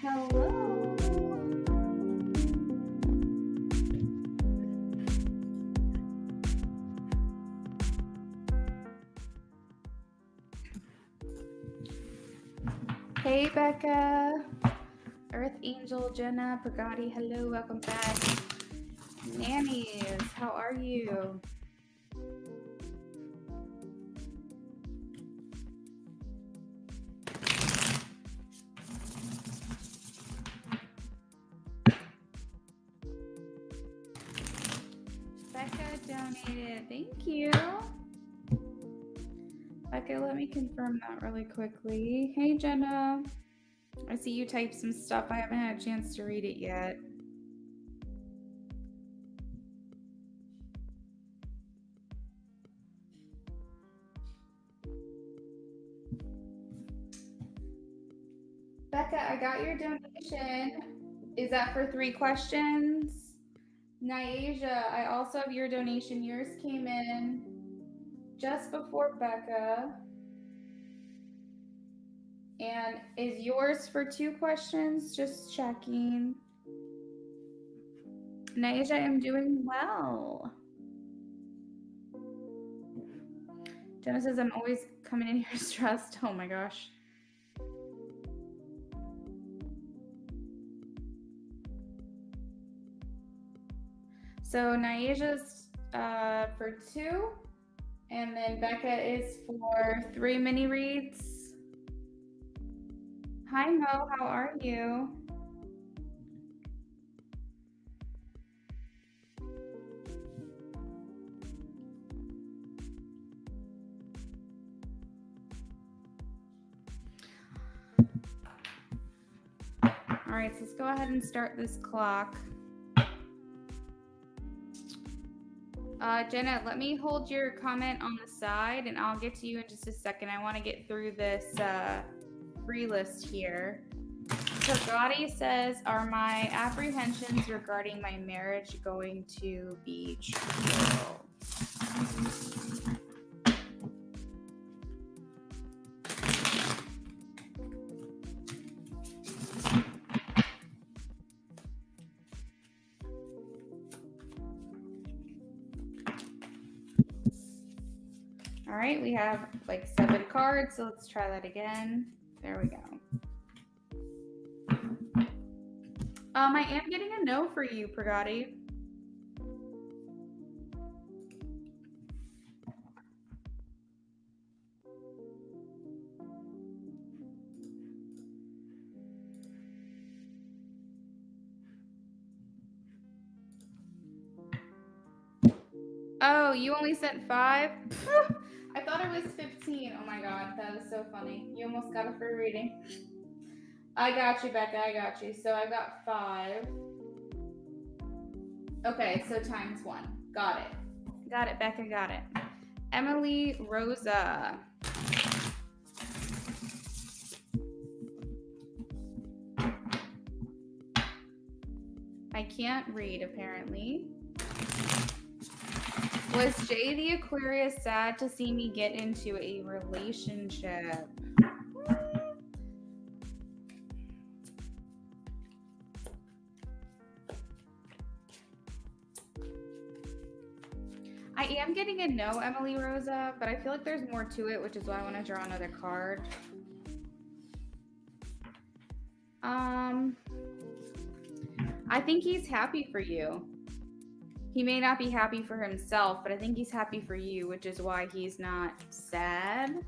Hello. Hey, Becca. Earth Angel, Jenna, Pagati, hello, welcome back. Nannies, how are you? Becca donated, thank you. Becca, let me confirm that really quickly. Hey, Jenna. I see you typed some stuff. I haven't had a chance to read it yet. Becca, I got your donation. Is that for 3 questions? Nyasia, I also have your donation. Yours came in just before Becca. And is yours for 2 questions? Just checking. Nyasia, I'm doing well. Jenna says I'm always coming in here stressed. Oh my gosh. So Nyasia's for 2, and then Becca is for 3 mini reads. Hi Mo, how are you? All right, so let's go ahead and start this clock. Jenna, let me hold your comment on the side and I'll get to you in just a second. I want to get through this free list here. So Gotti says, are my apprehensions regarding my marriage going to be true? All right, we have like 7 cards, so let's try that again. There we go. I am getting a no for you, Pragati. Oh, you only sent 5? I thought it was 15. Oh my god, that is so funny. You almost got a free reading. I got you, Becca. I got you. So I got 5. Okay, so times 1. Got it. Got it, Becca. Got it. Emily Rosa. I can't read, apparently. Was Jay the Aquarius sad to see me get into a relationship? I am getting a no, Emily Rosa, but I feel like there's more to it, which is why I want to draw another card. I think he's happy for you. He may not be happy for himself, but I think he's happy for you, which is why he's not sad.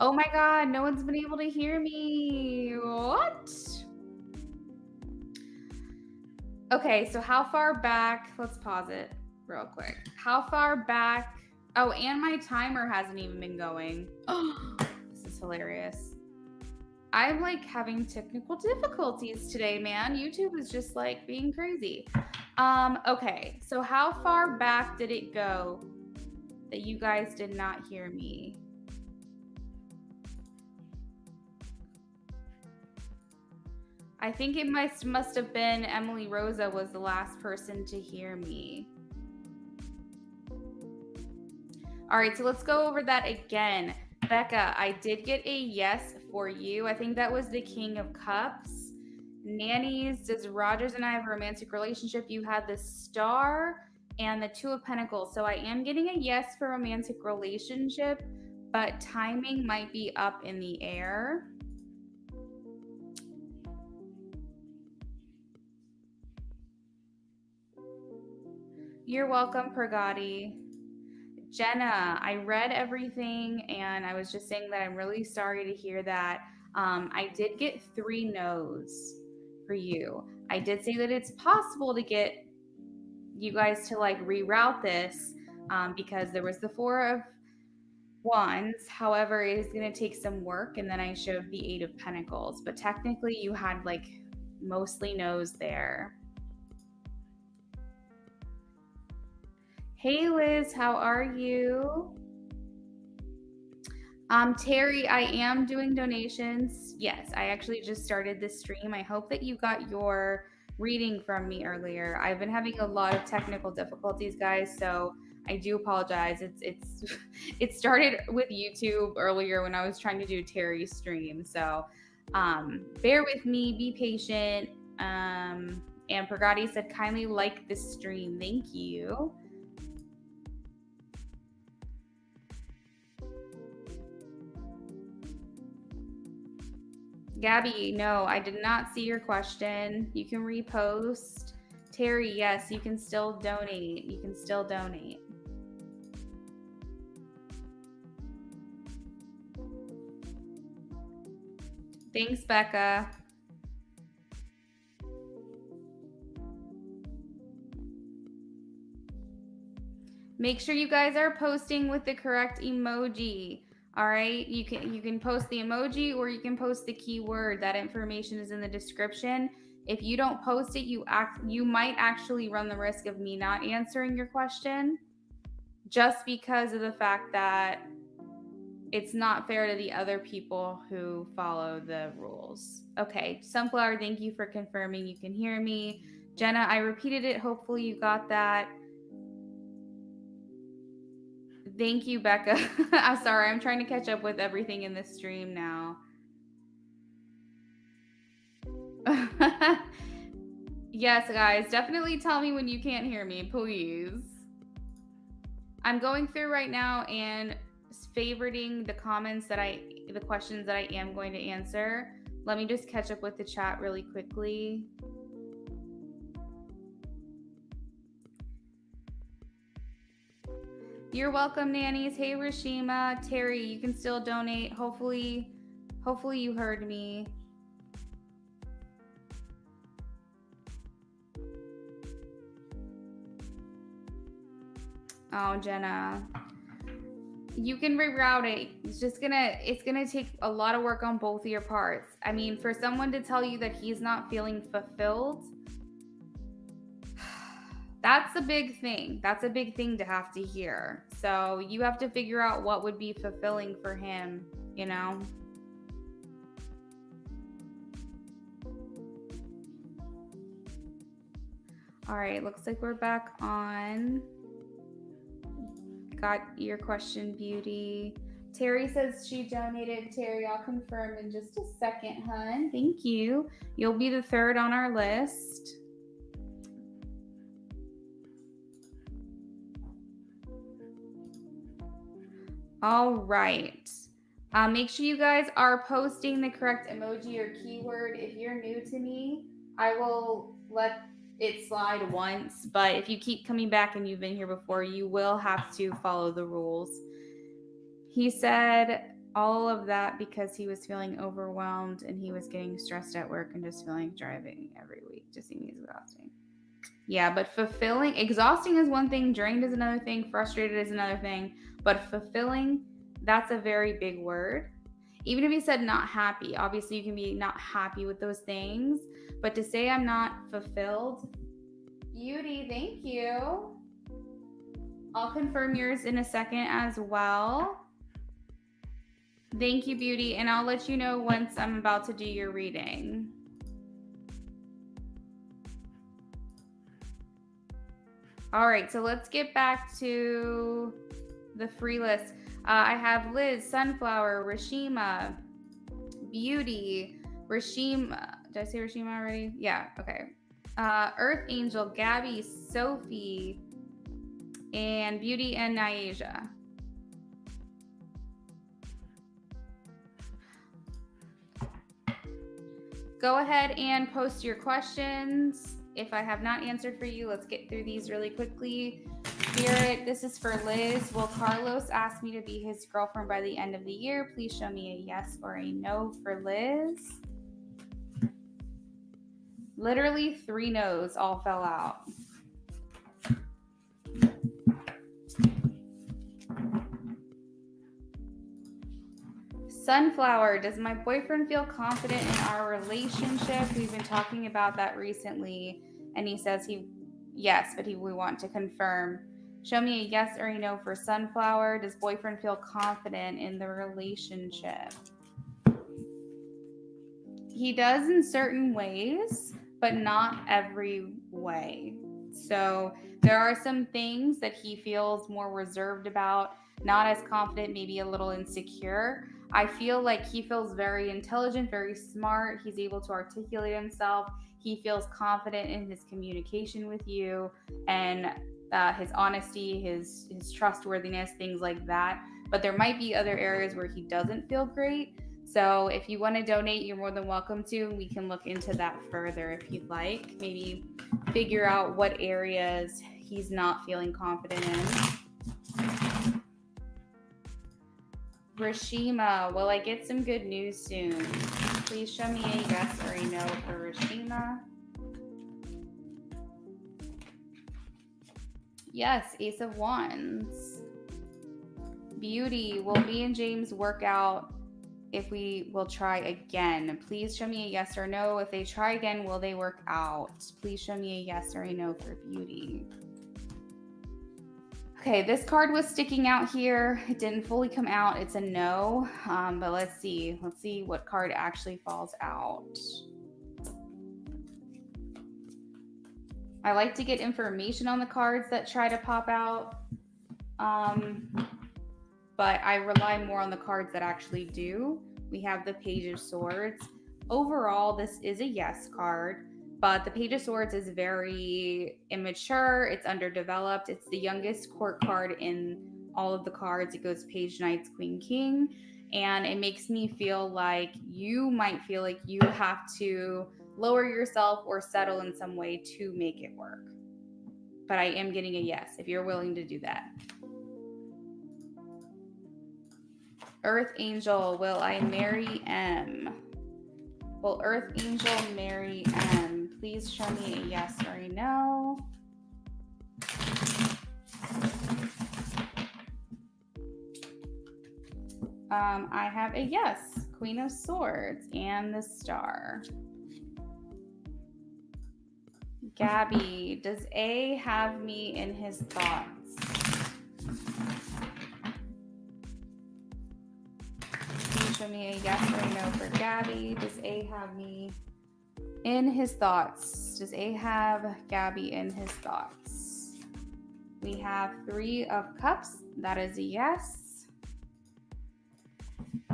Oh my God, no one's been able to hear me. What? Okay, so how far back? Let's pause it real quick. How far back? Oh, and my timer hasn't even been going. Oh, this is hilarious. I'm like having technical difficulties today, man. YouTube is just like being crazy. Okay, so how far back did it go that you guys did not hear me? I think it must have been Emily Rosa was the last person to hear me. All right, so let's go over that again. Becca, I did get a yes for you. I think that was the King of Cups. Nannies, does Rogers and I have a romantic relationship? You had the Star and the Two of Pentacles. So I am getting a yes for romantic relationship, but timing might be up in the air. You're welcome, Pragati. Jenna, I read everything and I was just saying that I'm really sorry to hear that. I did get 3 no's for you. I did say that it's possible to get you guys to like reroute this because there was the 4 of Wands. However, it is going to take some work. And then I showed the 8 of Pentacles. But technically, you had like mostly no's there. Hey, Liz, how are you? Terry, I am doing donations. Yes, I actually just started this stream. I hope that you got your reading from me earlier. I've been having a lot of technical difficulties, guys, so I do apologize. It's it started with YouTube earlier when I was trying to do Terry's stream. So bear with me, be patient. And Pragati said, kindly like this stream. Thank you. Gabby, no, I did not see your question. You can repost. Terry, yes, you can still donate. You can still donate. Thanks, Becca. Make sure you guys are posting with the correct emoji. All right, you can post the emoji or you can post the keyword. That information is in the description. If you don't post it, you might actually run the risk of me not answering your question, just because of the fact that it's not fair to the other people who follow the rules. Okay, Sunflower, thank you for confirming you can hear me. Jenna, I repeated it. Hopefully you got that. Thank you, Becca. I'm sorry. I'm trying to catch up with everything in this stream now. Yes, guys, definitely tell me when you can't hear me, please. I'm going through right now and favoriting the questions that I am going to answer. Let me just catch up with the chat really quickly. You're welcome, nannies. Hey, Rashima. Terry, you can still donate. Hopefully you heard me. Oh, Jenna. You can reroute it. It's gonna take a lot of work on both of your parts. I mean, for someone to tell you that he's not feeling fulfilled, that's a big thing. That's a big thing to have to hear. So you have to figure out what would be fulfilling for him, you know? All right, looks like we're back on. Got your question, Beauty. Terry says she donated. Terry, I'll confirm in just a second, hun. Thank you. You'll be the 3rd on our list. All right. Make sure you guys are posting the correct emoji or keyword. If you're new to me, I will let it slide once, but if you keep coming back and you've been here before, you will have to follow the rules. He said, All of that because he was feeling overwhelmed and he was getting stressed at work and just feeling driving every week just seems exhausting. Yeah, but fulfilling, exhausting is one thing, drained is another thing, frustrated is another thing, but fulfilling, that's a very big word. Even if you said not happy, obviously you can be not happy with those things, but to say I'm not fulfilled, Beauty, thank you. I'll confirm yours in a second as well. Thank you, Beauty, and I'll let you know once I'm about to do your reading. All right, so let's get back to the free list. I have Liz, Sunflower, Rashima, Beauty, Rashima. Did I say Rashima already? Yeah, okay. Earth Angel, Gabby, Sophie, and Beauty and Nyasia. Go ahead and post your questions. If I have not answered for you, let's get through these really quickly. Spirit, this is for Liz. Will Carlos ask me to be his girlfriend by the end of the year? Please show me a yes or a no for Liz. Literally 3 no's all fell out. Sunflower, does my boyfriend feel confident in our relationship? We've been talking about that recently, and he says yes, but we want to confirm. Show me a yes or a no for Sunflower. Does boyfriend feel confident in the relationship? He does in certain ways, but not every way. So there are some things that he feels more reserved about, not as confident, maybe a little insecure. I feel like he feels very intelligent, very smart. He's able to articulate himself. He feels confident in his communication with you and his honesty, his trustworthiness, things like that. But there might be other areas where he doesn't feel great. So if you want to donate, you're more than welcome to. We can look into that further if you'd like. Maybe figure out what areas he's not feeling confident in. Rashima, will I get some good news soon? Please show me a yes or a no for Rashima. Yes, Ace of Wands. Beauty, will me and James work out if we will try again? Please show me a yes or no. If they try again, will they work out? Please show me a yes or a no for Beauty. Okay, this card was sticking out here. It didn't fully come out. It's a no, but let's see. Let's see what card actually falls out. I like to get information on the cards that try to pop out, but I rely more on the cards that actually do. We have the Page of Swords. Overall, this is a yes card. But the Page of Swords is very immature. It's underdeveloped. It's the youngest court card in all of the cards. It goes Page, Knights, Queen, King. And it makes me feel like you might feel like you have to lower yourself or settle in some way to make it work. But I am getting a yes if you're willing to do that. Earth Angel, will I marry M? Will Earth Angel marry M? Please show me a yes or a no. I have a yes. Queen of Swords and the Star. Gabby, does A have me in his thoughts? Please show me a yes or a no for Gabby. Does A have me in his thoughts? Does A have Gabby in his thoughts? We have 3 of Cups. That is a yes.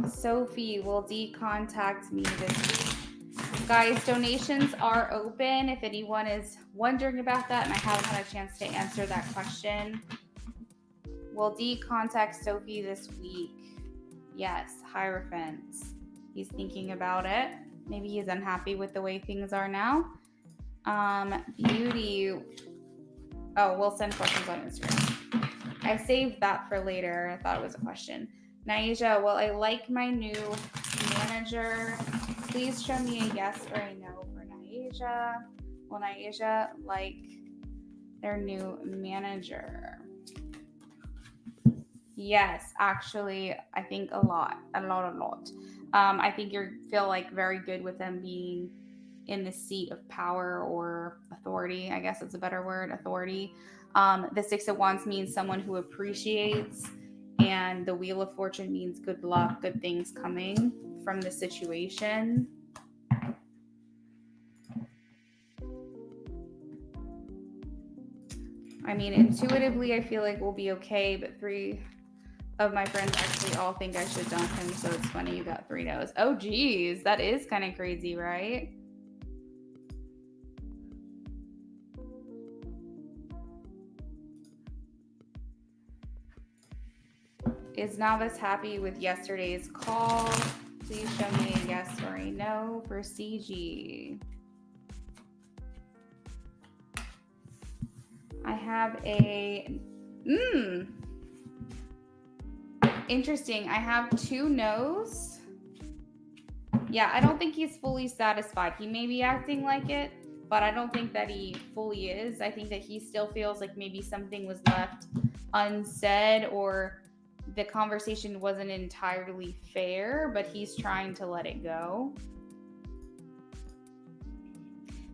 Sophie, will D contact me this week? Guys, donations are open if anyone is wondering about that and I haven't had a chance to answer that question. Will D contact Sophie this week? Yes, Hierophant. He's thinking about it. Maybe he's unhappy with the way things are now. Beauty. Oh, we'll send questions on Instagram. I saved that for later. I thought it was a question. Naija, well, I like my new manager. Please show me a yes or a no for Naija. Will Naija like their new manager? Yes, actually, I think a lot. I think you feel like very good with them being in the seat of power or authority. I guess it's a better word, authority. The Six of Wands means someone who appreciates, and the Wheel of Fortune means good luck, good things coming from the situation. I mean, intuitively, I feel like we'll be okay, but 3 of my friends actually all think I should dump him, so it's funny you got 3 no's. Oh, geez, that is kind of crazy, right? Is Novice happy with yesterday's call? Please show me a yes or a no for CG. I have a... Interesting. I have 2 no's. Yeah, I don't think he's fully satisfied. He may be acting like it, but I don't think that he fully is. I think that he still feels like maybe something was left unsaid or the conversation wasn't entirely fair, but he's trying to let it go.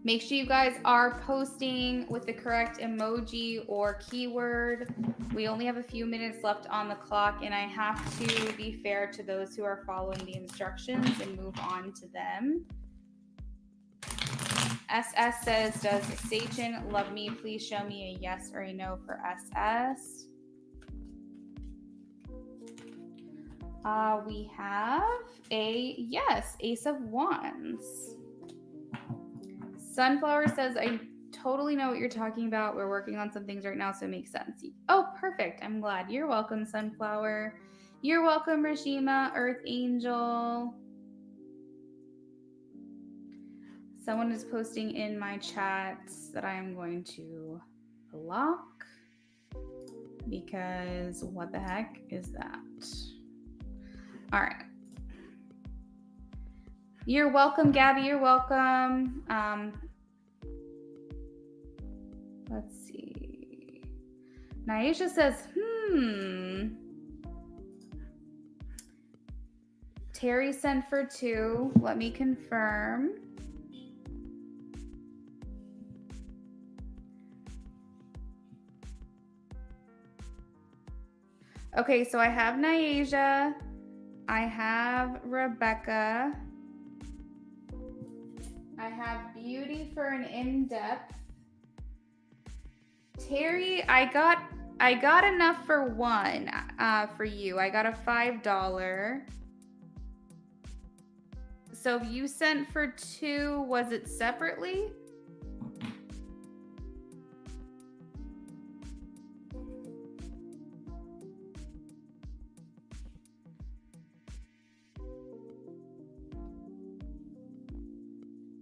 Make sure you guys are posting with the correct emoji or keyword. We only have a few minutes left on the clock, and I have to be fair to those who are following the instructions and move on to them. SS says, does Sachin love me? Please show me a yes or a no for SS. We have a yes, Ace of Wands. Sunflower says, I totally know what you're talking about. We're working on some things right now, so it makes sense. Oh, perfect. I'm glad. You're welcome, Sunflower. You're welcome, Rashima, Earth Angel. Someone is posting in my chats that I am going to block because what the heck is that? All right. You're welcome, Gabby. You're welcome. Let's see. Naisha says, Terry sent for 2. Let me confirm. Okay, so I have Naisha. I have Rebecca. I have Beauty for an in-depth. Terry, I got enough for 1 for you. I got a $5. So if you sent for 2, was it separately?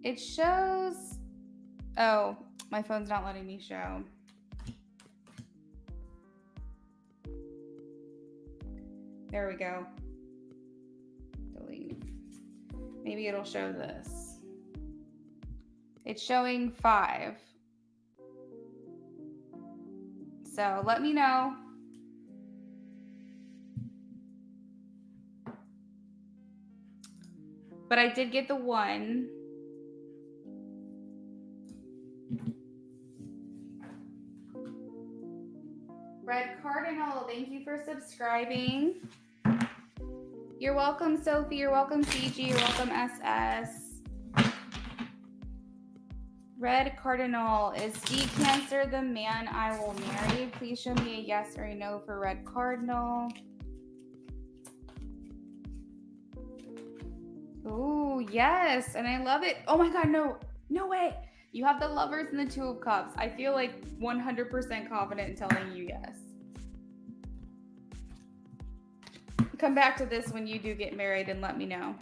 It shows, oh, my phone's not letting me show. There we go. Delete. Maybe it'll show this. It's showing 5. So let me know. But I did get the 1. Red Cardinal, thank you for subscribing. You're welcome, Sophie. You're welcome, CG. You're welcome, SS. Red Cardinal, is D Cancer the man I will marry? Please show me a yes or a no for Red Cardinal. Ooh, yes, and I love it. Oh my God, no way. You have the Lovers and the 2 of Cups. I feel like 100% confident in telling you yes. Come back to this when you do get married and let me know.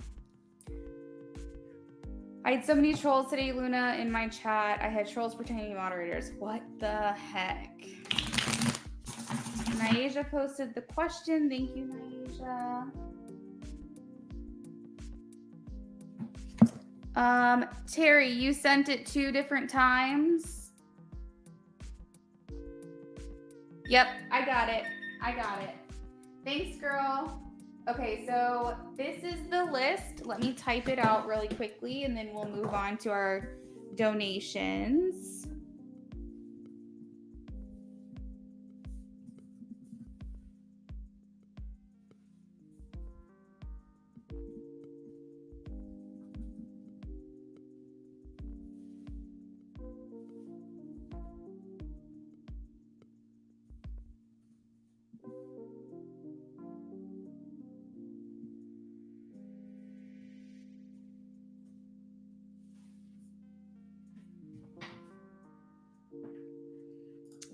I had so many trolls today, Luna, in my chat. I had trolls pretending to be moderators. What the heck? Naija posted the question. Thank you, Naisha. Terry, you sent it 2 different times. Yep, I got it. Thanks, girl. Okay, so this is the list. Let me type it out really quickly and then we'll move on to our donations.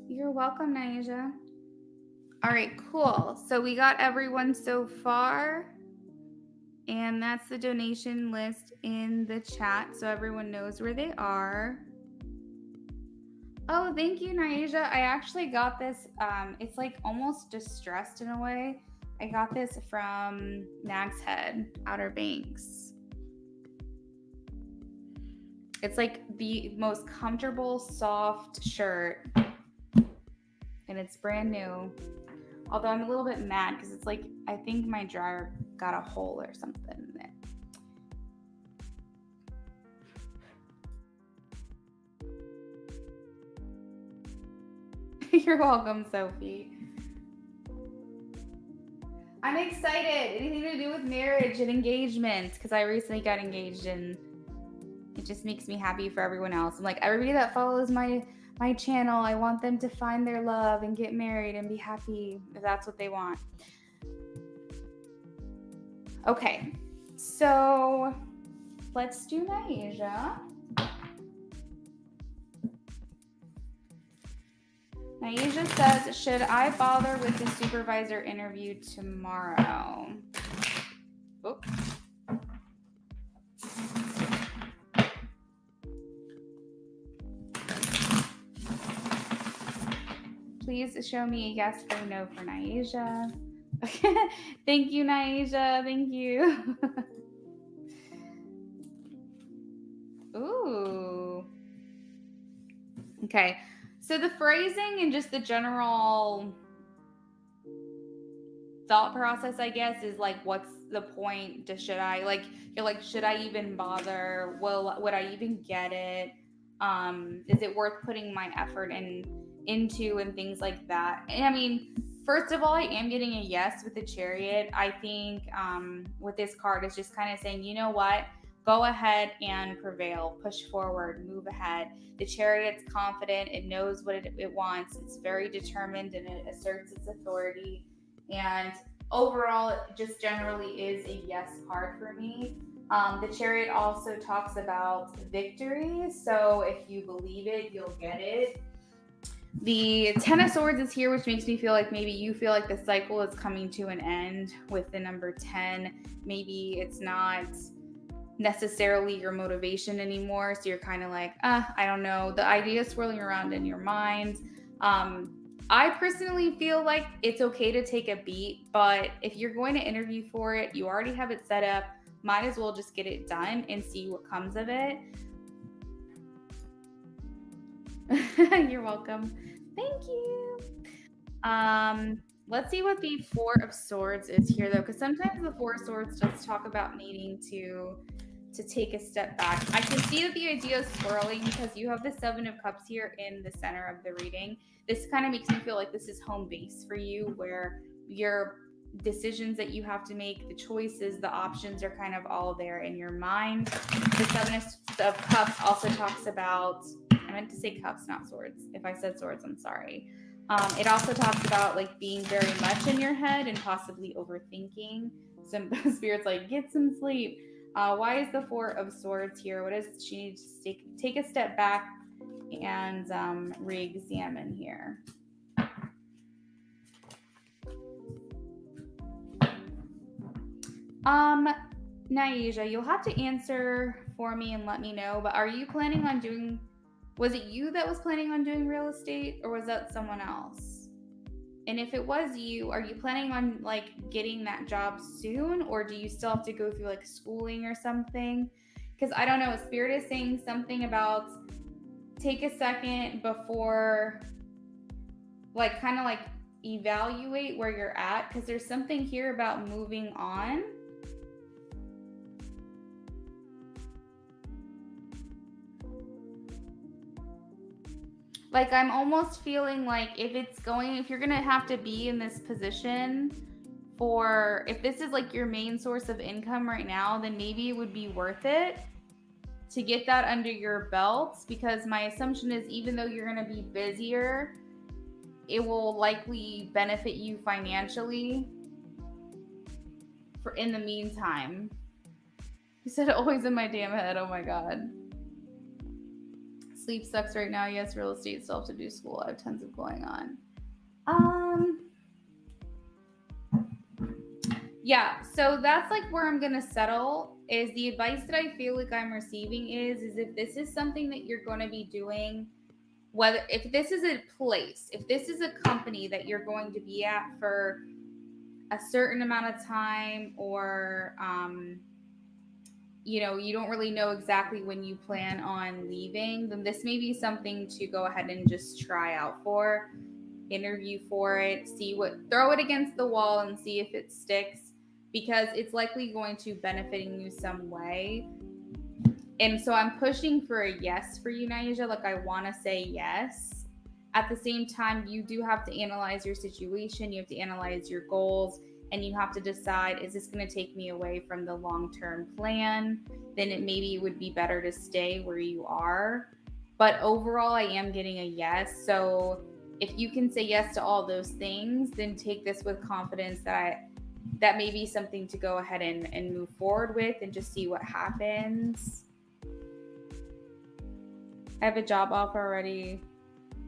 You're welcome, Naija. All right, cool. So we got everyone so far. And that's the donation list in the chat so everyone knows where they are. Oh, thank you, Naija. I actually got this. It's like almost distressed in a way. I got this from Nag's Head, Outer Banks. It's like the most comfortable, soft shirt. And it's brand new. Although I'm a little bit mad because it's like, I think my dryer got a hole or something in it. You're welcome, Sophie. I'm excited. Anything to do with marriage and engagement because I recently got engaged and it just makes me happy for everyone else. I'm like, everybody that follows my channel, I want them to find their love and get married and be happy if that's what they want. Okay, so let's do Naija. Naija says, should I bother with the supervisor interview tomorrow? Oops. Please show me a yes or no for Naija. Thank you, Naija. Thank you. Ooh. Okay. So the phrasing and just the general thought process, I guess, is like, what's the point? Should I like? You're like, should I even bother? Would I even get it? Is it worth putting my effort into and things like that? And I mean, first of all, I am getting a yes with the Chariot. I think with this card, it's just kind of saying, you know what? Go ahead and prevail, push forward, move ahead. The Chariot's confident. It knows what it wants. It's very determined and it asserts its authority. And overall, it just generally is a yes card for me. The Chariot also talks about victory. So if you believe it, you'll get it. The Ten of Swords is here, which makes me feel like maybe you feel like the cycle is coming to an end with the number 10. Maybe it's not necessarily your motivation anymore. So you're kind of like, I don't know. The idea is swirling around in your mind. I personally feel like it's okay to take a beat, but if you're going to interview for it, you already have it set up. Might as well just get it done and see what comes of it. You're welcome. Thank you. Let's see what the Four of Swords is here, though, because sometimes the Four of Swords does talk about needing to take a step back. I can see that the idea is swirling because you have the Seven of Cups here in the center of the reading. This kind of makes me feel like this is home base for you, where your decisions that you have to make, the choices, the options are kind of all there in your mind. The Seven of Cups also talks about, I meant to say cups, not swords. If I said swords, I'm sorry. It also talks about like being very much in your head and possibly overthinking. Some spirits like, get some sleep. Why is the Four of Swords here? What does she need to take a step back and re-examine here? Naija, you'll have to answer for me and let me know, but are you planning on doing, was it you that was planning on doing real estate or was that someone else? And if it was you, are you planning on like getting that job soon, or do you still have to go through like schooling or something? Because I don't know, Spirit is saying something about take a second before, like, kind of like evaluate where you're at, because there's something here about moving on. Like, I'm almost feeling like if you're going to have to be in this position for, if this is like your main source of income right now, then maybe it would be worth it to get that under your belts, because my assumption is even though you're going to be busier, it will likely benefit you financially for in the meantime. You said always in my damn head. Oh my God. Sleep sucks right now. Yes, real estate, still have to do school. I have tons of going on. Yeah, so that's like where I'm gonna settle. Is the advice that I feel like I'm receiving is if this is something that you're going to be doing, whether if this is a place, if this is a company that you're going to be at for a certain amount of time, or you know, you don't really know exactly when you plan on leaving, then this may be something to go ahead and just try out for, interview for it, throw it against the wall and see if it sticks, because it's likely going to benefiting you some way. And so I'm pushing for a yes for you, Naija. Like, I want to say yes. At the same time, you do have to analyze your situation. You have to analyze your goals, and you have to decide, is this going to take me away from the long-term plan? Then maybe it would be better to stay where you are. But overall, I am getting a yes. So if you can say yes to all those things, then take this with confidence that may be something to go ahead and move forward with, and just see what happens. I have a job offer already.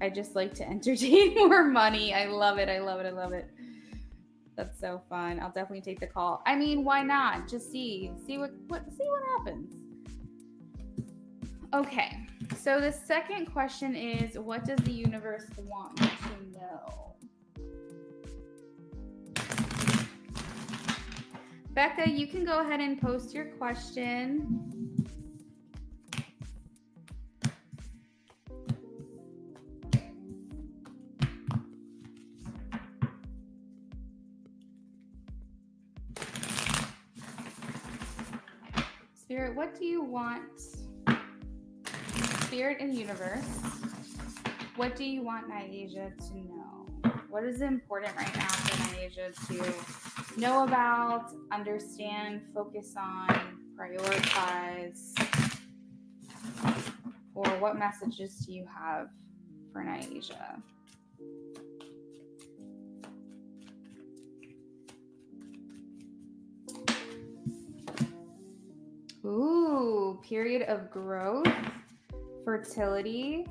I just like to entertain more money. I love it. I love it. I love it. That's so fun. I'll definitely take the call. I mean, why not? Just see what happens. Okay. So the second question is, what does the universe want me to know? Becca, you can go ahead and post your question. Spirit, what do you want? Spirit and universe, what do you want Naija to know? What is important right now for Naija to know about, understand, focus on, prioritize? Or what messages do you have for Naija? Ooh, period of growth, fertility.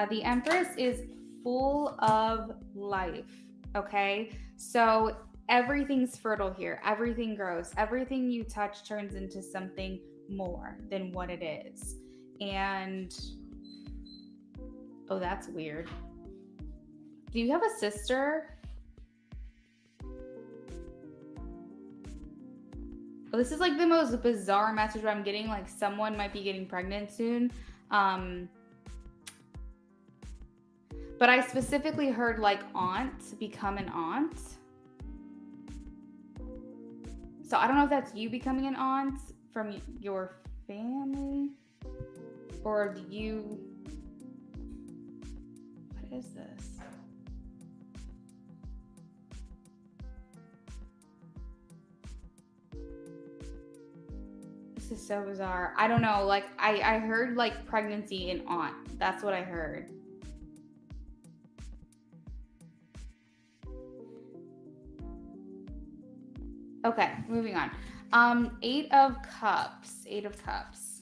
The Empress is full of life, okay? So everything's fertile here. Everything grows. Everything you touch turns into something more than what it is. And, oh, that's weird. Do you have a sister? Well, this is like the most bizarre message where I'm getting like someone might be getting pregnant soon. But I specifically heard like aunt, become an aunt. So I don't know if that's you becoming an aunt from your family, or do you, what is this? This is so bizarre. I don't know. Like, I heard like pregnancy and aunt. That's what I heard. Okay, moving on. 8 of Cups. 8 of Cups.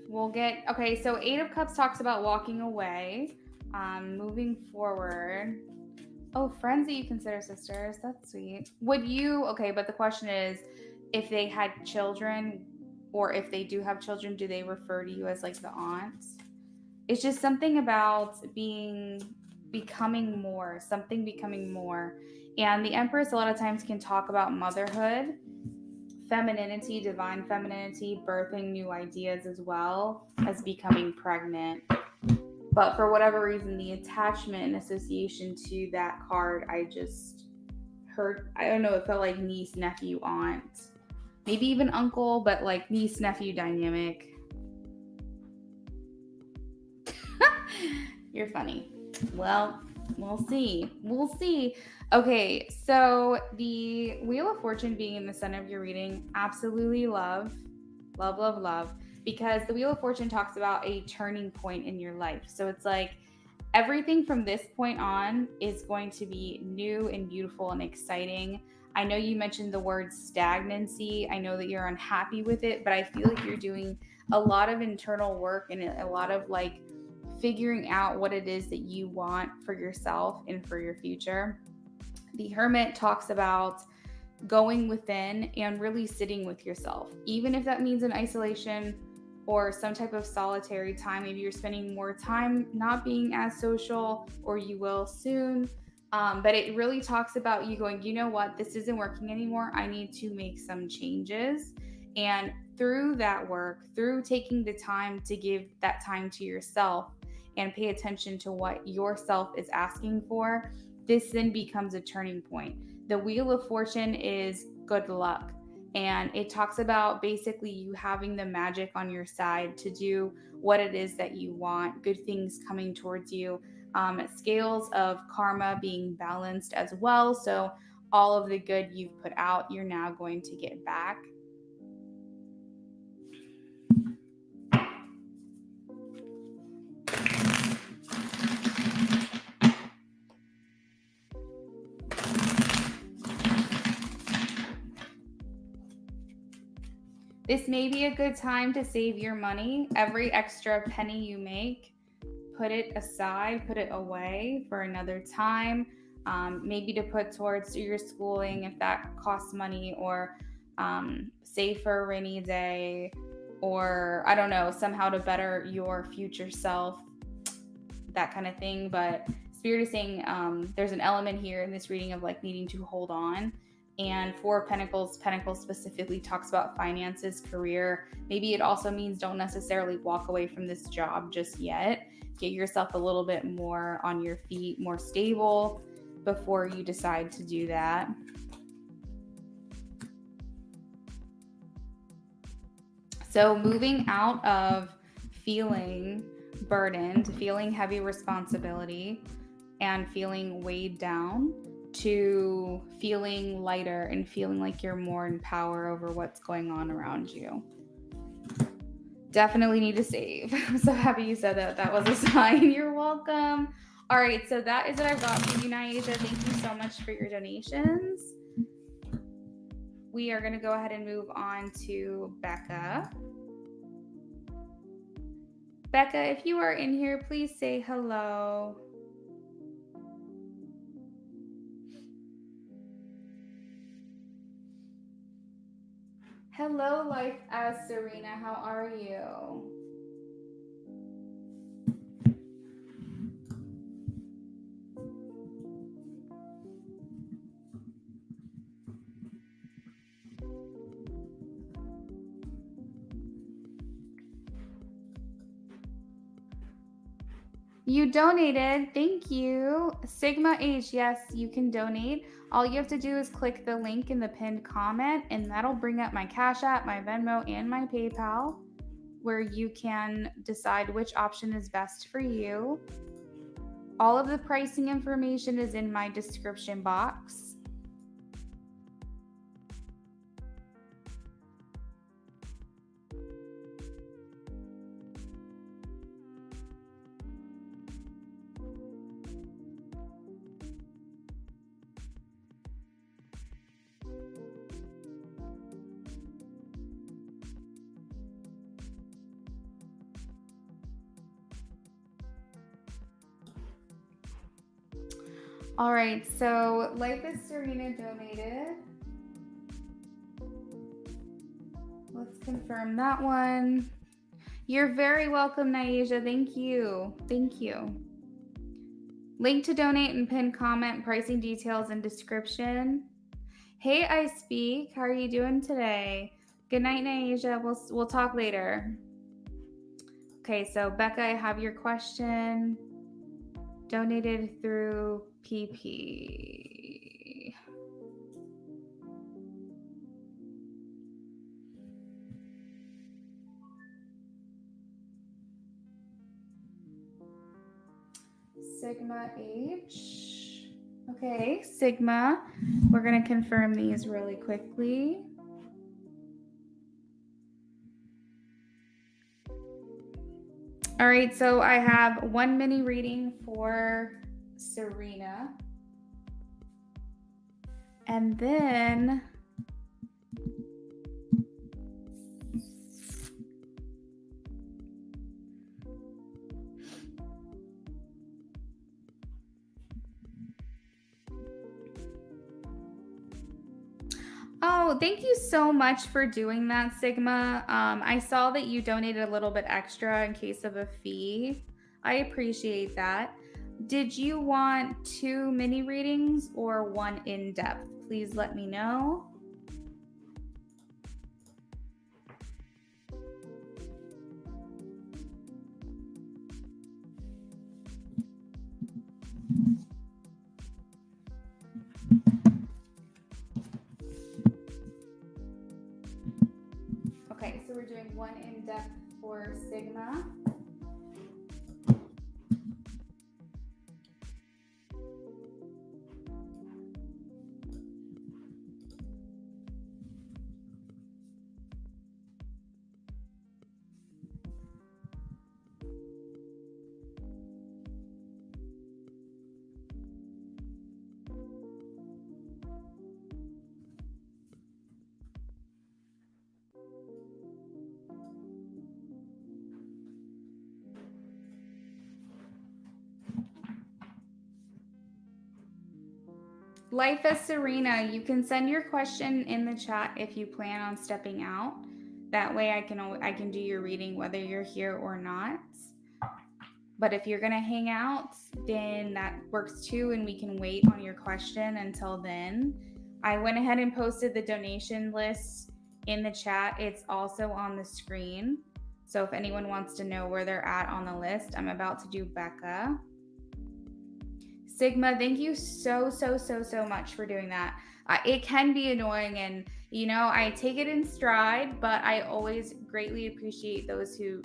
We'll get, okay, so 8 of Cups talks about walking away, moving forward. Oh, friends that you consider sisters. That's sweet. Would you, okay, but the question is, if they had children, or if they do have children, do they refer to you as like the aunt? It's just something about becoming more, something becoming more. And the Empress a lot of times can talk about motherhood, femininity, divine femininity, birthing new ideas as well as becoming pregnant. But for whatever reason, the attachment and association to that card, I just heard, I don't know, it felt like niece, nephew, aunt, maybe even uncle, but like niece, nephew dynamic. You're funny. Well, we'll see. We'll see. Okay, so the Wheel of Fortune being in the center of your reading, absolutely love. Love, love, love. Because the Wheel of Fortune talks about a turning point in your life. So it's like everything from this point on is going to be new and beautiful and exciting. I know you mentioned the word stagnancy. I know that you're unhappy with it, but I feel like you're doing a lot of internal work and a lot of like figuring out what it is that you want for yourself and for your future. The Hermit talks about going within and really sitting with yourself, even if that means in isolation or some type of solitary time. Maybe you're spending more time not being as social, or you will soon. But it really talks about you going, you know what, this isn't working anymore. I need to make some changes. And through that work, through taking the time to give that time to yourself and pay attention to what yourself is asking for, this then becomes a turning point. The Wheel of Fortune is good luck. And it talks about basically you having the magic on your side to do what it is that you want, good things coming towards you, scales of karma being balanced as well. So all of the good you've put out, you're now going to get back. This may be a good time to save your money. Every extra penny you make, put it aside, put it away for another time. Maybe to put towards your schooling if that costs money, or save for a rainy day, or I don't know, somehow to better your future self, that kind of thing. But Spirit is saying there's an element here in this reading of like needing to hold on. And Four of Pentacles, Pentacles specifically talks about finances, career. Maybe it also means don't necessarily walk away from this job just yet. Get yourself a little bit more on your feet, more stable before you decide to do that. So moving out of feeling burdened, feeling heavy responsibility, and feeling weighed down, to feeling lighter and feeling like you're more in power over what's going on around you. Definitely need to save. I'm so happy you said that. That was a sign. You're welcome. All right, so that is what I've got for you, Naisha. Thank you so much for your donations. We are going to go ahead and move on to Becca. Becca, if you are in here, please say hello. Hello, Life as Serena. How are you? You donated. Thank you. Sigma H, yes, you can donate. All you have to do is click the link in the pinned comment, and that'll bring up my Cash App, my Venmo, and my PayPal, where you can decide which option is best for you. All of the pricing information is in my description box. All right, so Life is Serena donated. Let's confirm that one. You're very welcome, Naisha. Thank you. Thank you. Link to donate and pin comment, pricing details and description. Hey, I Speak. How are you doing today? Good night, Naisha. We'll talk later. Okay, so Becca, I have your question. Donated through PP. Sigma H. Okay, Sigma. We're going to confirm these really quickly. All right, so I have one mini reading for Serena. And then oh, thank you so much for doing that, Sigma. I saw that you donated a little bit extra in case of a fee. I appreciate that. Did you want 2 mini readings or 1 in-depth? Please let me know. Okay, so we're doing 1 in-depth for Sigma. Life as Serena, you can send your question in the chat if you plan on stepping out. That way I can do your reading whether you're here or not. But if you're going to hang out, then that works too, and we can wait on your question until then. I went ahead and posted the donation list in the chat. It's also on the screen. So if anyone wants to know where they're at on the list, I'm about to do Becca. Sigma, thank you so much for doing that. It can be annoying, and I take it in stride, but I always greatly appreciate those who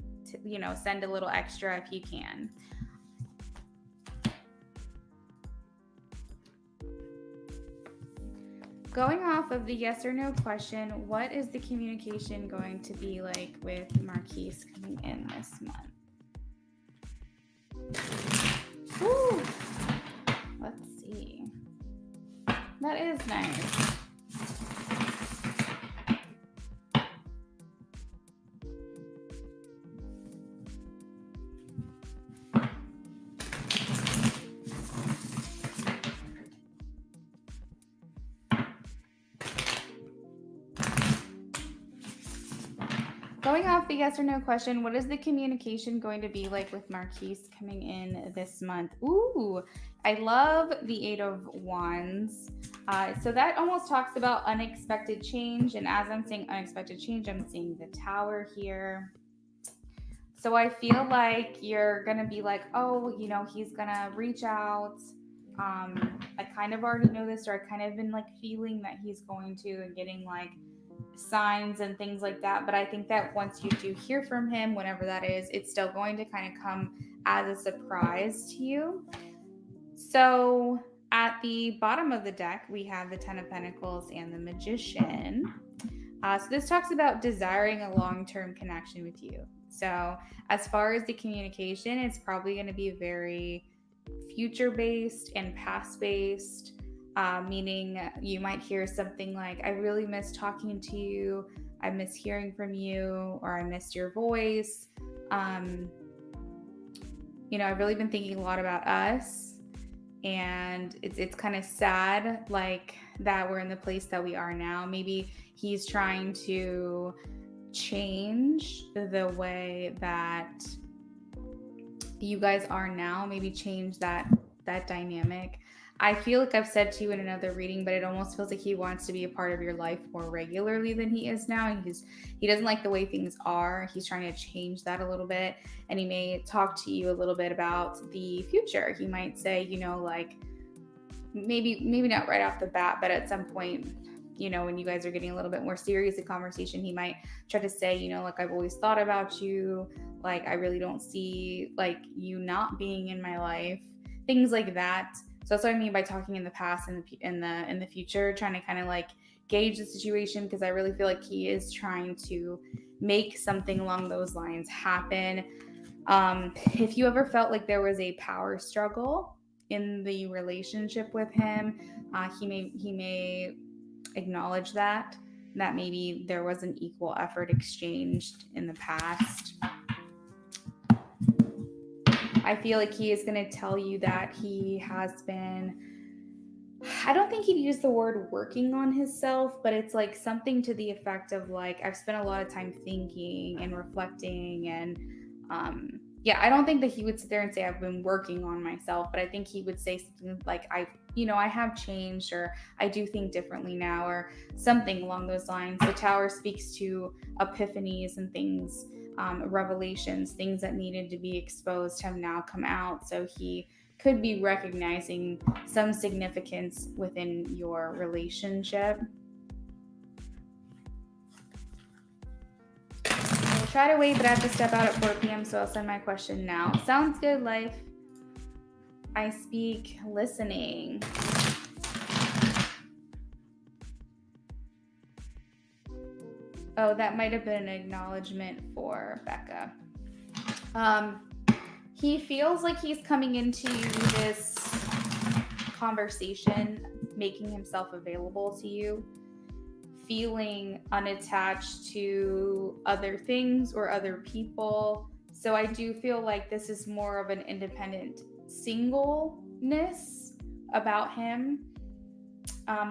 send a little extra if you can. Going off of the yes or no question, what is the communication going to be like with Marquise coming in this month? Woo! Let's see. That is nice. Going off the yes or no question, what is the communication going to be like with Marquise coming in this month? Ooh, I love the 8 of Wands. So that almost talks about unexpected change. And as I'm saying unexpected change, I'm seeing the Tower here. So I feel like you're going to be like, oh, he's going to reach out. I kind of already know this, or I kind of been like feeling that he's going to, and getting like signs and things like that. But I think that once you do hear from him, whenever that is, it's still going to kind of come as a surprise to you. So at the bottom of the deck, we have the 10 of Pentacles and the Magician. So this talks about desiring a long-term connection with you. So as far as the communication, it's probably going to be very future-based and past-based. Meaning you might hear something like, I really miss talking to you, I miss hearing from you, or I missed your voice. I've really been thinking a lot about us, and it's kind of sad like that we're in the place that we are now. Maybe he's trying to change the way that you guys are now, maybe change that dynamic. I feel like I've said to you in another reading, but it almost feels like he wants to be a part of your life more regularly than he is now. And he doesn't like the way things are. He's trying to change that a little bit. And he may talk to you a little bit about the future. He might say, you know, like maybe not right off the bat, but at some point, you know, when you guys are getting a little bit more serious in conversation, he might try to say, you know, like, I've always thought about you. Like, I really don't see like you not being in my life, things like that. So that's what I mean by talking in the past and in the future, trying to kind of like gauge the situation, because I really feel like he is trying to make something along those lines happen. If you ever felt like there was a power struggle in the relationship with him, he may acknowledge that maybe there was an equal effort exchanged in the past. I feel like he is going to tell you that he has been, I don't think he'd use the word working on himself, but it's like something to the effect of like, I've spent a lot of time thinking and reflecting, and yeah, I don't think that he would sit there and say I've been working on myself, but I think he would say something like, I have changed, or I do think differently now, or something along those lines. The Tower speaks to epiphanies and things, revelations, things that needed to be exposed have now come out. So he could be recognizing some significance within your relationship. I'll try to wait, but I have to step out at 4 p.m., so I'll send my question now. Sounds good, life. I speak listening. Oh, that might have been an acknowledgement for Becca. He feels like he's coming into this conversation, making himself available to you, feeling unattached to other things or other people. So I do feel like this is more of an independent singleness about him,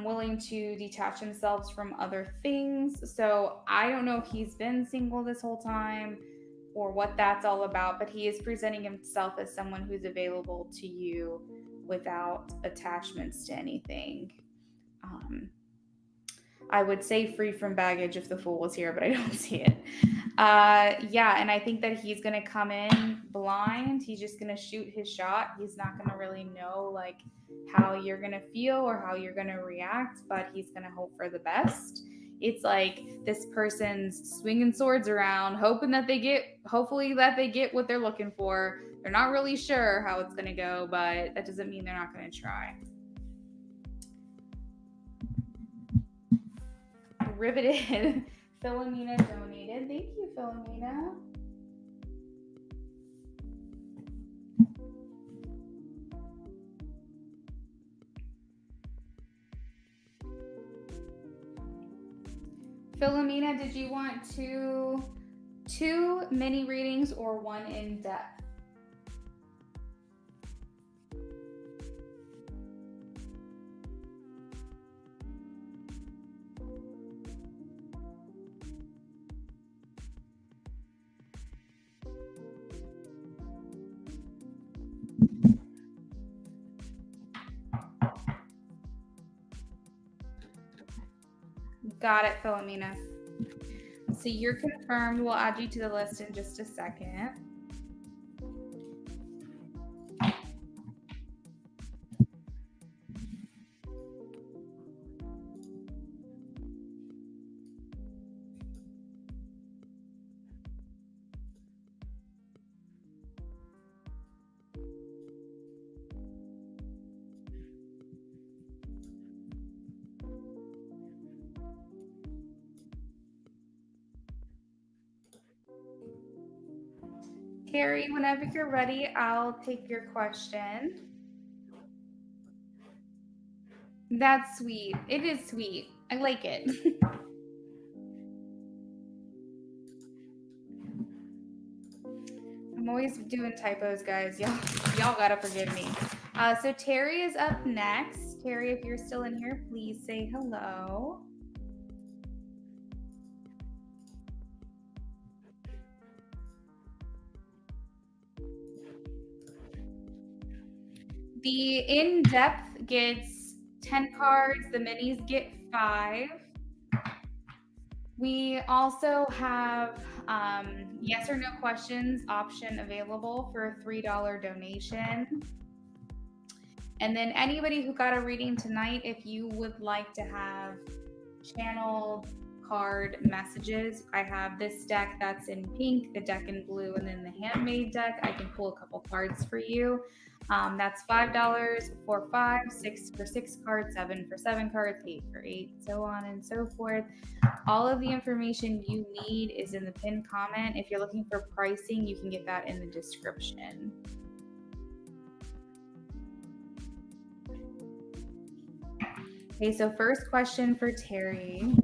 willing to detach themselves from other things. So I don't know if he's been single this whole time or what that's all about, but he is presenting himself as someone who's available to you without attachments to anything. I would say free from baggage if the Fool was here, but I don't see it. Yeah, and I think that he's going to come in blind. He's just going to shoot his shot. He's not going to really know like how you're going to feel or how you're going to react, but he's going to hope for the best. It's like this person's swinging swords around, hopefully that they get what they're looking for. They're not really sure how it's going to go, but that doesn't mean they're not going to try. Riveted. Philomena donated. Thank you, Philomena. Philomena, did you want two mini readings or one in depth? Got it, Philomena. So you're confirmed. We'll add you to the list in just a second. Carrie, whenever you're ready, I'll take your question. That's sweet. It is sweet. I like it. I'm always doing typos, guys. Y'all gotta forgive me. So Terry is up next. Terry, if you're still in here, please say hello. The in-depth gets 10 cards. The minis get 5. We also have yes or no questions option available for a $3 donation. And then anybody who got a reading tonight, if you would like to have channeled card messages, I have this deck that's in pink, the deck in blue, and then the handmade deck. I can pull a couple cards for you. That's $5 for 5, 6 for 6 cards, 7 for 7 cards, 8 for 8, so on and so forth. All of the information you need is in the pinned comment. If you're looking for pricing, you can get that in the description. Okay, so first question for Terry.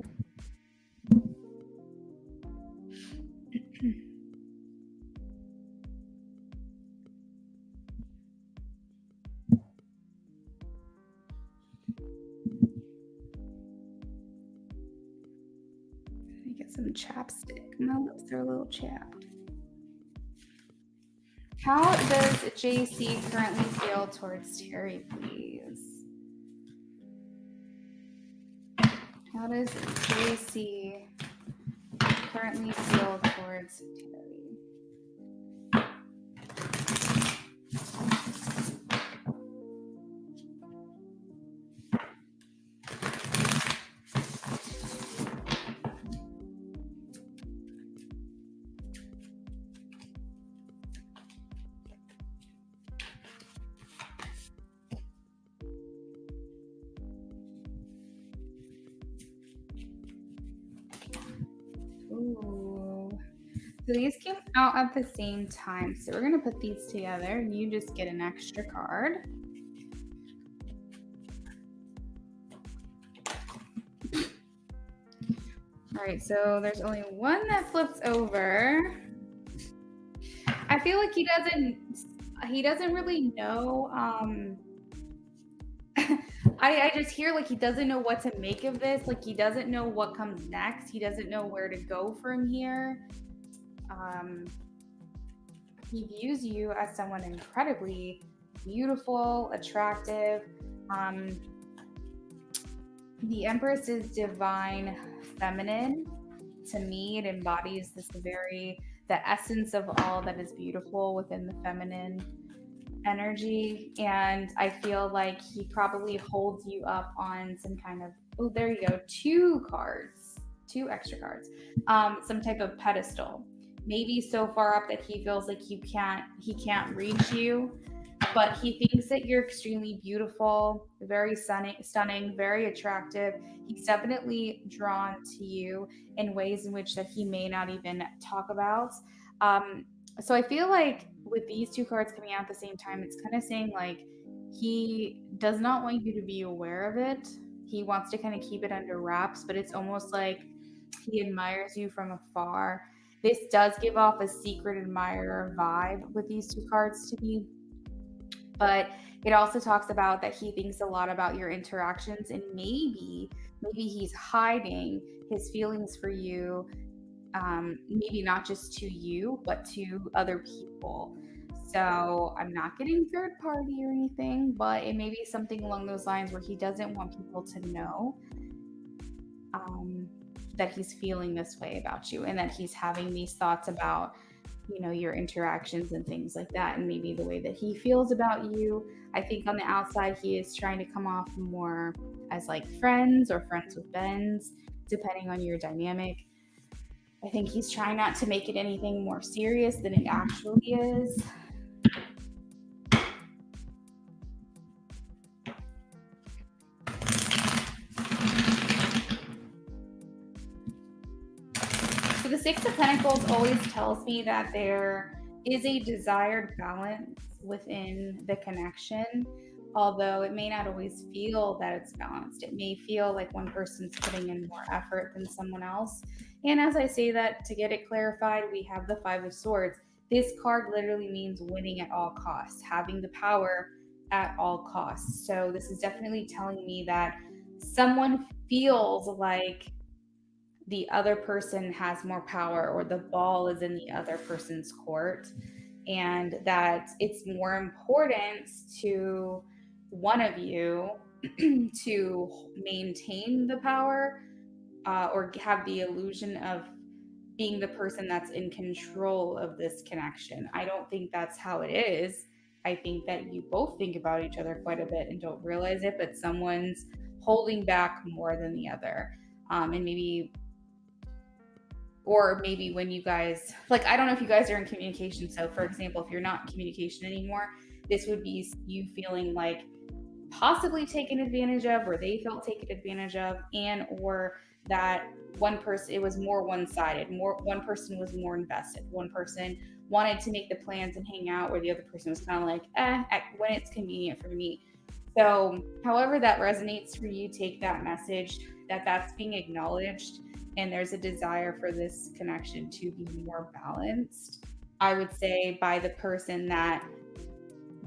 Let me get some chapstick. My lips are a little chapped. How does JC currently feel towards Terry, please? How does JC currently feel towards Terry? Ooh. So these came out at the same time. So we're going to put these together and you just get an extra card. All right, so there's only one that flips over. I feel like he doesn't really know. I just hear like he doesn't know what to make of this. Like he doesn't know what comes next. He doesn't know where to go from here. He views you as someone incredibly beautiful, attractive. The Empress is divine feminine. To me, it embodies the essence of all that is beautiful within the feminine energy. And I feel like he probably holds you up on some kind of, oh, there you go, 2 extra cards, some type of pedestal. Maybe so far up that he feels like he can't reach you, but he thinks that you're extremely beautiful, very stunning, very attractive. He's definitely drawn to you in ways in which that he may not even talk about. So I feel like with these 2 cards coming out at the same time, it's kind of saying like he does not want you to be aware of it. He wants to kind of keep it under wraps, but it's almost like he admires you from afar. This does give off a secret admirer vibe with these 2 cards to me. But it also talks about that he thinks a lot about your interactions, and maybe he's hiding his feelings for you, maybe not just to you, but to other people. So I'm not getting third party or anything, but it may be something along those lines where he doesn't want people to know that he's feeling this way about you, and that he's having these thoughts about your interactions and things like that, and maybe the way that he feels about you. I think on the outside he is trying to come off more as like friends or friends with bends, depending on your dynamic. I think he's trying not to make it anything more serious than it actually is. So the 6 of Pentacles always tells me that there is a desired balance within the connection, although it may not always feel that it's balanced. It may feel like one person's putting in more effort than someone else. And as I say that, to get it clarified, we have the 5 of Swords. This card literally means winning at all costs, having the power at all costs. So this is definitely telling me that someone feels like the other person has more power, or the ball is in the other person's court, and that it's more important to one of you to maintain the power or have the illusion of being the person that's in control of this connection. I don't think that's how it is. I think that you both think about each other quite a bit and don't realize it, but someone's holding back more than the other. And maybe, or maybe when you guys, like, I don't know if you guys are in communication. So, for example, if you're not in communication anymore, this would be you feeling like possibly taken advantage of, or they felt taken advantage of, and or that one person, it was more one-sided, more one person was more invested, one person wanted to make the plans and hang out, where the other person was kind of like when it's convenient for me. So however that resonates for you, take that message that that's being acknowledged, and there's a desire for this connection to be more balanced, I would say, by the person that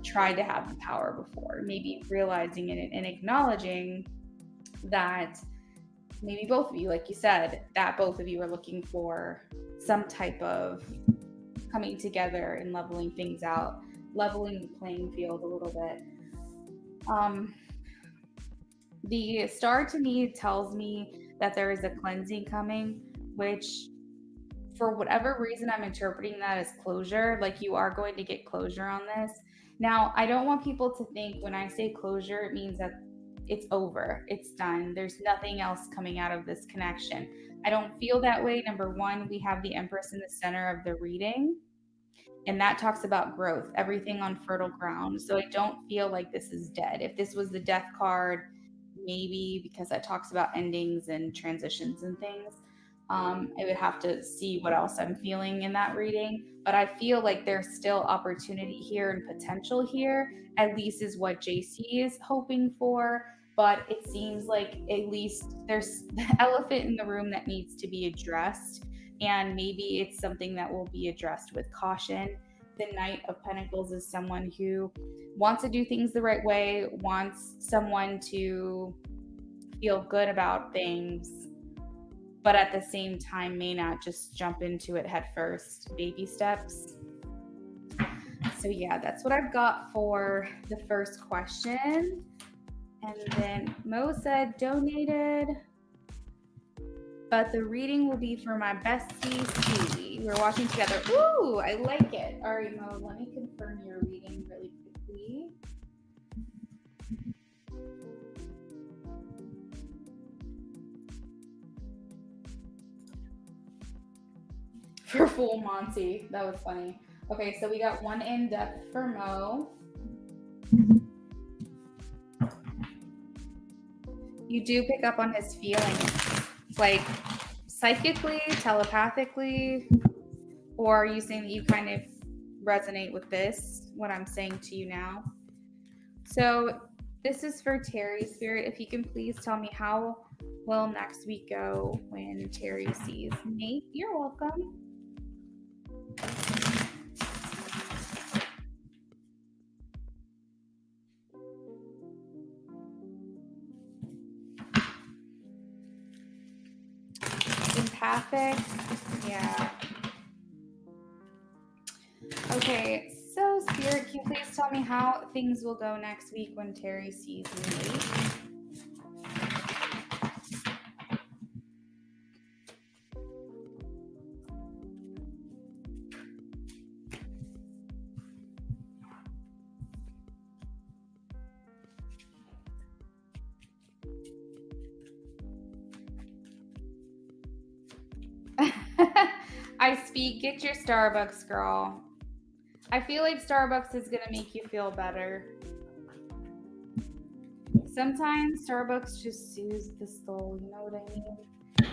tried to have the power before, maybe realizing it and acknowledging that maybe both of you, like you said, that both of you are looking for some type of coming together and leveling things out, leveling the playing field a little bit. The star to me tells me that there is a cleansing coming, which for whatever reason I'm interpreting that as closure. Like, you are going to get closure on this. Now, I don't want people to think when I say closure, it means that it's over, it's done, there's nothing else coming out of this connection. I don't feel that way. Number one, we have the Empress in the center of the reading, and that talks about growth, everything on fertile ground. So I don't feel like this is dead. If this was the Death card, maybe because that talks about endings and transitions and things, I would have to see what else I'm feeling in that reading. But I feel like there's still opportunity here and potential here, at least is what JC is hoping for. But it seems like at least there's the elephant in the room that needs to be addressed. And maybe it's something that will be addressed with caution. The Knight of Pentacles is someone who wants to do things the right way, wants someone to feel good about things, but at the same time may not just jump into it head first, baby steps. So yeah, that's what I've got for the first question. And then Mo said donated, but the reading will be for my bestie, Susie. We're watching together. Ooh, I like it. All right, Mo, let me confirm your reading really quickly. For full Monty. That was funny. Okay, so we got one in depth for Mo. You do pick up on his feelings, like psychically, telepathically, or are you saying that you kind of resonate with this, what I'm saying to you now? So this is for Terry Spirit. If you can please tell me, how will next week go when Terry sees Nate? You're welcome. Empathic, yeah. Okay, so Spirit, can you please tell me how things will go next week when Terry sees me? I speak, get your Starbucks, girl. I feel like Starbucks is gonna make you feel better. Sometimes Starbucks just soothes the soul, you know what I mean?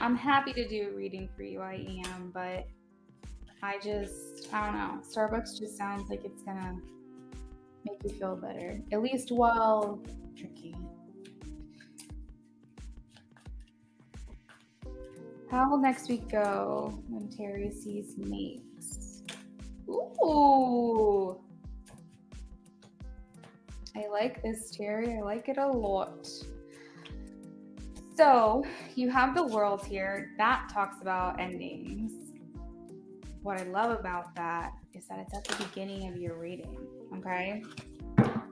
I'm happy to do a reading for you, I am, but I don't know. Starbucks just sounds like it's gonna make you feel better, at least while drinking. How will next week go when Terry sees Nate? Ooh. I like this, Terry. I like it a lot. So you have the World here. That talks about endings. What I love about that is that it's at the beginning of your reading, okay?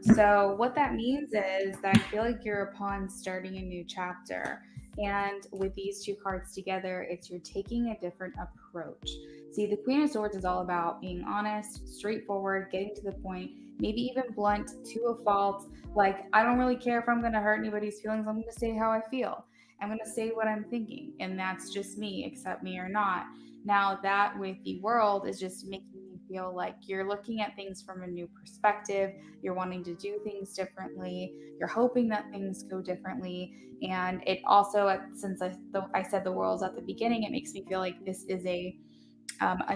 So what that means is that I feel like you're upon starting a new chapter. And with these two cards together, it's you're taking a different approach. See, the Queen of Swords is all about being honest, straightforward, getting to the point, maybe even blunt to a fault. Like, I don't really care if I'm going to hurt anybody's feelings. I'm going to say how I feel. I'm going to say what I'm thinking. And that's just me, accept me or not. Now, that with the world is just making me feel like you're looking at things from a new perspective. You're wanting to do things differently. You're hoping that things go differently. And it also, since I said the world's at the beginning, it makes me feel like this is a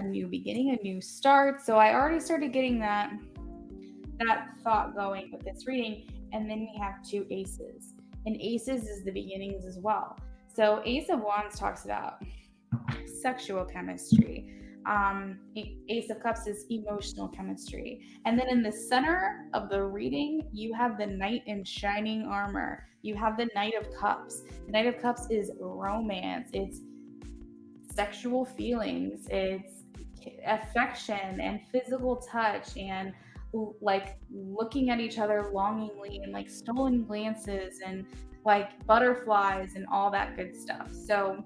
new beginning, a new start. So I already started getting that thought going with this reading. And then we have two aces. And aces is the beginnings as well. So Ace of Wands talks about sexual chemistry. Ace of Cups is emotional chemistry. And then in the center of the reading, you have the Knight in shining armor. You have the Knight of Cups. The Knight of Cups is romance. It's sexual feelings. It's affection and physical touch and like looking at each other longingly and like stolen glances and like butterflies and all that good stuff. So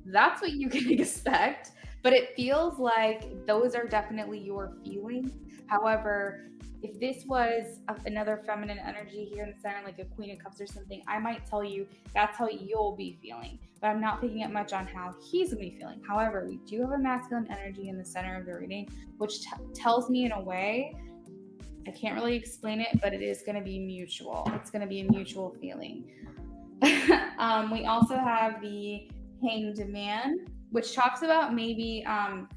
that's what you can expect, but it feels like those are definitely your feelings. However, if this was another feminine energy here in the center, like a Queen of Cups or something, I might tell you that's how you'll be feeling, but I'm not picking up much on how he's gonna be feeling. However, we do have a masculine energy in the center of the reading, which tells me in a way, I can't really explain it, but it is gonna be mutual. It's gonna be a mutual feeling. We also have the Hanged Man, which talks about maybe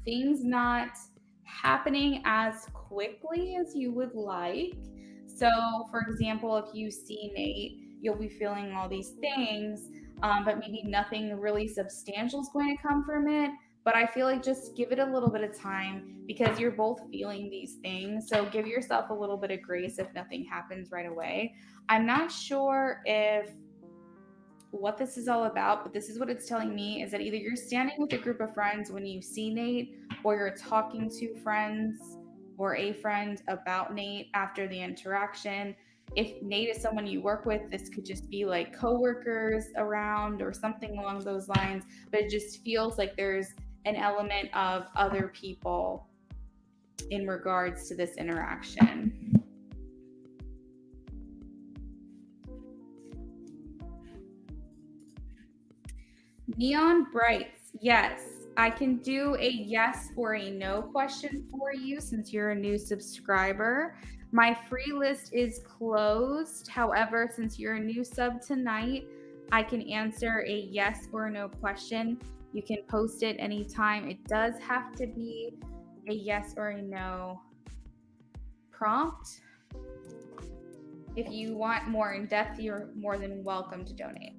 things not happening as quickly as you would like. So, for example, if you see Nate, you'll be feeling all these things, but maybe nothing really substantial is going to come from it. But I feel like just give it a little bit of time because you're both feeling these things. So give yourself a little bit of grace if nothing happens right away. I'm not sure if what this is all about, but this is what it's telling me is that either you're standing with a group of friends when you see Nate, or you're talking to friends or a friend about Nate after the interaction. If Nate is someone you work with, this could just be like coworkers around or something along those lines, but it just feels like there's an element of other people in regards to this interaction. Neon Brights, yes. I can do a yes or a no question for you since you're a new subscriber. My free list is closed. However, since you're a new sub tonight, I can answer a yes or no question. You can post it anytime. It does have to be a yes or a no prompt. If you want more in depth, you're more than welcome to donate.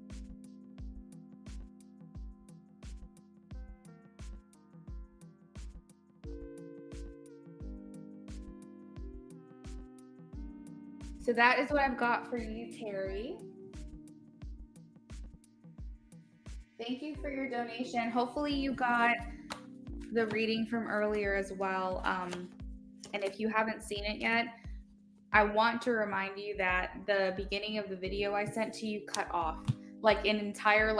So that is what I've got for you, Terry. Thank you for your donation. Hopefully you got the reading from earlier as well. And if you haven't seen it yet, I want to remind you that the beginning of the video I sent to you cut off, like an entire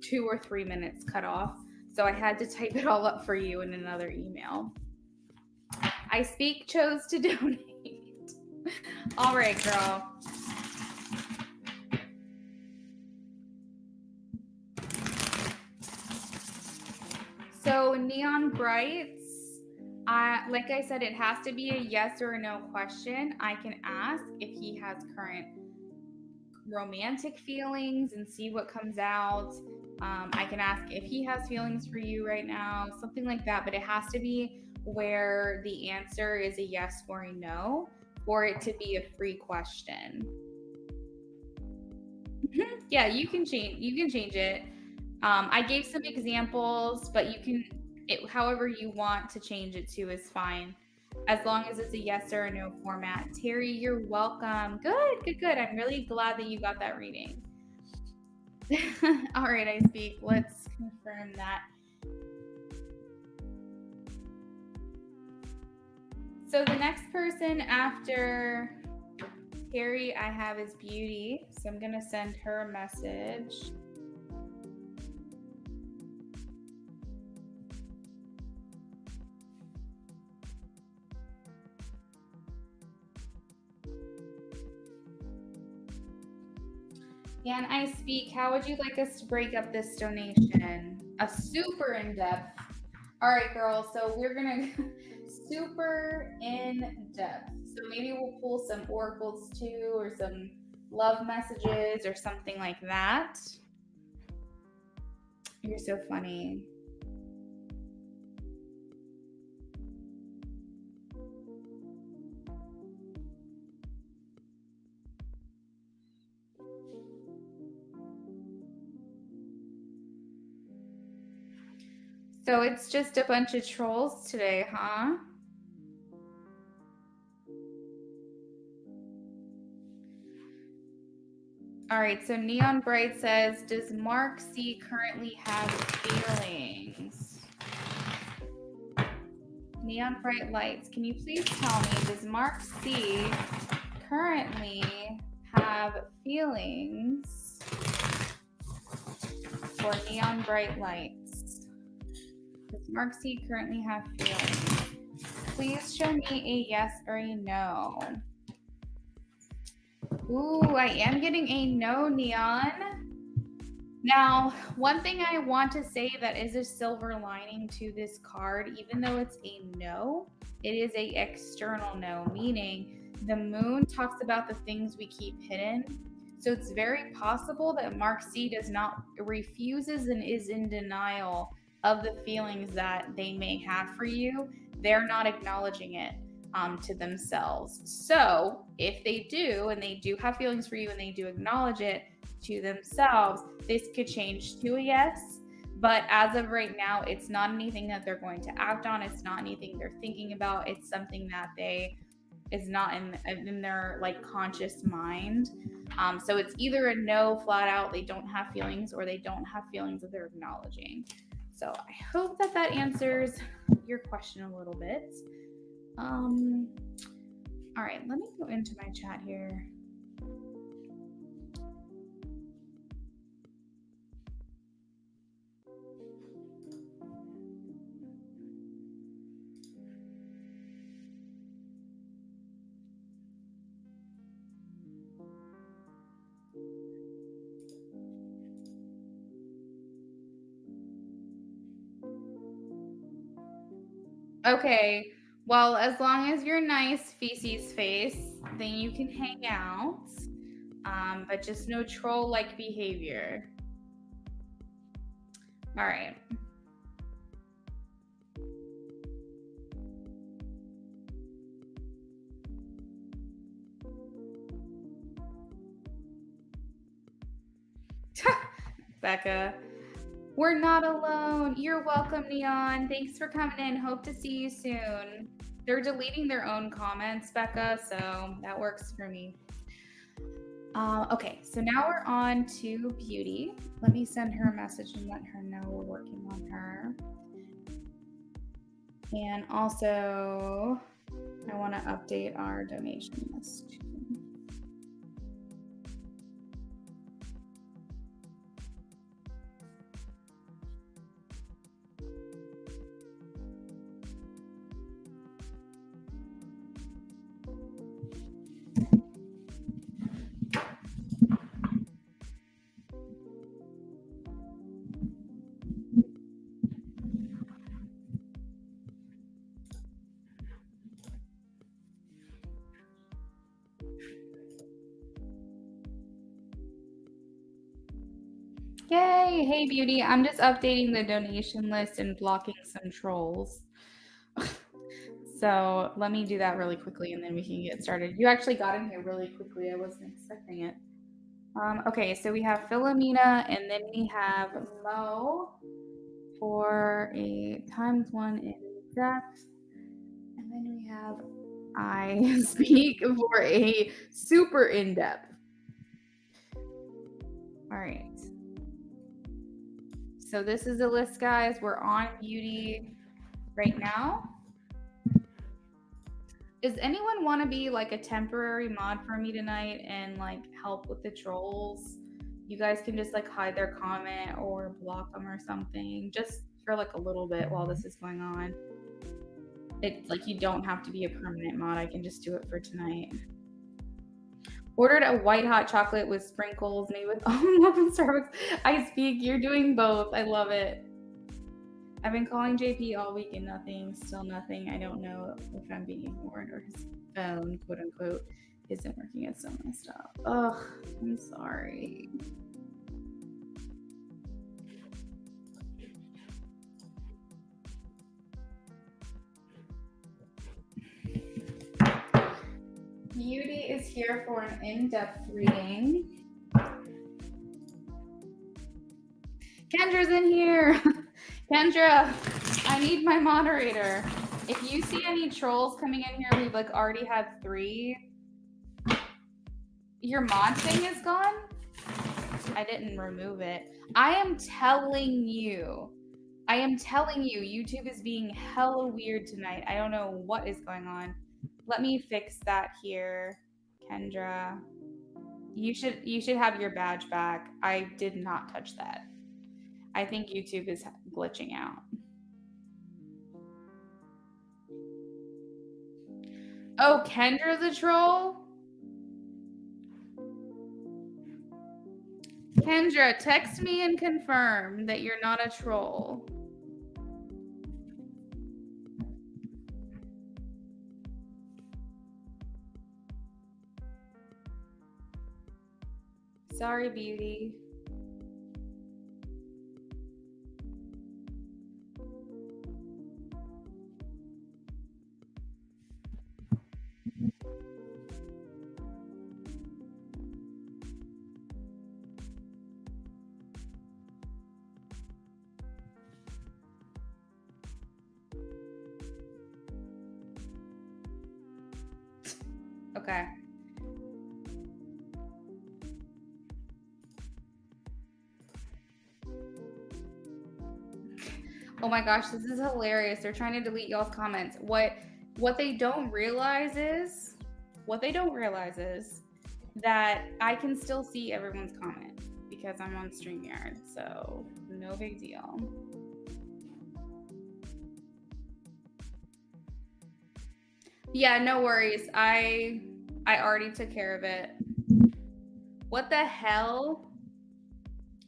2 or 3 minutes cut off. So I had to type it all up for you in another email. I chose to donate. All right, girl. So Neon Brights, like I said, it has to be a yes or a no question. I can ask if he has current romantic feelings and see what comes out. I can ask if he has feelings for you right now, something like that, but it has to be where the answer is a yes or a no for it to be a free question. Yeah, you can change it. I gave some examples, but you can, however you want to change it to is fine, as long as it's a yes or a no format. Terry, you're welcome. Good. I'm really glad that you got that reading. All right, I speak. Let's confirm that. So the next person after Carrie I have is Beauty, so I'm gonna send her a message. Can I speak? How would you like us to break up this donation? A super in-depth. All right, girl. So we're gonna super in-depth. So maybe we'll pull some oracles too, or some love messages, or something like that. You're so funny. So it's just a bunch of trolls today, huh? All right, so Neon Bright says, does Mark C currently have feelings? Neon Bright Lights, can you please tell me, does Mark C currently have feelings for Neon Bright Lights? Does Mark C currently have feelings? Please show me a yes or a no. Ooh, I am getting a no, Neon. Now, one thing I want to say that is a silver lining to this card, even though it's a no, it is a external no, meaning the moon talks about the things we keep hidden. So it's very possible that Mark C refuses and is in denial of the feelings that they may have for you. They're not acknowledging it to themselves. So if they do, and they do have feelings for you and they do acknowledge it to themselves, this could change to a yes. But as of right now, it's not anything that they're going to act on. It's not anything they're thinking about. It's something that is not in their like conscious mind. So it's either a no, flat out, they don't have feelings, or they don't have feelings that they're acknowledging. So I hope that answers your question a little bit. All right, let me go into my chat here. Okay, well, as long as you're nice, Feces Face, then you can hang out. But just no troll-like behavior. All right. Becca, we're not alone. You're welcome, Neon. Thanks for coming in. Hope to see you soon. They're deleting their own comments, Becca, so that works for me. Okay, so now we're on to Beauty. Let me send her a message and let her know we're working on her. And also, I want to update our donation list. Yay! Hey, Beauty. I'm just updating the donation list and blocking some trolls. So let me do that really quickly and then we can get started. You actually got in here really quickly. I wasn't expecting it. Okay, so we have Philomena and then we have Mo for a ×1 in depth. And then we have I speak for a super in depth. All right. So this is the list, guys. We're on Beauty right now. Does anyone want to be like a temporary mod for me tonight and like help with the trolls? You guys can just like hide their comment or block them or something, just for like a little bit while this is going on. It's like you don't have to be a permanent mod. I can just do it for tonight. Ordered a white hot chocolate with sprinkles made with almond milk from Starbucks. I speak. You're doing both. I love it. I've been calling JP all week and nothing. Still nothing. I don't know if I'm being ignored or his phone, quote unquote, isn't working. It's so messed up. Ugh, I'm sorry. Beauty is here for an in-depth reading. Kendra's in here. Kendra, I need my moderator. If you see any trolls coming in here, we've like already had 3. Your mod thing is gone? I didn't remove it. I am telling you, YouTube is being hella weird tonight. I don't know what is going on. Let me fix that here, Kendra. You should have your badge back. I did not touch that. I think YouTube is glitching out. Oh, Kendra the troll? Kendra, text me and confirm that you're not a troll. Sorry, Beauty. Okay. Oh my gosh, this is hilarious. They're trying to delete y'all's comments. What they don't realize is that I can still see everyone's comments because I'm on StreamYard, so no big deal. Yeah, no worries. I already took care of it. What the hell?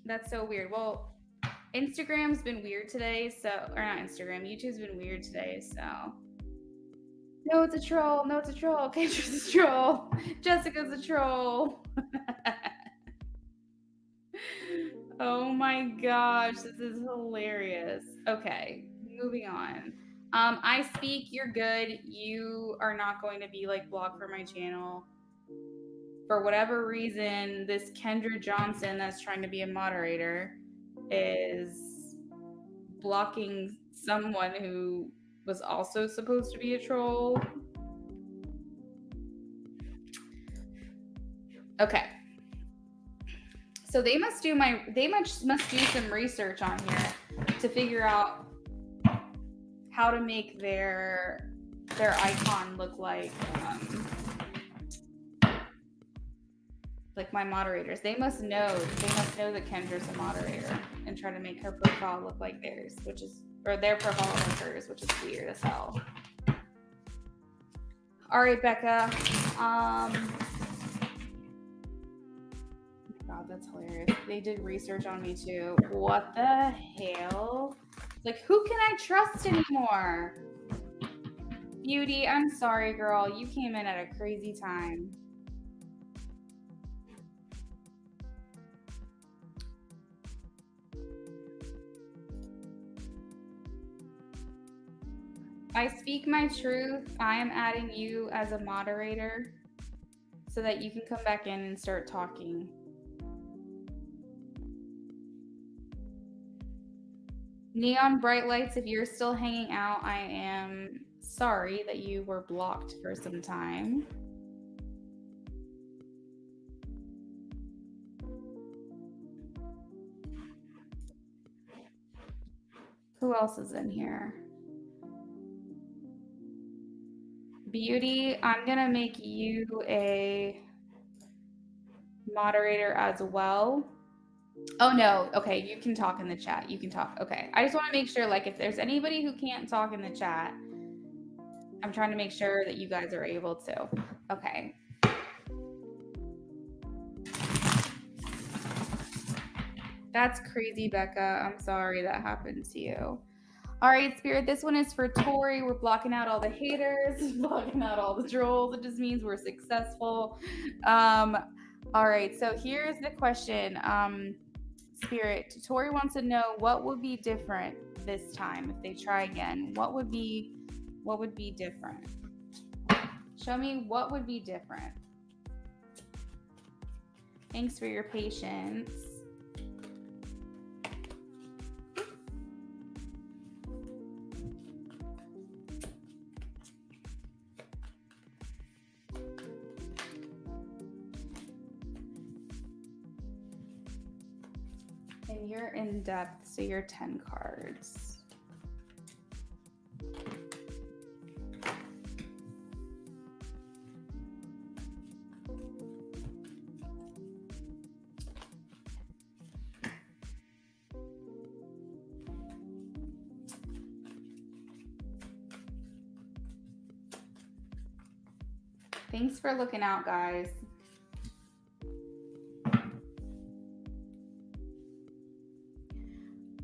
That's so weird. Well, Instagram's been weird today, so or not Instagram. YouTube's been weird today, so. No, it's a troll. No, it's a troll. Kendra's a troll. Jessica's a troll. Oh my gosh, this is hilarious. Okay, moving on. I speak, you're good. You are not going to be like blocked for my channel. For whatever reason, this Kendra Johnson that's trying to be a moderator is blocking someone who was also supposed to be a troll. Okay. So they must do some research on here to figure out how to make their icon look like my moderators. They must know that Kendra's a moderator and try to make her profile look like theirs, or their profile look like hers, which is weird as hell. All right, Becca. God, that's hilarious. They did research on me too. What the hell? Like, who can I trust anymore? Beauty, I'm sorry, girl. You came in at a crazy time. I speak my truth. I am adding you as a moderator so that you can come back in and start talking. Neon Bright Lights, if you're still hanging out, I am sorry that you were blocked for some time. Who else is in here? Beauty, I'm gonna make you a moderator as well. Oh no, okay, you can talk in the chat. You can talk. Okay. I just want to make sure, like, if there's anybody who can't talk in the chat, I'm trying to make sure that you guys are able to. Okay. That's crazy, Becca. I'm sorry that happened to you. All right, Spirit, this one is for Tori. We're blocking out all the haters, blocking out all the trolls. It just means we're successful. All right, so here's the question. Spirit, Tori wants to know what would be different this time if they try again. What would be different? Show me what would be different. Thanks for your patience. And you're in depth, so you're 10 cards. Thanks for looking out, guys.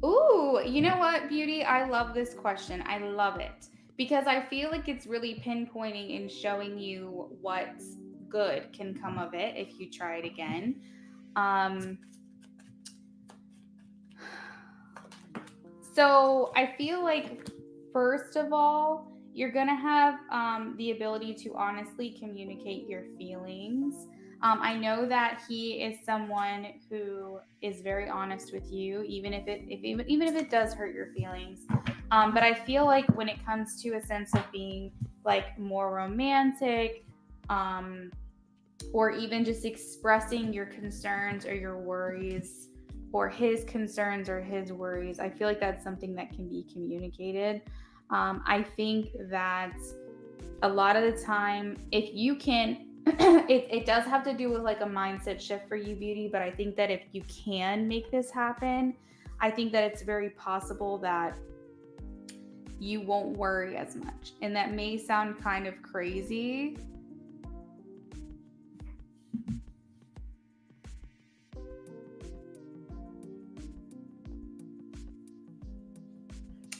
Ooh, you know what, Beauty? I love this question. I love it because I feel like it's really pinpointing and showing you what good can come of it if you try it again. So I feel like, first of all, you're going to have the ability to honestly communicate your feelings. I know that he is someone who is very honest with you, even if it does hurt your feelings. But I feel like when it comes to a sense of being like more romantic, or even just expressing your concerns or your worries, or his concerns or his worries, I feel like that's something that can be communicated. I think that a lot of the time, if you can, it does have to do with like a mindset shift for you, Beauty, but I think that if you can make this happen, I think that it's very possible that you won't worry as much. And that may sound kind of crazy,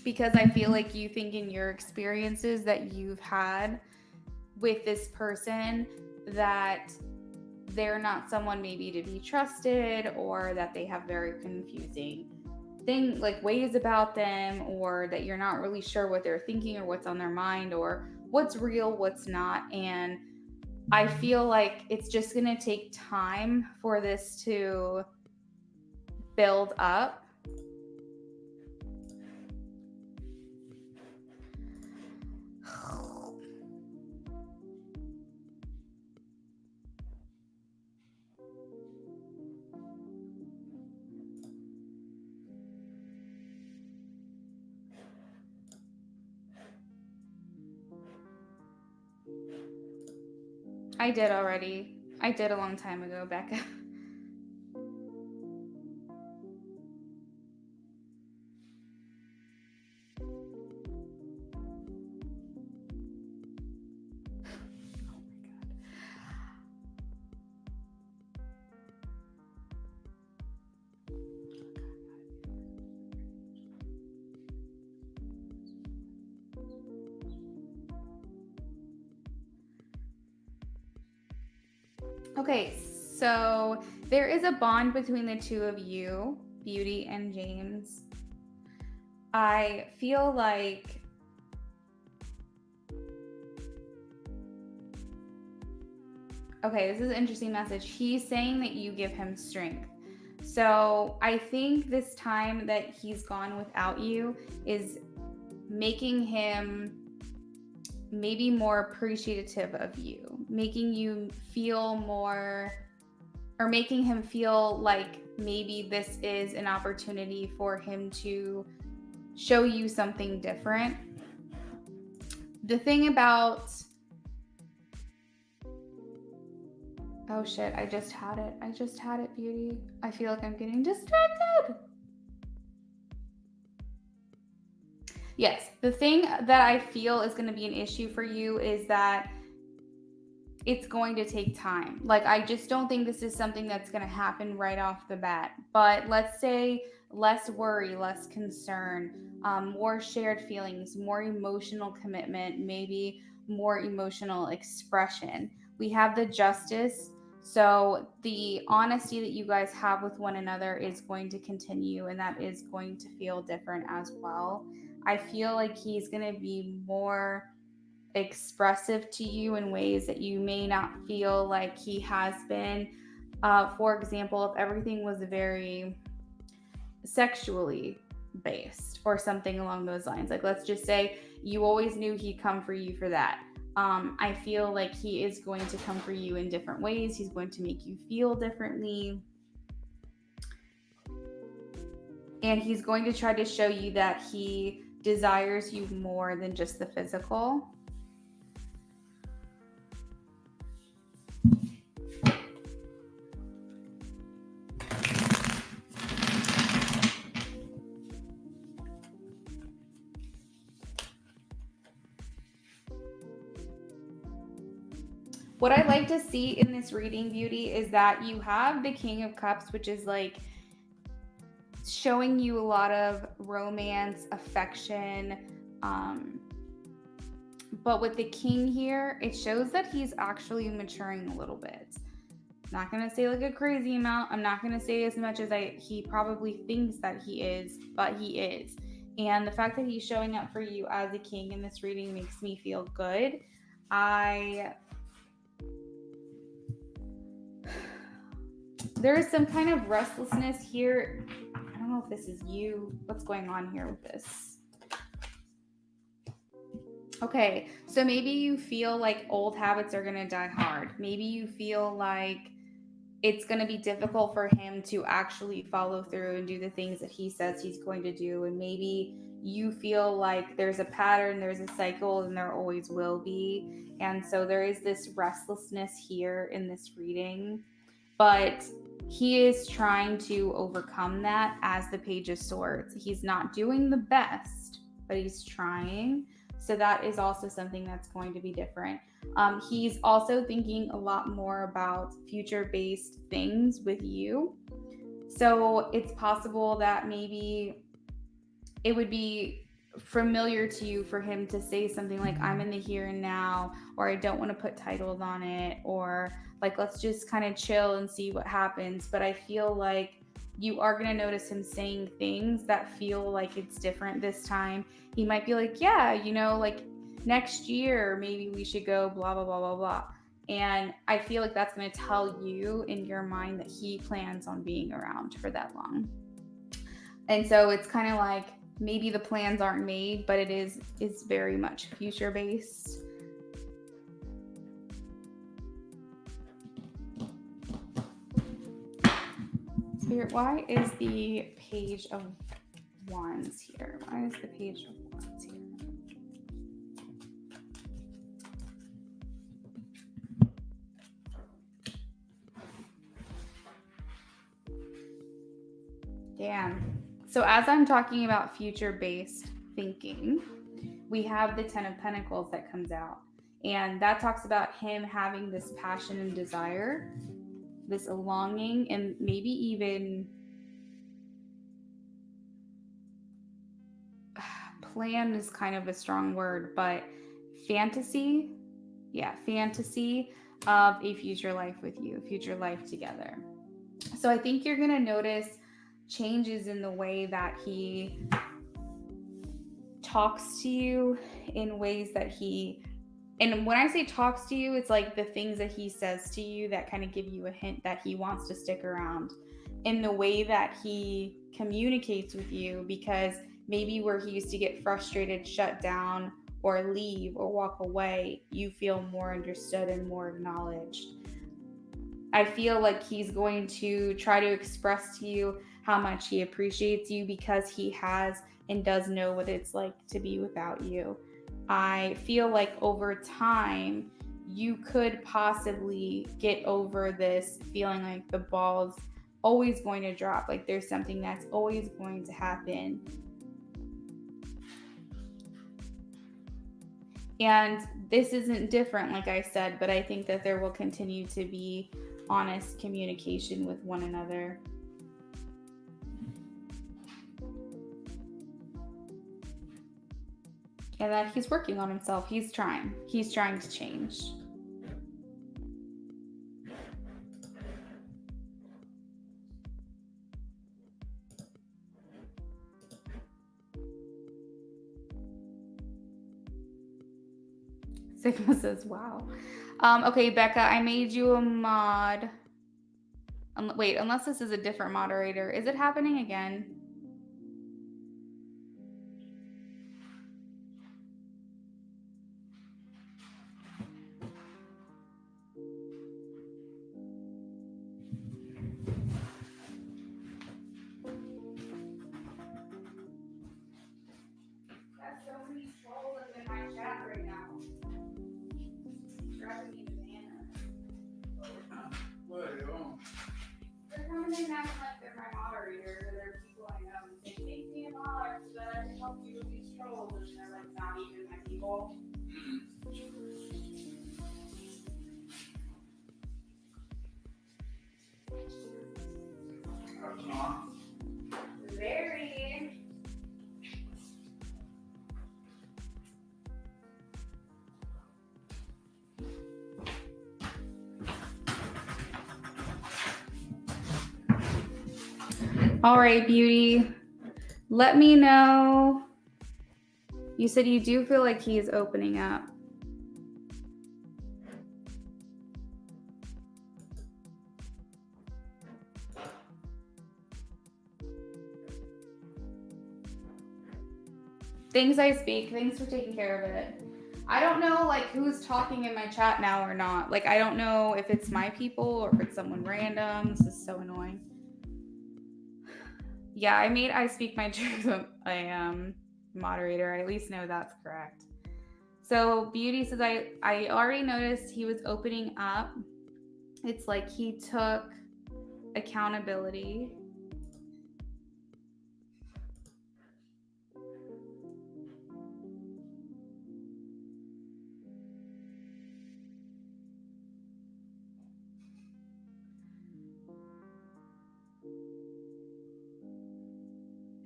because I feel like you think in your experiences that you've had with this person that they're not someone maybe to be trusted, or that they have very confusing like ways about them, or that you're not really sure what they're thinking or what's on their mind or what's real, what's not. And I feel like it's just going to take time for this to build up. I did already. I did a long time ago, Becca. Okay, so there is a bond between the two of you, Beauty and James. I feel like okay, this is an interesting message. He's saying that you give him strength. So I think this time that he's gone without you is making him maybe more appreciative of you, making you feel more, or making him feel like maybe this is an opportunity for him to show you something different. The thing about Oh shit, I just had it, beauty. I feel like I'm getting distracted. Yes, the thing that I feel is going to be an issue for you is that it's going to take time. Like, I just don't think this is something that's going to happen right off the bat. But let's say less worry, less concern, more shared feelings, more emotional commitment, maybe more emotional expression. We have the justice. So, the honesty that you guys have with one another is going to continue, and that is going to feel different as well. I feel like he's going to be more expressive to you in ways that you may not feel like he has been. For example, if everything was very sexually based or something along those lines, like let's just say you always knew he'd come for you for that. I feel like he is going to come for you in different ways. He's going to make you feel differently. And he's going to try to show you that he desires you more than just the physical. What I like to see in this reading, beauty, is that you have the King of Cups, which is like showing you a lot of romance, affection. But with the King here, it shows that he's actually maturing a little bit. I'm not going to say like a crazy amount. I'm not going to say as much as he probably thinks that he is, but he is. And the fact that he's showing up for you as a king in this reading makes me feel good. There is some kind of restlessness here. I don't know if this is you. What's going on here with this? Okay, so maybe you feel like old habits are going to die hard. Maybe you feel like it's going to be difficult for him to actually follow through and do the things that he says he's going to do. And maybe you feel like there's a pattern, there's a cycle, and there always will be. And so there is this restlessness here in this reading. But he is trying to overcome that as the Page of Swords. He's not doing the best, but he's trying. So that is also something that's going to be different. He's also thinking a lot more about future-based things with you. So it's possible that maybe it would be familiar to you for him to say something like, I'm in the here and now, or I don't want to put titles on it, or like, let's just kind of chill and see what happens. But I feel like you are going to notice him saying things that feel like it's different this time. He might be like, yeah, like next year, maybe we should go blah, blah, blah, blah, blah. And I feel like that's going to tell you in your mind that he plans on being around for that long. And so it's kind of like, maybe the plans aren't made, but it's very much future based. Spirit, why is the Page of Wands here? Why is the Page of Wands here? Damn. So as I'm talking about future-based thinking, we have the Ten of Pentacles that comes out. And that talks about him having this passion and desire, this longing, and maybe even plan is kind of a strong word, but fantasy. Yeah, fantasy of a future life with you, future life together. So I think you're going to notice changes in the way that he talks to you, in ways that and when I say talks to you, it's like the things that he says to you that kind of give you a hint that he wants to stick around, in the way that he communicates with you, because maybe where he used to get frustrated, shut down, or leave or walk away, you feel more understood and more acknowledged. I feel like he's going to try to express to you how much he appreciates you, because he has and does know what it's like to be without you. I feel like over time, you could possibly get over this feeling like the ball's always going to drop, like there's something that's always going to happen. And this isn't different, like I said, but I think that there will continue to be honest communication with one another. And that he's working on himself. He's trying to change. Sigma says, wow. Okay, Becca, I made you a mod. Wait, unless this is a different moderator. Is it happening again? That's so many trolls in my chat right now. Driving me bananas. What are you on? They're coming in acting like they're my moderator, or they're people I know, and saying, make me a mod so that I can help you with these trolls, and they're like not even my people. Very. All right, beauty. Let me know. You said you do feel like he is opening up. Things I speak. Thanks for taking care of it. I don't know like who's talking in my chat now or not. Like I don't know if it's my people or if it's someone random. This is so annoying. Yeah, I speak my truth. I am moderator. I at least know that's correct. So Beauty says I already noticed he was opening up. It's like he took accountability.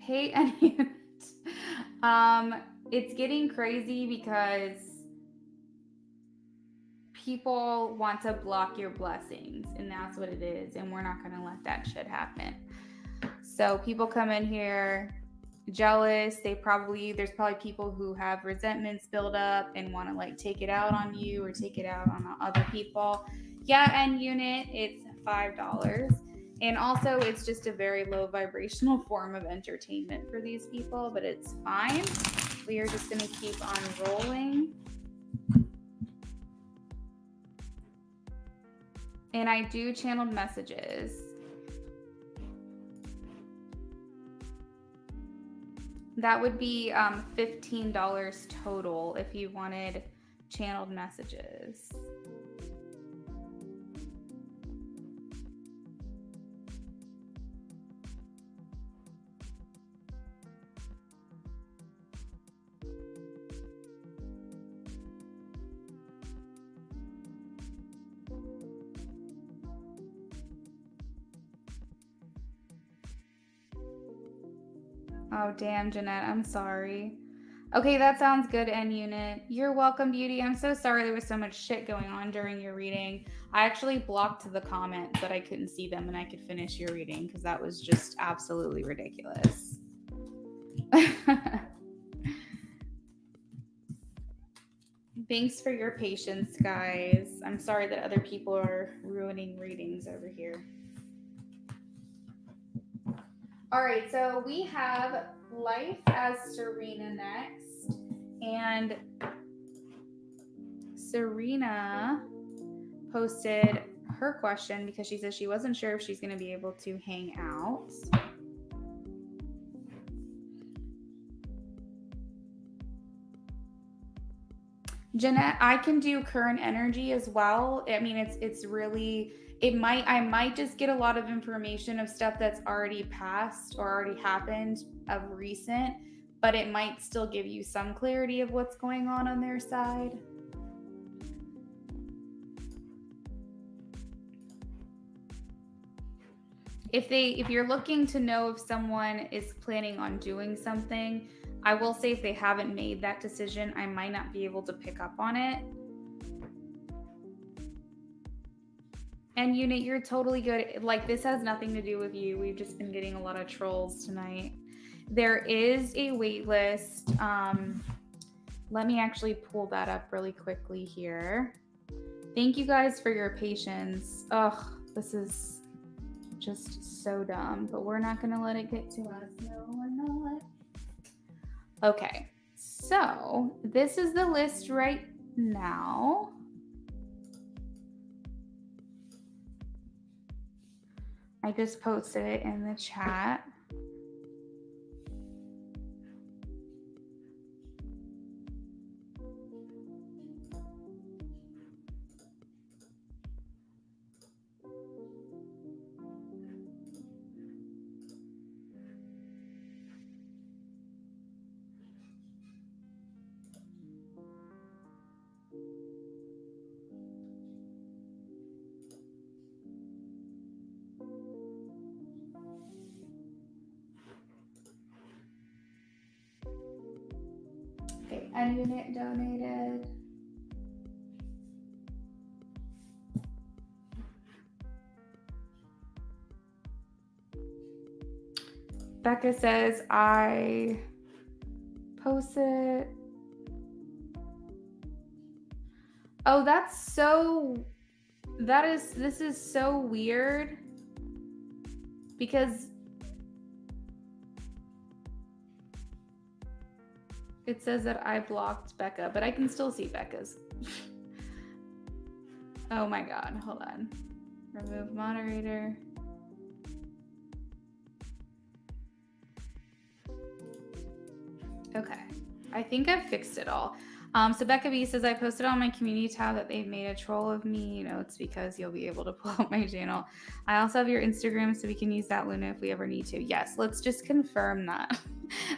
Hey, it's getting crazy because people want to block your blessings, and that's what it is, and we're not going to let that shit happen. So people come in here jealous. There's probably people who have resentments build up and want to like take it out on you or take it out on other people. Yeah, and unit, it's $5. And also, it's just a very low vibrational form of entertainment for these people, but it's fine. We are just going to keep on rolling. And I do channeled messages. That would be $15 total if you wanted channeled messages. Oh, damn, Jeanette, I'm sorry. Okay, that sounds good, N-Unit. You're welcome, Beauty. I'm so sorry there was so much shit going on during your reading. I actually blocked the comments that I couldn't see them and I could finish your reading because that was just absolutely ridiculous. Thanks for your patience, guys. I'm sorry that other people are ruining readings over here. All right, so we have Life as Serena next. And Serena posted her question because she says she wasn't sure if she's going to be able to hang out. Jeanette, I can do current energy as well. I mean, it's really, I might just get a lot of information of stuff that's already passed or already happened of recent, but it might still give you some clarity of what's going on their side. If you're looking to know if someone is planning on doing something, I will say if they haven't made that decision, I might not be able to pick up on it. And Unit, you're totally good. Like, this has nothing to do with you. We've just been getting a lot of trolls tonight. There is a wait list. Let me actually pull that up really quickly here. Thank you guys for your patience. Ugh, this is just so dumb, but we're not gonna let it get to us. No, we're not. Okay, so this is the list right now. I just posted it in the chat. Okay, a unit donated. Becca says, I posted. Oh, this is so weird because it says that I blocked Becca, but I can still see Becca's. Oh my God, hold on. Remove moderator. Okay, I think I've fixed it all. So Becca B says, I posted on my community tab that they've made a troll of me. You know, it's because you'll be able to pull up my channel. I also have your Instagram, so we can use that, Luna, if we ever need to. Yes, let's just confirm that.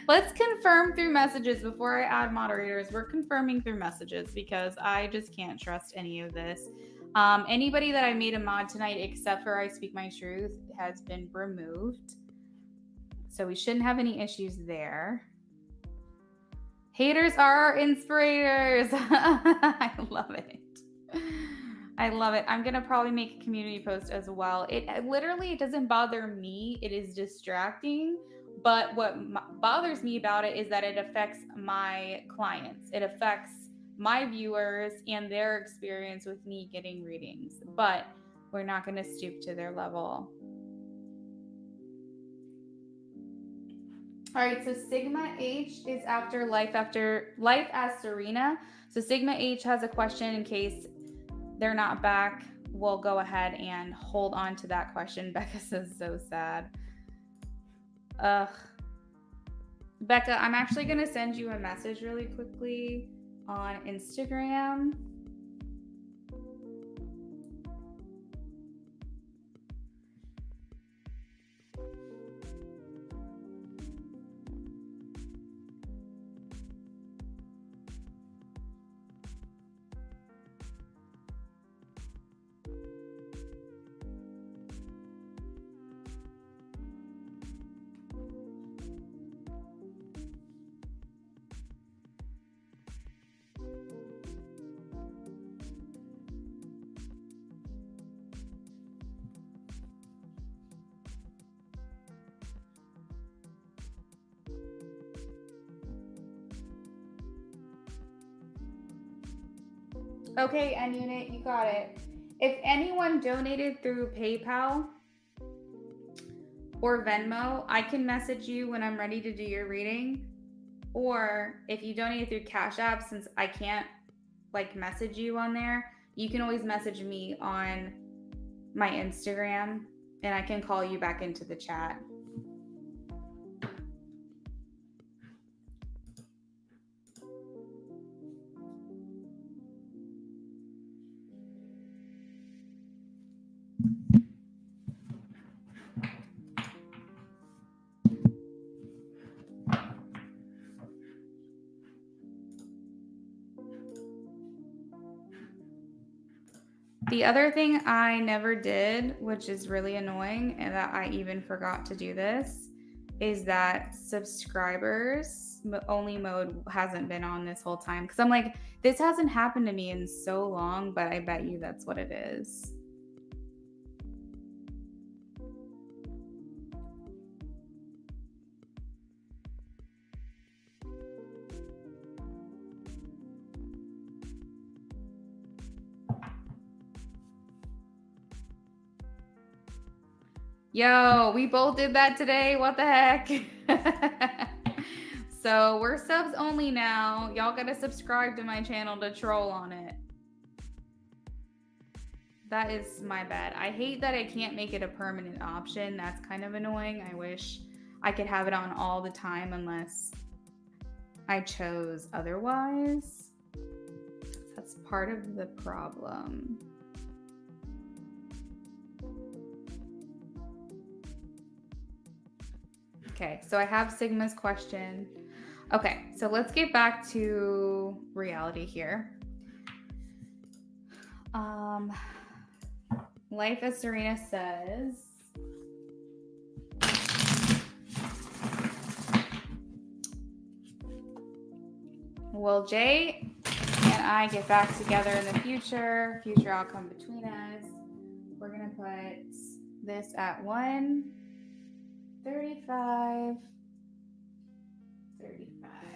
Let's confirm through messages before I add moderators. We're confirming through messages because I just can't trust any of this. Anybody that I made a mod tonight, except for I Speak My Truth, has been removed. So we shouldn't have any issues there. Haters are our inspirators. I love it. I love it. I'm going to probably make a community post as well. It literally, it doesn't bother me. It is distracting. But what bothers me about it is that it affects my clients. It affects my viewers and their experience with me getting readings. But we're not going to stoop to their level. All right, so Sigma H is after Life as Serena. So Sigma H has a question in case they're not back. We'll go ahead and hold on to that question. Becca says, so sad. Ugh. Becca, I'm actually going to send you a message really quickly on Instagram. Okay, and Unit, you got it. If anyone donated through PayPal or Venmo, I can message you when I'm ready to do your reading. Or if you donated through Cash App, since I can't message you on there, you can always message me on my Instagram and I can call you back into the chat. The other thing I never did, which is really annoying, and that I even forgot to do this, is that subscribers only mode hasn't been on this whole time. Because I'm like, this hasn't happened to me in so long, but I bet you that's what it is. Yo, we both did that today. What the heck? So we're subs only now. Y'all gotta subscribe to my channel to troll on it. That is my bad. I hate that I can't make it a permanent option. That's kind of annoying. I wish I could have it on all the time unless I chose otherwise. That's part of the problem. Okay, so I have Sigma's question. Okay, so let's get back to reality here. Life as Serena says, will Jay and I get back together in the future? Future outcome between us. We're gonna put this at 1:35. 35.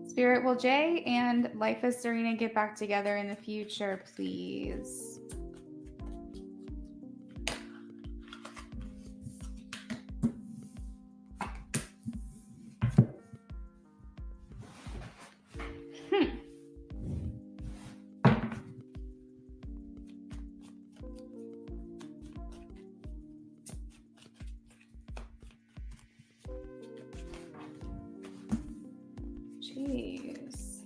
Spirit, will Jay and Life as Serena get back together in the future, please? Jeez.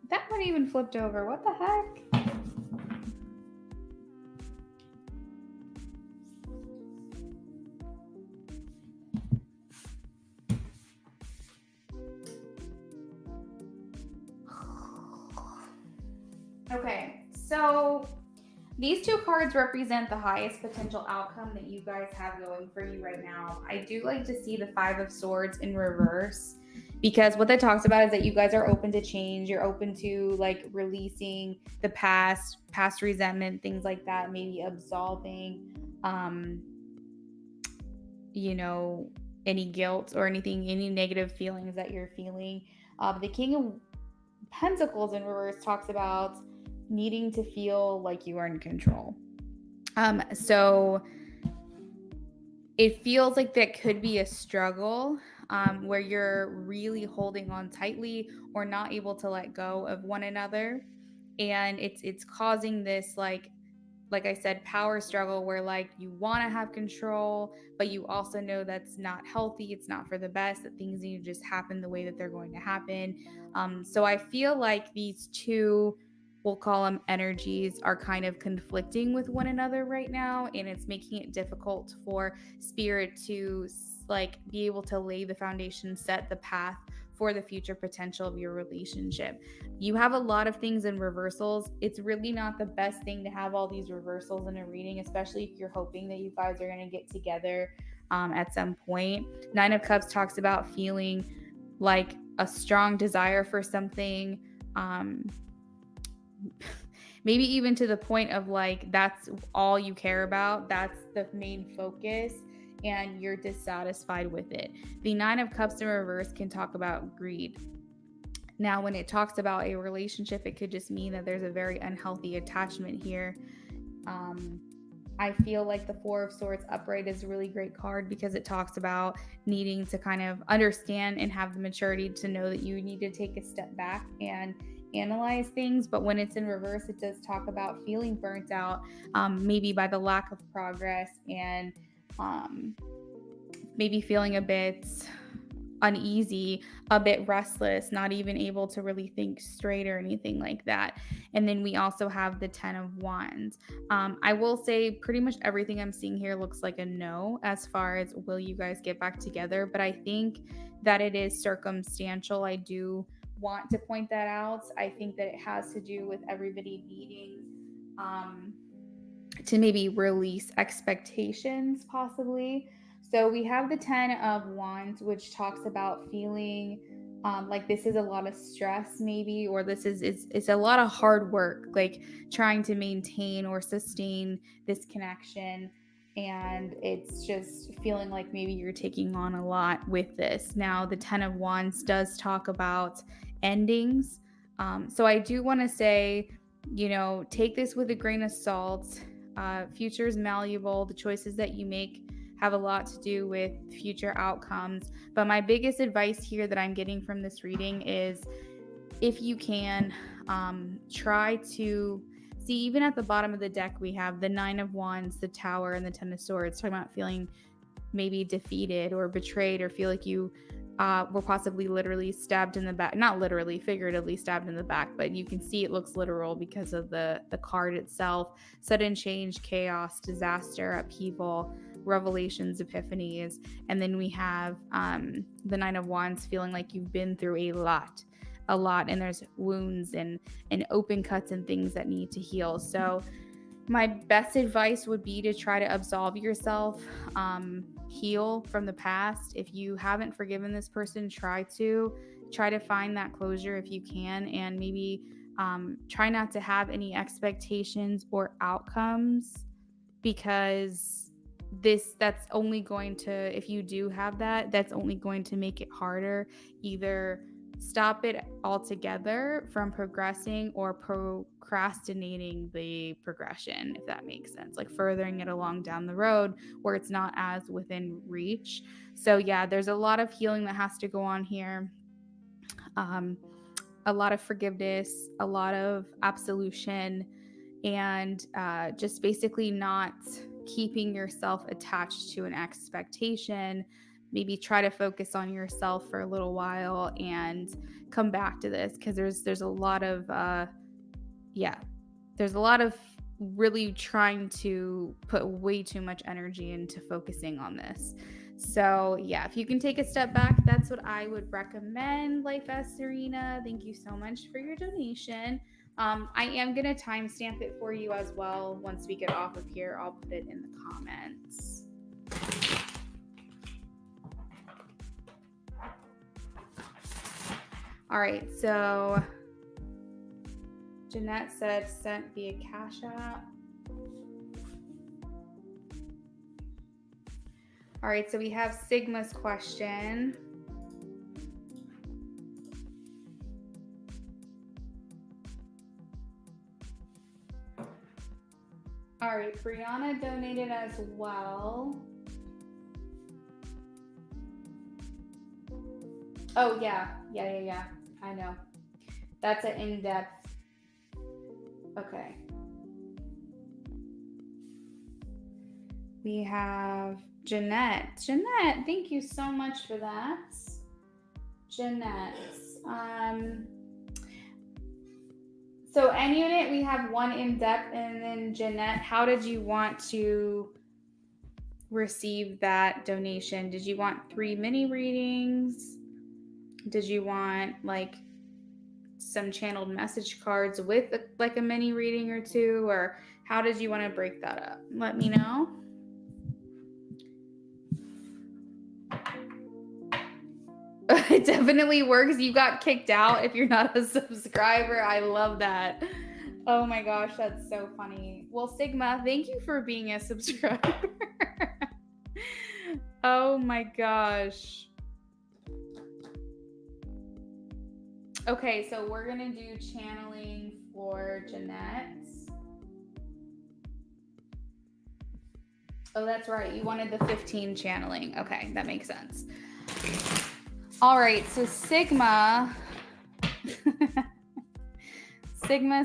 That one even flipped over. What the heck? Okay, so these two cards represent the highest potential outcome that you guys have going for you right now. I do like to see the Five of Swords in reverse because what that talks about is that you guys are open to change. You're open to like releasing the past resentment, things like that, maybe absolving, any guilt or anything, any negative feelings that you're feeling. The King of Pentacles in reverse talks about needing to feel like you are in control. So it feels like that could be a struggle where you're really holding on tightly or not able to let go of one another. And it's causing this like I said, power struggle where like you want to have control, but you also know that's not healthy. It's not for the best, that things need to just happen the way that they're going to happen. So I feel like these two, we'll call them energies, are kind of conflicting with one another right now. And it's making it difficult for Spirit to like be able to lay the foundation, set the path for the future potential of your relationship. You have a lot of things in reversals. It's really not the best thing to have all these reversals in a reading, especially if you're hoping that you guys are going to get together at some point. Nine of Cups talks about feeling like a strong desire for something, maybe even to the point of like that's all you care about, that's the main focus, and you're dissatisfied with it. The Nine of Cups in reverse can talk about greed. Now, when it talks about a relationship, it could just mean that there's a very unhealthy attachment here. I feel like the Four of Swords upright is a really great card because it talks about needing to kind of understand and have the maturity to know that you need to take a step back and analyze things. But when it's in reverse, it does talk about feeling burnt out, maybe by the lack of progress, and maybe feeling a bit uneasy, a bit restless, not even able to really think straight or anything like that. And then we also have the 10 of Wands. I will say pretty much everything I'm seeing here looks like a no as far as will you guys get back together, but I think that it is circumstantial. I do want to point that out. I think that it has to do with everybody needing to maybe release expectations, possibly. So we have the 10 of Wands, which talks about feeling like this is a lot of stress, maybe, or this is it's a lot of hard work, like trying to maintain or sustain this connection. And it's just feeling like maybe you're taking on a lot with this. Now, the 10 of Wands does talk about endings. So I do want to say, take this with a grain of salt. Future is malleable. The choices that you make have a lot to do with future outcomes. But my biggest advice here that I'm getting from this reading is, if you can, try to see, even at the bottom of the deck, we have the 9 of Wands, the Tower, and the 10 of Swords, talking about feeling maybe defeated or betrayed, or feel like you were possibly literally stabbed in the back. Not literally, figuratively stabbed in the back, but you can see it looks literal because of the card itself. Sudden change, chaos, disaster, upheaval, revelations, epiphanies. And then we have the 9 of Wands, feeling like you've been through a lot, and there's wounds and open cuts and things that need to heal. So my best advice would be to try to absolve yourself, heal from the past. If you haven't forgiven this person, try to find that closure if you can, and maybe try not to have any expectations or outcomes, because that's only going to, if you do have that, that's only going to make it harder. Either stop it altogether from progressing, or procrastinating the progression, if that makes sense, like furthering it along down the road where it's not as within reach. So yeah, there's a lot of healing that has to go on here. A lot of forgiveness, a lot of absolution, and just basically not keeping yourself attached to an expectation. Maybe try to focus on yourself for a little while and come back to this, because there's a lot of really trying to put way too much energy into focusing on this. So yeah, if you can take a step back, that's what I would recommend. Life as Serena, thank you so much for your donation. I am going to timestamp it for you as well. Once we get off of here, I'll put it in the comments. All right, so Jeanette said sent via Cash App. All right, so we have Sigma's question. All right, Brianna donated as well. Oh, yeah. I know. That's an in-depth. Okay. We have Jeanette. Jeanette, thank you so much for that. Jeanette. So end unit, we have one in-depth, and then Jeanette, how did you want to receive that donation? Did you want 3 mini readings? Did you want like some channeled message cards with like a mini reading or 2, or how did you want to break that up? Let me know. It definitely works. You got kicked out if you're not a subscriber. I love that. Oh my gosh, that's so funny. Well, Sigma, thank you for being a subscriber. Oh my gosh. Okay, so we're going to do channeling for Jeanette. Oh, that's right. You wanted the 15 channeling. Okay, that makes sense. All right, so Sigma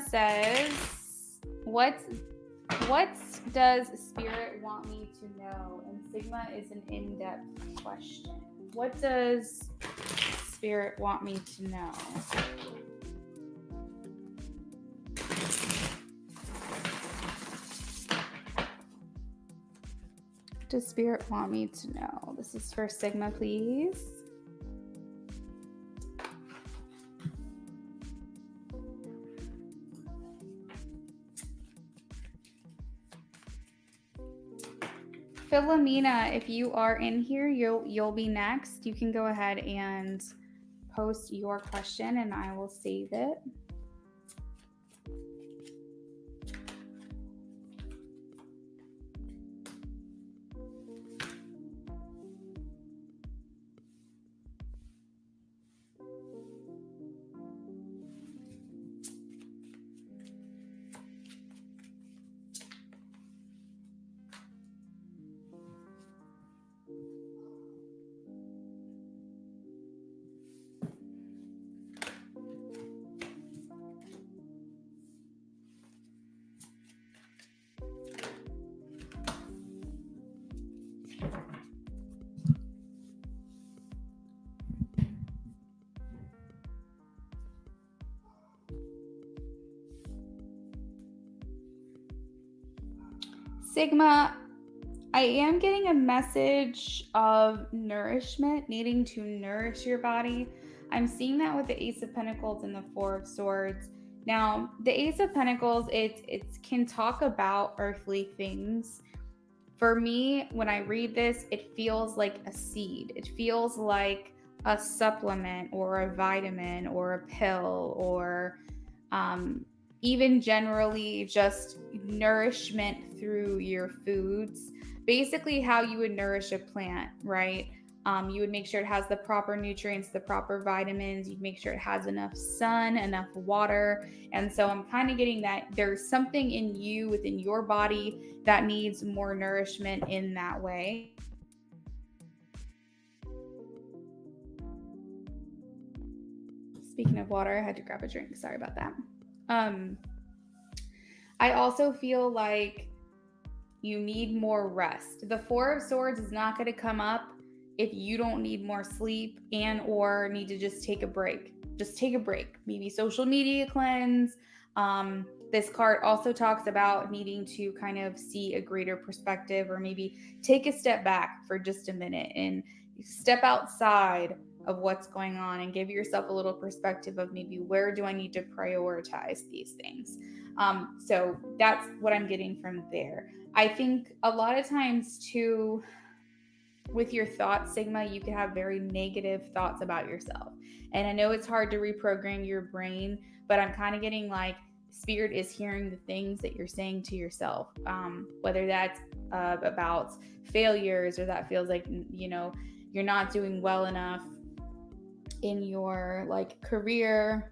says, what does Spirit want me to know? And Sigma is an in-depth question. What does Spirit want me to know? What does Spirit want me to know? This is for Sigma, please. Philomena, if you are in here, you'll be next. You can go ahead and post your question and I will save it. Sigma, I am getting a message of nourishment, needing to nourish your body. I'm seeing that with the Ace of Pentacles and the Four of Swords. Now, the Ace of Pentacles, it can talk about earthly things. For me, when I read this, it feels like a seed. It feels like a supplement or a vitamin or a pill or even generally just nourishment through your foods. Basically, how you would nourish a plant, right? You would make sure it has the proper nutrients, the proper vitamins. You'd make sure it has enough sun, enough water. And so I'm kind of getting that there's something in you within your body that needs more nourishment in that way. Speaking of water, I had to grab a drink. Sorry about that. I also feel like you need more rest. The Four of Swords is not going to come up if you don't need more sleep and or need to just take a break. Just take a break. Maybe social media cleanse. This card also talks about needing to kind of see a greater perspective or maybe take a step back for just a minute and step outside of what's going on and give yourself a little perspective of maybe where do I need to prioritize these things. So that's what I'm getting from there. I think a lot of times too, with your thoughts, Sigma, you can have very negative thoughts about yourself. And I know it's hard to reprogram your brain, but I'm kind of getting like Spirit is hearing the things that you're saying to yourself, whether that's about failures or that feels like, you know, you're not doing well enough in your like career,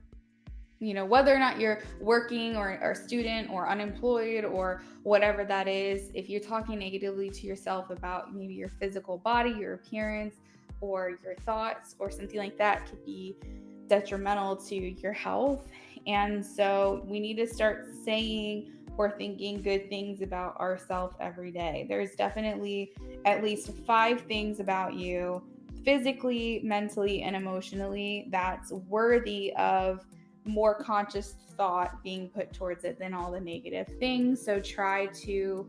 you know, whether or not you're working or a student or unemployed or whatever that is. If you're talking negatively to yourself about maybe your physical body, your appearance, or your thoughts or something like that, could be detrimental to your health. And so we need to start saying or thinking good things about ourselves every day. There's definitely at least 5 things about you, physically, mentally, and emotionally, that's worthy of more conscious thought being put towards it than all the negative things. So try to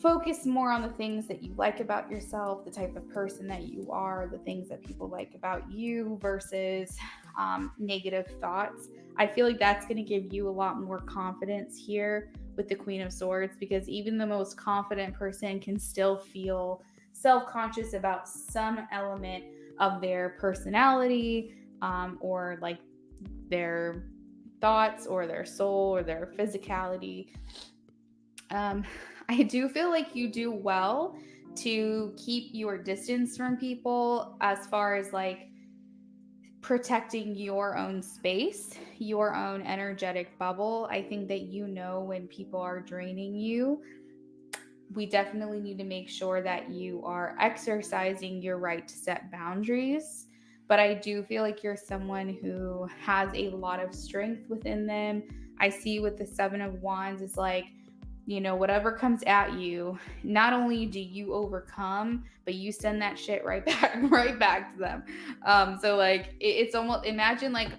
focus more on the things that you like about yourself, the type of person that you are, the things that people like about you versus negative thoughts. I feel like that's going to give you a lot more confidence here with the Queen of Swords, because even the most confident person can still feel self-conscious about some element of their personality or like their thoughts or their soul or their physicality. I do feel like you do well to keep your distance from people as far as like protecting your own space, your own energetic bubble. I think that you know when people are draining you. We definitely need to make sure that you are exercising your right to set boundaries. But I do feel like you're someone who has a lot of strength within them. I see with the Seven of Wands is like You know, whatever comes at you, not only do you overcome, but you send that shit right back to them. So like it's almost, imagine like,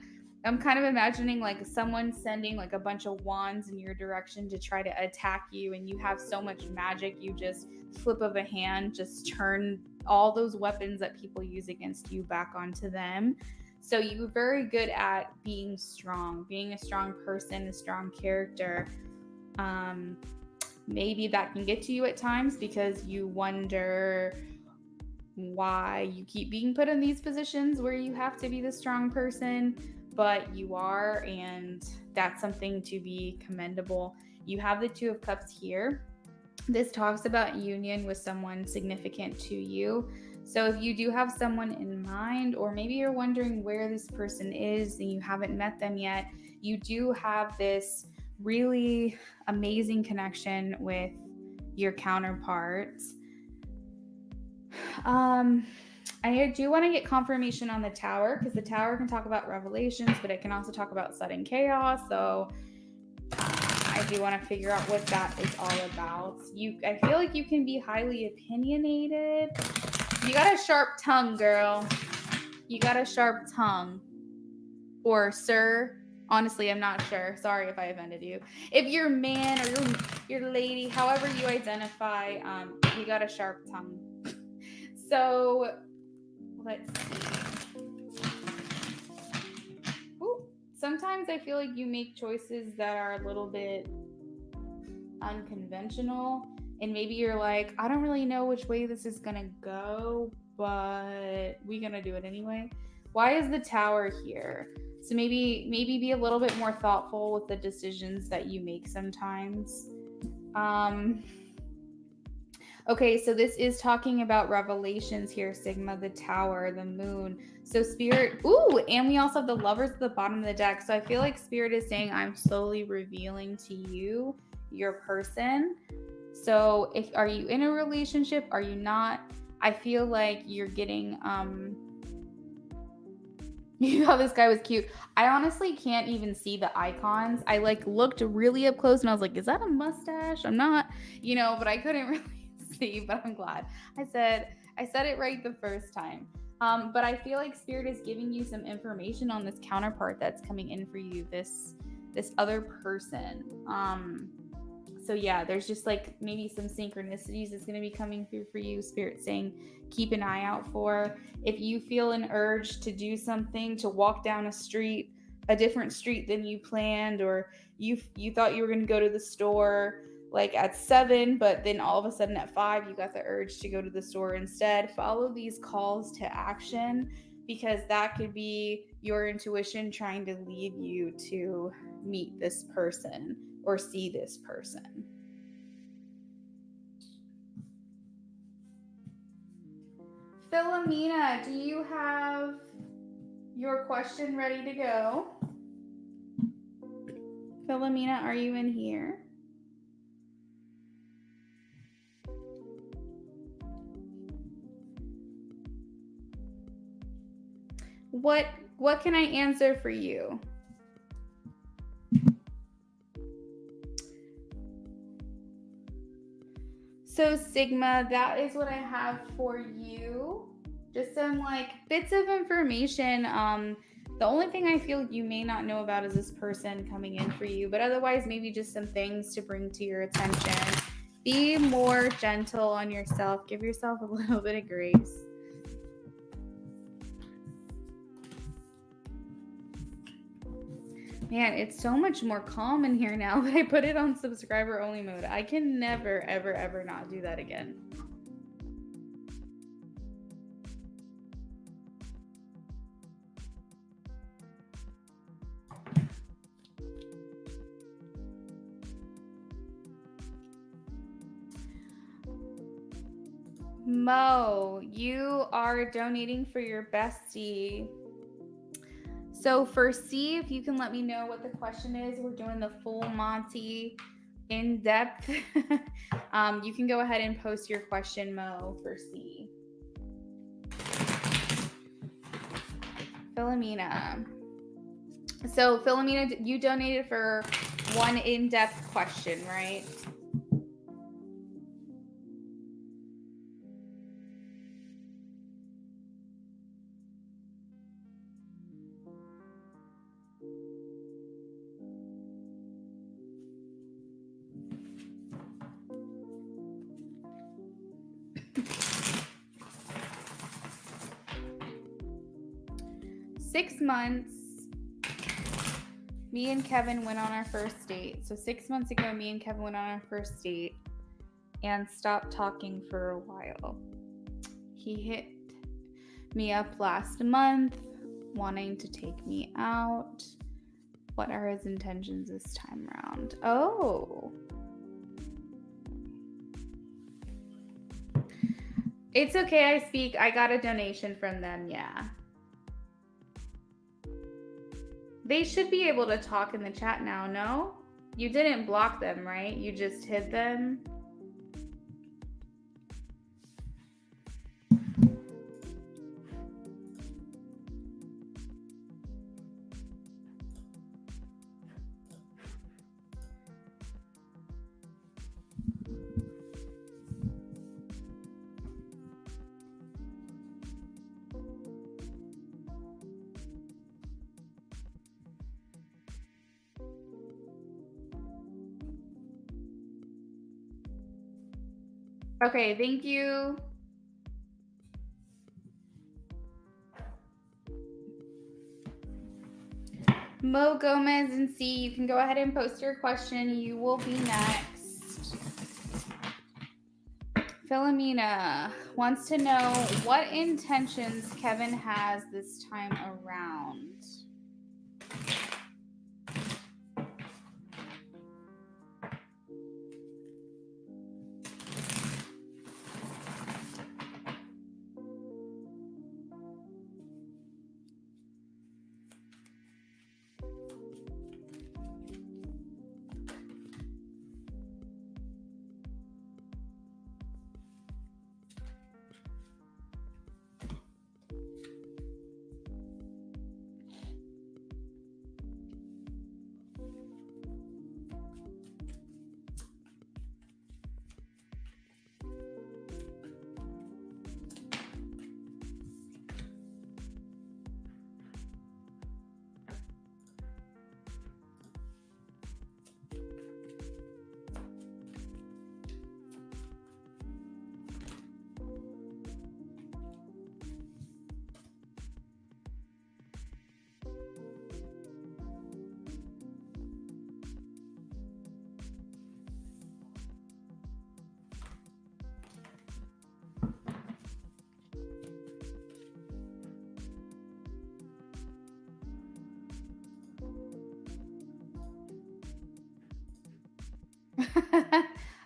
I'm kind of imagining like someone sending like a bunch of wands in your direction to try to attack you, and you have so much magic, you just flip of a hand just turn all those weapons that people use against you back onto them. So you're very good at being strong, being a strong person, a strong character. Maybe that can get to you at times because you wonder why you keep being put in these positions where you have to be the strong person, but you are, and that's something to be commendable. You have the Two of Cups here. This talks about union with someone significant to you. So if you do have someone in mind, or maybe you're wondering where this person is and you haven't met them yet, you do have this really amazing connection with your counterparts. I do want to get confirmation on the Tower, because the Tower can talk about revelations, but it can also talk about sudden chaos. So I do want to figure out what that is all about. I feel like you can be highly opinionated. You got a sharp tongue, girl. You got a sharp tongue. Or sir. Honestly, I'm not sure. Sorry if I offended you. If you're man or you're lady, however you identify, you got a sharp tongue. So let's see. Ooh, sometimes I feel like you make choices that are a little bit unconventional, and maybe you're like, I don't really know which way this is gonna go, but we're gonna do it anyway. Why is the Tower here? So maybe be a little bit more thoughtful with the decisions that you make sometimes. Okay, so this is talking about revelations here, Sigma, the Tower, the Moon. So Spirit, ooh, and we also have the Lovers at the bottom of the deck. So I feel like Spirit is saying, I'm slowly revealing to you your person. So are you in a relationship? Are you not? I feel like you're getting, you know, this guy was cute. I honestly can't even see the icons. I like looked really up close and I was like, is that a mustache? I'm not, you know, but I couldn't really see, but I'm glad. I said it right the first time. But I feel like Spirit is giving you some information on this counterpart that's coming in for you, this other person. So yeah, there's just like maybe some synchronicities that's going to be coming through for you. Spirit saying keep an eye out for. If you feel an urge to do something, to walk down a different street than you planned, or you thought you were going to go to the store like at 7, but then all of a sudden at 5 you got the urge to go to the store instead, follow these calls to action, because that could be your intuition trying to lead you to meet this person or see this person. Philomena, do you have your question ready to go? Philomena, are you in here? What can I answer for you? So Sigma, that is what I have for you. Just some like bits of information. The only thing I feel you may not know about is this person coming in for you, but otherwise maybe just some things to bring to your attention. Be more gentle on yourself. Give yourself a little bit of grace. Man, it's so much more calm in here now that I put it on subscriber only mode. I can never, ever, ever not do that again. Mo, you are donating for your bestie. So for C, if you can let me know what the question is, we're doing the full Monty in depth. You can go ahead and post your question, Mo, for C. Philomena. So Philomena, you donated for one in-depth question, right? 6 months, me and Kevin went on our first date. So 6 months ago, me and Kevin went on our first date and stopped talking for a while. He hit me up last month wanting to take me out. What are his intentions this time around? Oh. It's okay, I speak. I got a donation from them, yeah. They should be able to talk in the chat now, no? You didn't block them, right? You just hid them? Okay, thank you. Mo Gomez and C, you can go ahead and post your question. You will be next. Philomena wants to know what intentions Kevin has this time around.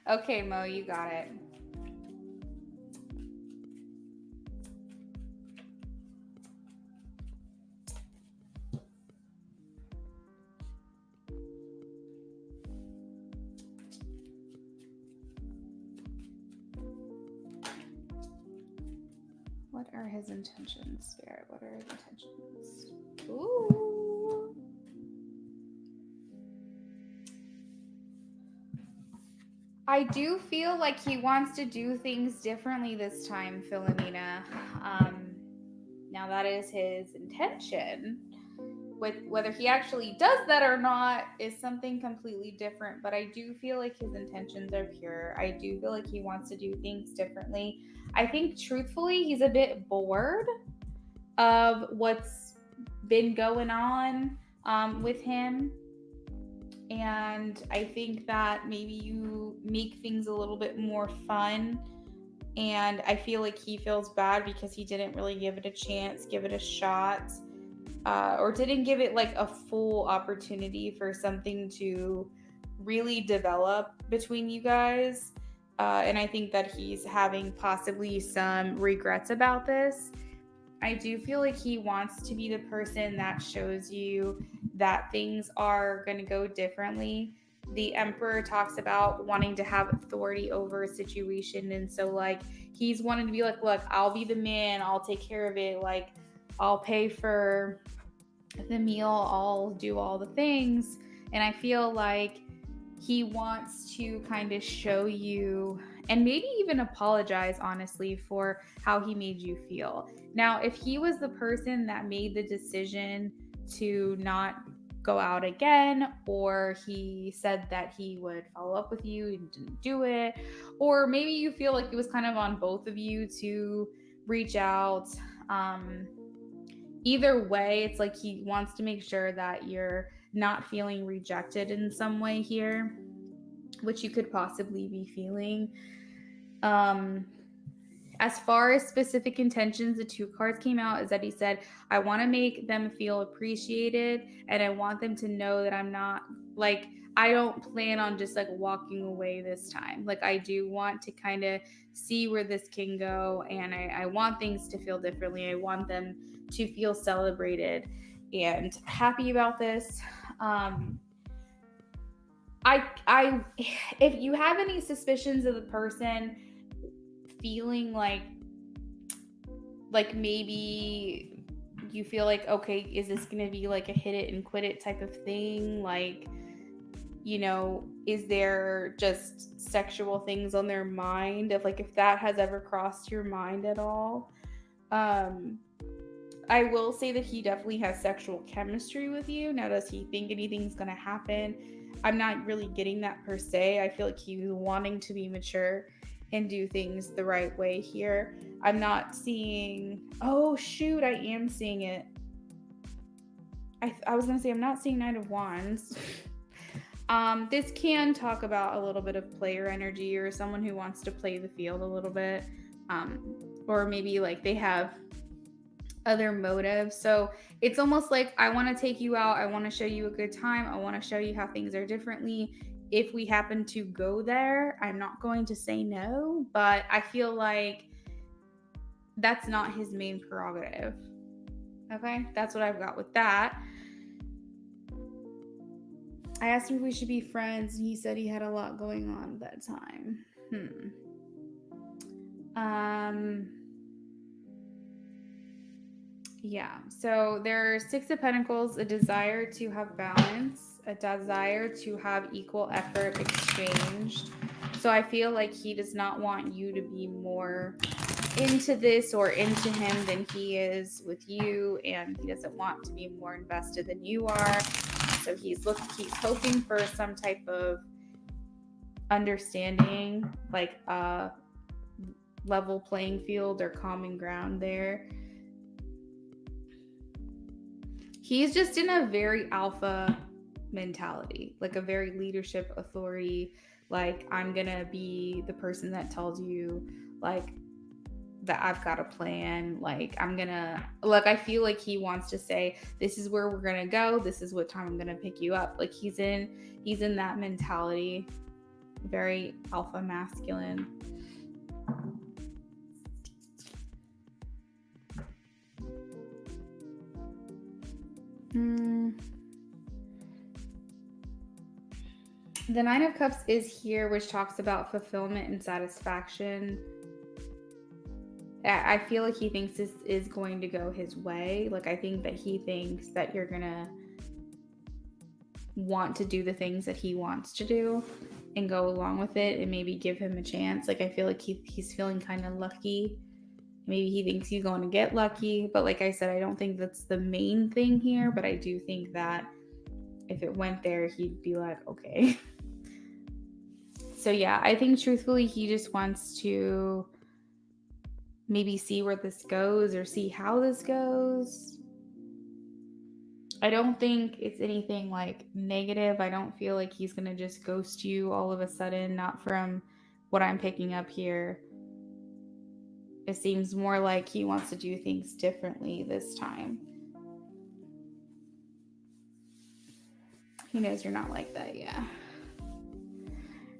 Okay, Mo, you got it. What are his intentions, Spirit? What are his intentions? Ooh. I do feel like he wants to do things differently this time, Philomena. Now that is his intention. With whether he actually does that or not is something completely different, but I do feel like his intentions are pure. I do feel like he wants to do things differently. I think truthfully he's a bit bored of what's been going on with him, and I think that maybe you make things a little bit more fun, and I feel like he feels bad because he didn't really give it a chance, give it a shot, or didn't give it like a full opportunity for something to really develop between you guys. And I think that he's having possibly some regrets about this. I do feel like he wants to be the person that shows you that things are going to go differently. The Emperor talks about wanting to have authority over a situation. And so, like, he's wanting to be like, look, I'll be the man. I'll take care of it. Like, I'll pay for the meal. I'll do all the things. And I feel like he wants to kind of show you and maybe even apologize, honestly, for how he made you feel. Now, if he was the person that made the decision to not go out again, or he said that he would follow up with you and didn't do it, or maybe you feel like it was kind of on both of you to reach out, either way, it's like he wants to make sure that you're not feeling rejected in some way here, which you could possibly be feeling. As far as specific intentions, the 2 cards came out is that he said, I want to make them feel appreciated, and I want them to know that I'm not like, I don't plan on just like walking away this time. Like, I do want to kind of see where this can go, and I want things to feel differently. I want them to feel celebrated and happy about this. If you have any suspicions of the person feeling like maybe you feel like, okay, is this going to be like a hit it and quit it type of thing? Like, you know, is there just sexual things on their mind? Of like, if that has ever crossed your mind at all. I will say that he definitely has sexual chemistry with you. Now, does he think anything's going to happen? I'm not really getting that per se. I feel like he's wanting to be mature and do things the right way here. I'm not seeing... Oh, shoot, I am seeing it. I was going to say I'm not seeing Knight of Wands. This can talk about a little bit of player energy or someone who wants to play the field a little bit. Or maybe like they have other motives. So it's almost like, I want to take you out. I want to show you a good time. I want to show you how things are differently. If we happen to go there, I'm not going to say no, but I feel like that's not his main prerogative. Okay, that's what I've got with that. I asked him if we should be friends, and he said he had a lot going on at that time. Yeah, so there's 6 of Pentacles, a desire to have balance, a desire to have equal effort exchanged. So I feel like he does not want you to be more into this or into him than he is with you, and he doesn't want to be more invested than you are. So he's hoping for some type of understanding, like a level playing field or common ground there. He's just in a very alpha mentality, like a very leadership authority. Like, I'm gonna be the person that tells you, like, that I've got a plan. Like, I feel like he wants to say, this is where we're gonna go. This is what time I'm gonna pick you up. Like, he's in that mentality. Very alpha masculine. The 9 of Cups is here, which talks about fulfillment and satisfaction. I feel like he thinks this is going to go his way. Like, I think that he thinks that you're gonna want to do the things that he wants to do and go along with it and maybe give him a chance. Like, I feel like he's feeling kind of lucky. Maybe he thinks he's going to get lucky, but like I said, I don't think that's the main thing here. But I do think that if it went there, he'd be like, okay. So yeah, I think truthfully, he just wants to maybe see where this goes or see how this goes. I don't think it's anything like negative. I don't feel like he's going to just ghost you all of a sudden, not from what I'm picking up here. It seems more like he wants to do things differently this time. He knows you're not like that, yeah.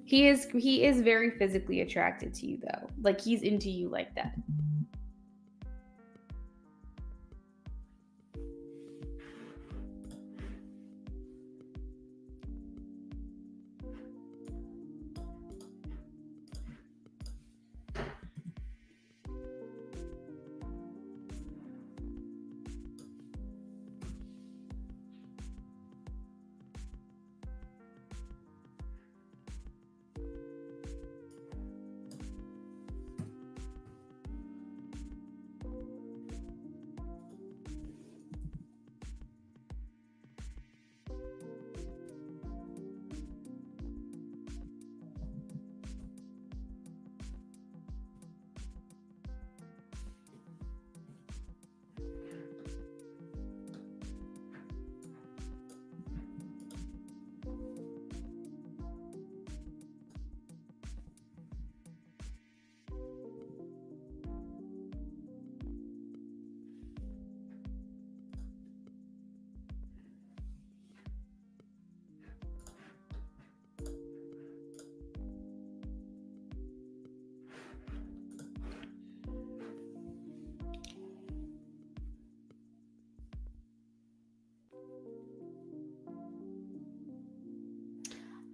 He is very physically attracted to you, though. Like, he's into you like that.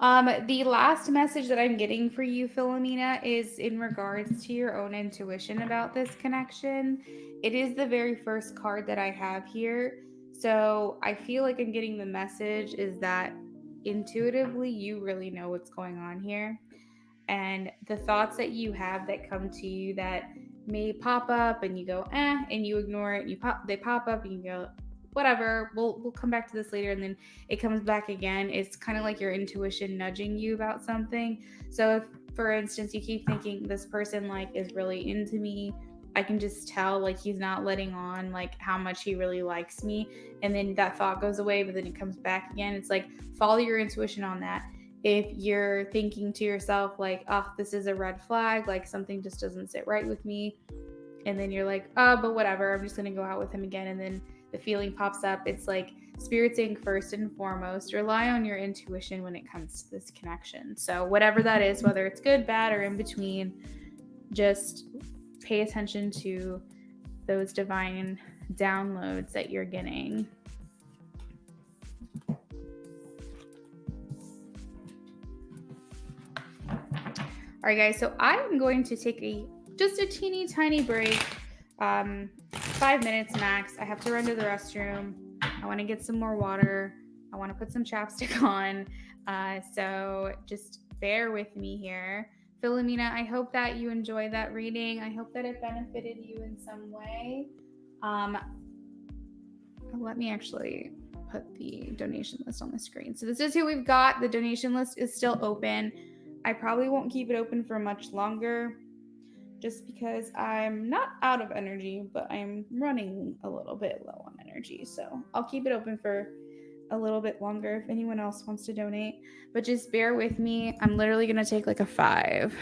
The last message that I'm getting for you, Philomena, is in regards to your own intuition about this connection. It is the very first card that I have here. So I feel like I'm getting the message is that intuitively you really know what's going on here. And the thoughts that you have that come to you that may pop up and you go, and you ignore it, they pop up and you go, whatever, we'll come back to this later, and then it comes back again. It's kind of like your intuition nudging you about something. So if, for instance, you keep thinking this person like is really into me, I can just tell like he's not letting on like how much he really likes me, and then that thought goes away, but then it comes back again. It's like follow your intuition on that. If you're thinking to yourself like, oh, this is a red flag, like something just doesn't sit right with me, and then you're like, oh, but whatever, I'm just gonna go out with him again, and then the feeling pops up. It's like Spirit saying first and foremost, rely on your intuition when it comes to this connection. So whatever that is, whether it's good, bad, or in between, just pay attention to those divine downloads that you're getting. All right, guys, so I'm going to take just a teeny tiny break, 5 minutes max. I have to run to the restroom. I want to get some more water. I want to put some chapstick on. So just bear with me here. Philomena, I hope that you enjoyed that reading. I hope that it benefited you in some way. Let me actually put the donation list on the screen. So this is who we've got. The donation list is still open. I probably won't keep it open for much longer just because I'm not out of energy, but I'm running a little bit low on energy. So I'll keep it open for a little bit longer if anyone else wants to donate. But just bear with me. I'm literally going to take like a 5.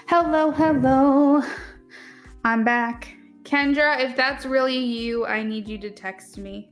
Hello. I'm back. Kendra, if that's really you, I need you to text me.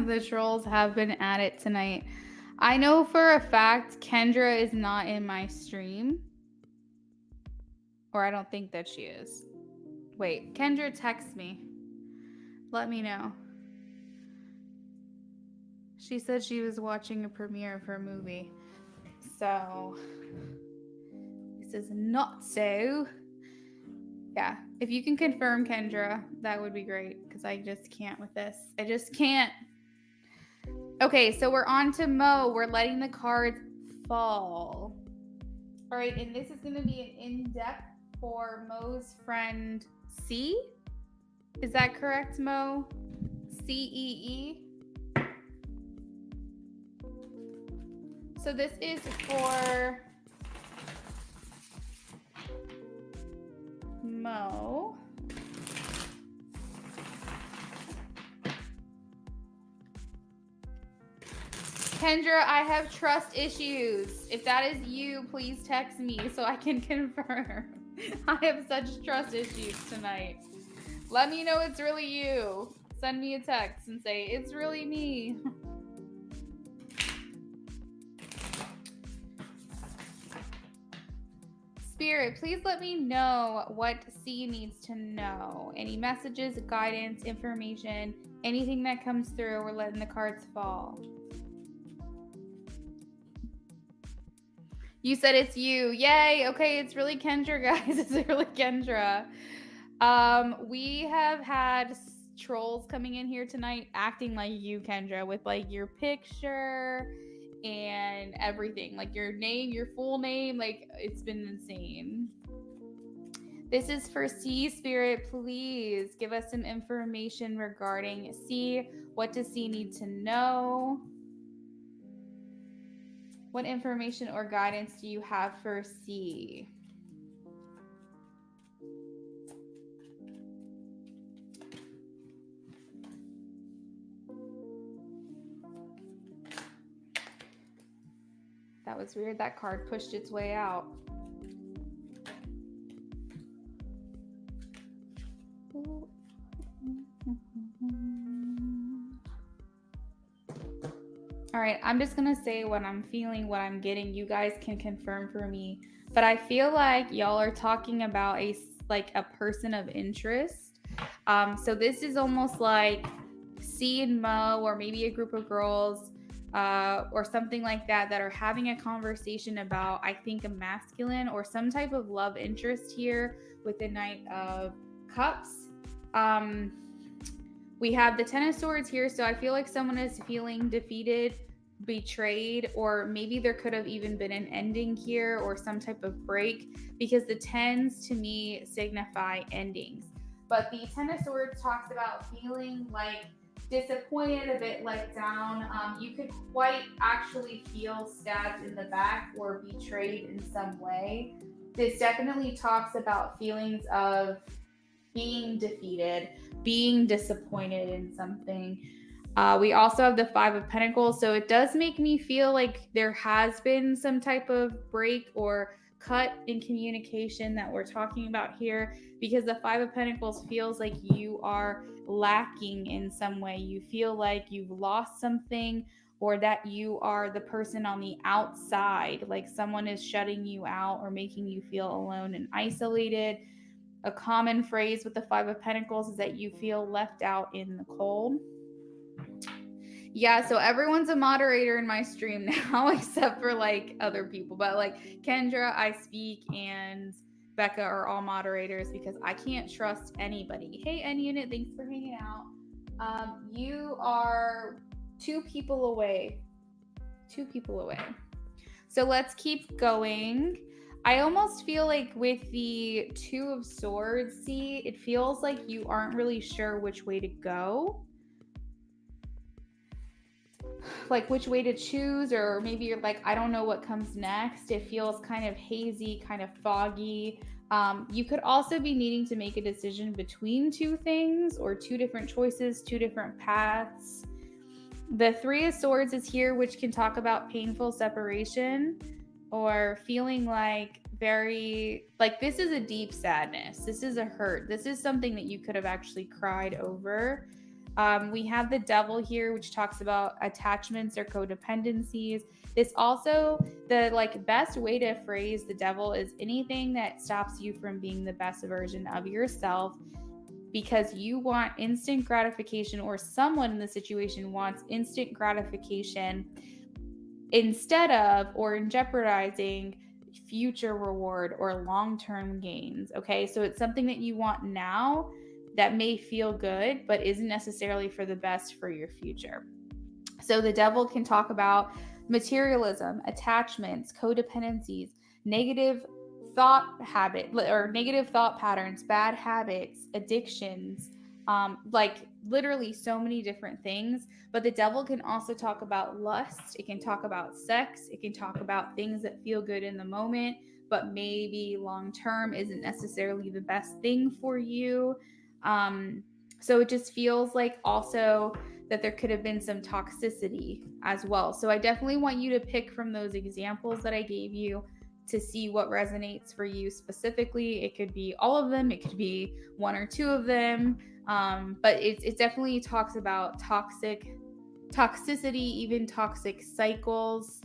The trolls have been at it tonight. I know for a fact Kendra is not in my stream. Or I don't think that she is. Wait, Kendra, text me. Let me know. She said she was watching a premiere of her movie. So, this is not so. Yeah, if you can confirm, Kendra, that would be great, because I just can't with this. I just can't. Okay, so we're on to Mo. We're letting the cards fall. All right, and this is going to be an in-depth for Mo's friend C. Is that correct, Mo? C-E-E? So this is for Mo. Kendra, I have trust issues. If that is you, please text me so I can confirm. I have such trust issues tonight. Let me know it's really you. Send me a text and say, it's really me. Spirit, please let me know what C needs to know. Any messages, guidance, information, anything that comes through, we're letting the cards fall. You said it's you. Yay. Okay, it's really Kendra, guys. It's really Kendra. We have had trolls coming in here tonight acting like you, Kendra, with like your picture and everything, like your name, your full name. Like, it's been insane. This is for C. Spirit. Please give us some information regarding C. What does C need to know? What information or guidance do you have for C? That was weird. That card pushed its way out. All right, I'm just going to say what I'm feeling, what I'm getting. You guys can confirm for me. But I feel like y'all are talking about a person of interest. So this is almost like C and Mo, or maybe a group of girls or something like that are having a conversation about, I think, a masculine or some type of love interest here with the Knight of Cups. We have the Ten of Swords here, so I feel like someone is feeling defeated, betrayed, or maybe there could have even been an ending here or some type of break, because the tens to me signify endings. But the Ten of Swords talks about feeling like disappointed, a bit let down. You could quite actually feel stabbed in the back or betrayed in some way. This definitely talks about feelings of being defeated, being disappointed in something. We also have the Five of Pentacles, so it does make me feel like there has been some type of break or cut in communication that we're talking about here, because the Five of Pentacles feels like you are lacking in some way. You feel like you've lost something, or that you are the person on the outside, like someone is shutting you out or making you feel alone and isolated. A common phrase with the Five of Pentacles is that you feel left out in the cold. Yeah, so everyone's a moderator in my stream now, except for like other people. But like Kendra, I Speak, and Becca are all moderators because I can't trust anybody. Hey, N Unit, thanks for hanging out. You are 2 people away. 2 people away. So let's keep going. I almost feel like with the 2 of Swords, see, it feels like you aren't really sure which way to go. Like which way to choose, or maybe you're like, I don't know what comes next. It feels kind of hazy, kind of foggy. You could also be needing to make a decision between 2 things or 2 different choices, 2 different paths. The 3 of Swords is here, which can talk about painful separation or feeling like this is a deep sadness. This is a hurt. This is something that you could have actually cried over. We have the Devil here, which talks about attachments or codependencies. This also, the best way to phrase the Devil is anything that stops you from being the best version of yourself, because you want instant gratification, or someone in the situation wants instant gratification instead of, or in jeopardizing future reward or long-term gains. Okay, so it's something that you want now that may feel good, but isn't necessarily for the best for your future. So the Devil can talk about materialism, attachments, codependencies, negative thought patterns, bad habits, addictions, literally so many different things. But the Devil can also talk about lust. It can talk about sex. It can talk about things that feel good in the moment, but maybe long term isn't necessarily the best thing for you. So it just feels like also that there could have been some toxicity as well. So I definitely want you to pick from those examples that I gave you to see what resonates for you specifically. It could be all of them, it could be 1 or 2 of them, but it definitely talks about toxicity, even toxic cycles.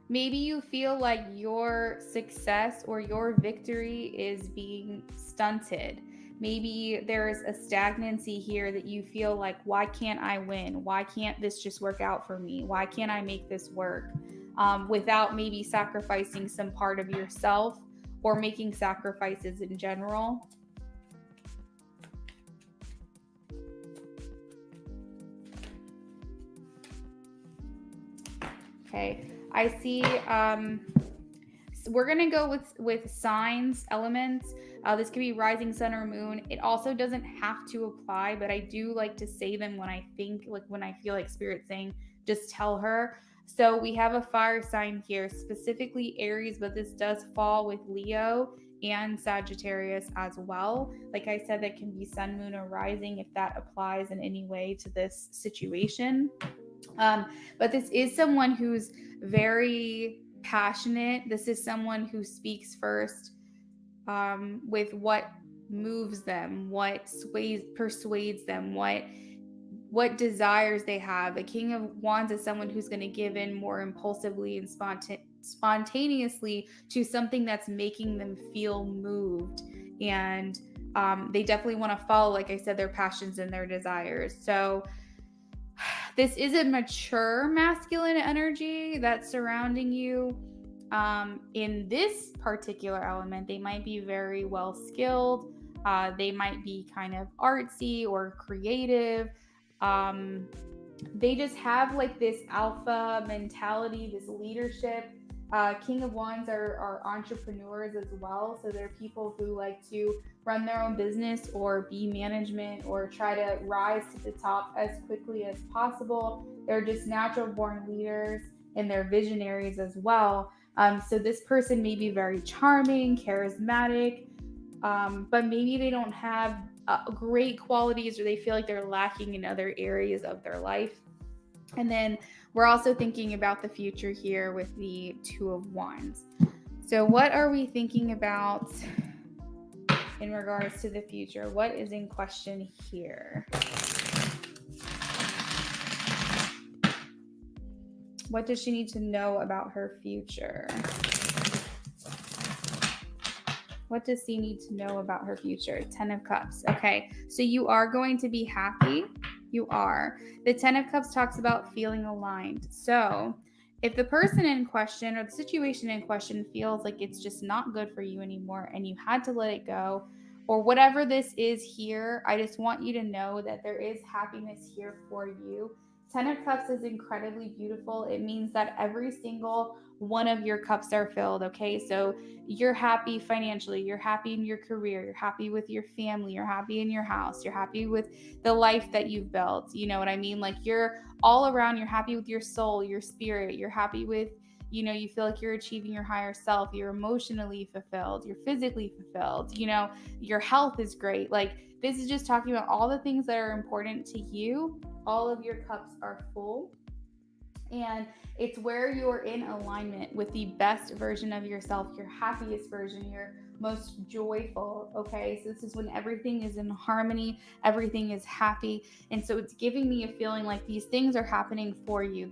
Maybe you feel like your success or your victory is being stunted. Maybe there's a stagnancy here that you feel like, why can't I win? Why can't this just work out for me? Why can't I make this work? Without maybe sacrificing some part of yourself or making sacrifices in general. Okay. I see we're going to go with signs, elements. This could be rising sun or moon. It also doesn't have to apply, but I do like to say them when I feel like Spirit saying, just tell her. So we have a fire sign here, specifically Aries, but this does fall with Leo and Sagittarius as well. Like I said, that can be sun, moon, or rising if that applies in any way to this situation. But this is someone who's very passionate. This is someone who speaks first with what moves them, what persuades them, what desires they have. The King of Wands is someone who's going to give in more impulsively and spontaneously to something that's making them feel moved. And they definitely want to follow, like I said, their passions and their desires. So this is a mature masculine energy that's surrounding you. In this particular element, they might be very well skilled. They might be kind of artsy or creative. They just have like this alpha mentality, this leadership. King of Wands are entrepreneurs as well. So they're people who like to run their own business or be management or try to rise to the top as quickly as possible. They're just natural born leaders, and they're visionaries as well. So this person may be very charming, charismatic, but maybe they don't have great qualities, or they feel like they're lacking in other areas of their life. And then we're also thinking about the future here with the 2 of Wands. So what are we thinking about in regards to the future? What is in question here? What does she need to know about her future? What does she need to know about her future? 10 of Cups. Okay, so you are going to be happy. You are. The 10 of Cups talks about feeling aligned. So If the person in question or the situation in question feels like it's just not good for you anymore and you had to let it go, or whatever this is here, I just want you to know that there is happiness here for you. Ten of Cups is incredibly beautiful. It means that every single one of your cups are filled, okay? So you're happy financially, you're happy in your career, you're happy with your family, you're happy in your house, you're happy with the life that you've built. You know what I mean? Like you're all around, you're happy with your soul, your spirit, you're happy with, you feel like you're achieving your higher self, you're emotionally fulfilled, you're physically fulfilled, your health is great. Like this is just talking about all the things that are important to you. All of your cups are full. And it's where you're in alignment with the best version of yourself, your happiest version, your most joyful. Okay, so this is when everything is in harmony, everything is happy. And so it's giving me a feeling like these things are happening for you.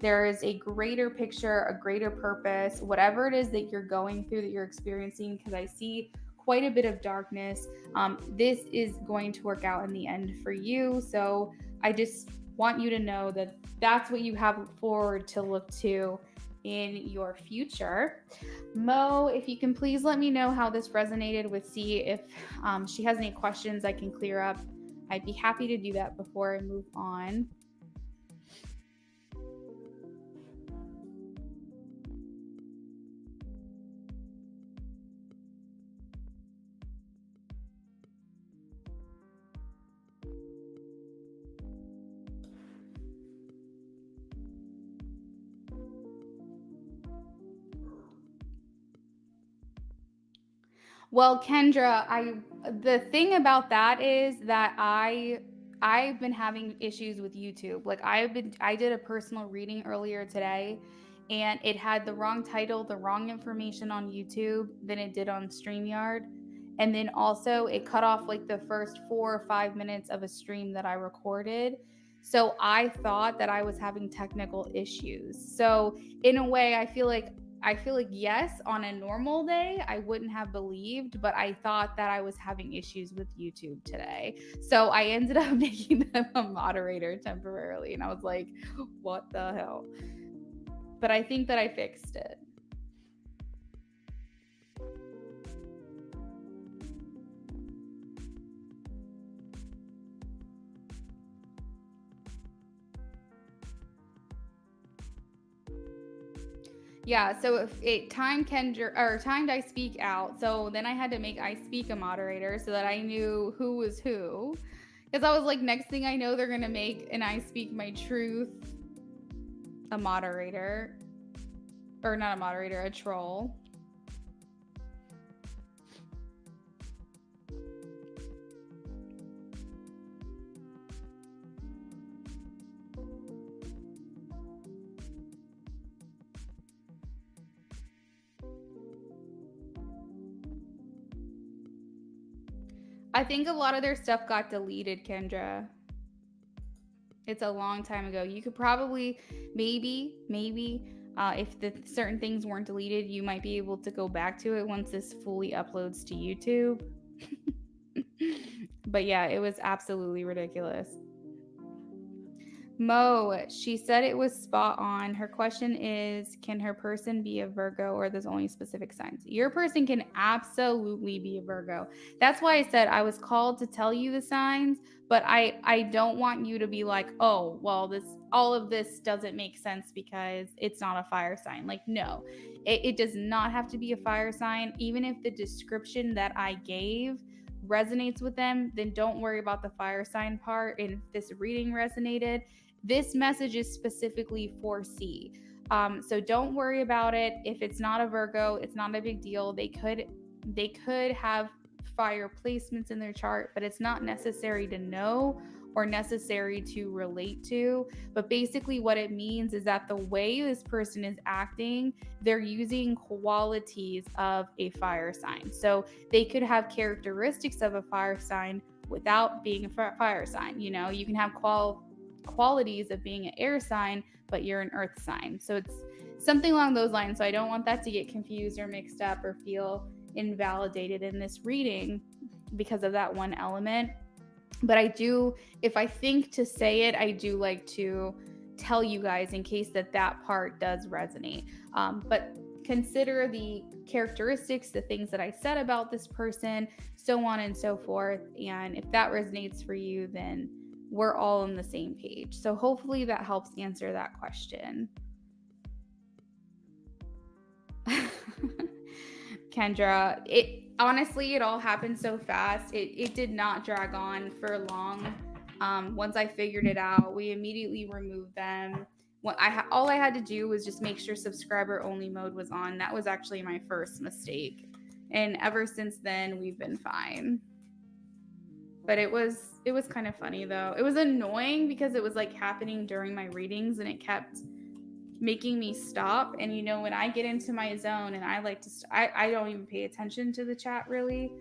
There is a greater picture, a greater purpose, whatever it is that you're going through, that you're experiencing, because I see quite a bit of darkness. This is going to work out in the end for you. So I just want you to know that that's what you have forward to look to in your future. Mo, if you can please let me know how this resonated with C. If she has any questions I can clear up, I'd be happy to do that before I move on. Well, Kendra, the thing about that is that I've been having issues with YouTube. Like I did a personal reading earlier today and it had the wrong title, the wrong information on YouTube than it did on StreamYard. And then also it cut off like the first 4 or 5 minutes of a stream that I recorded. So I thought that I was having technical issues. So in a way, I feel like yes, on a normal day, I wouldn't have believed, but I thought that I was having issues with YouTube today. So I ended up making them a moderator temporarily. And I was like, what the hell? But I think that I fixed it. Yeah, so if it timed I speak out, so then I had to make I speak a moderator so that I knew who was who. Because I was like, next thing I know, they're gonna make an I speak my truth a moderator. Or not a moderator, a troll. I think a lot of their stuff got deleted, Kendra. It's a long time ago. You could probably, maybe, if the certain things weren't deleted, you might be able to go back to it once this fully uploads to YouTube. But yeah, it was absolutely ridiculous. Mo, she said it was spot on. Her question is, can her person be a Virgo or there's only specific signs? Your person can absolutely be a Virgo. That's why I said I was called to tell you the signs, but I don't want you to be like, "Oh, well, all of this doesn't make sense because it's not a fire sign." Like, no. It does not have to be a fire sign. Even if the description that I gave resonates with them, then don't worry about the fire sign part. And if this reading resonated, this message is specifically for C. So don't worry about it. If it's not a Virgo, it's not a big deal. They could have fire placements in their chart, but it's not necessary to know or necessary to relate to. But basically what it means is that the way this person is acting, they're using qualities of a fire sign. So they could have characteristics of a fire sign without being a fire sign. You can have qualities of being an air sign, but you're an earth sign. So it's something along those lines. So I don't want that to get confused or mixed up or feel invalidated in this reading because of that one element. But I do, if I think to say it, I do like to tell you guys in case that part does resonate. But consider the characteristics, the things that I said about this person, so on and so forth. And if that resonates for you, then we're all on the same page. So hopefully that helps answer that question. Kendra, honestly, it all happened so fast. It did not drag on for long. Once I figured it out, we immediately removed them. All I had to do was just make sure subscriber only mode was on. That was actually my first mistake. And ever since then, we've been fine. But it was kind of funny though. It was annoying because it was like happening during my readings and it kept making me stop. And you know, when I get into my zone and I like to, I don't even pay attention to the chat really.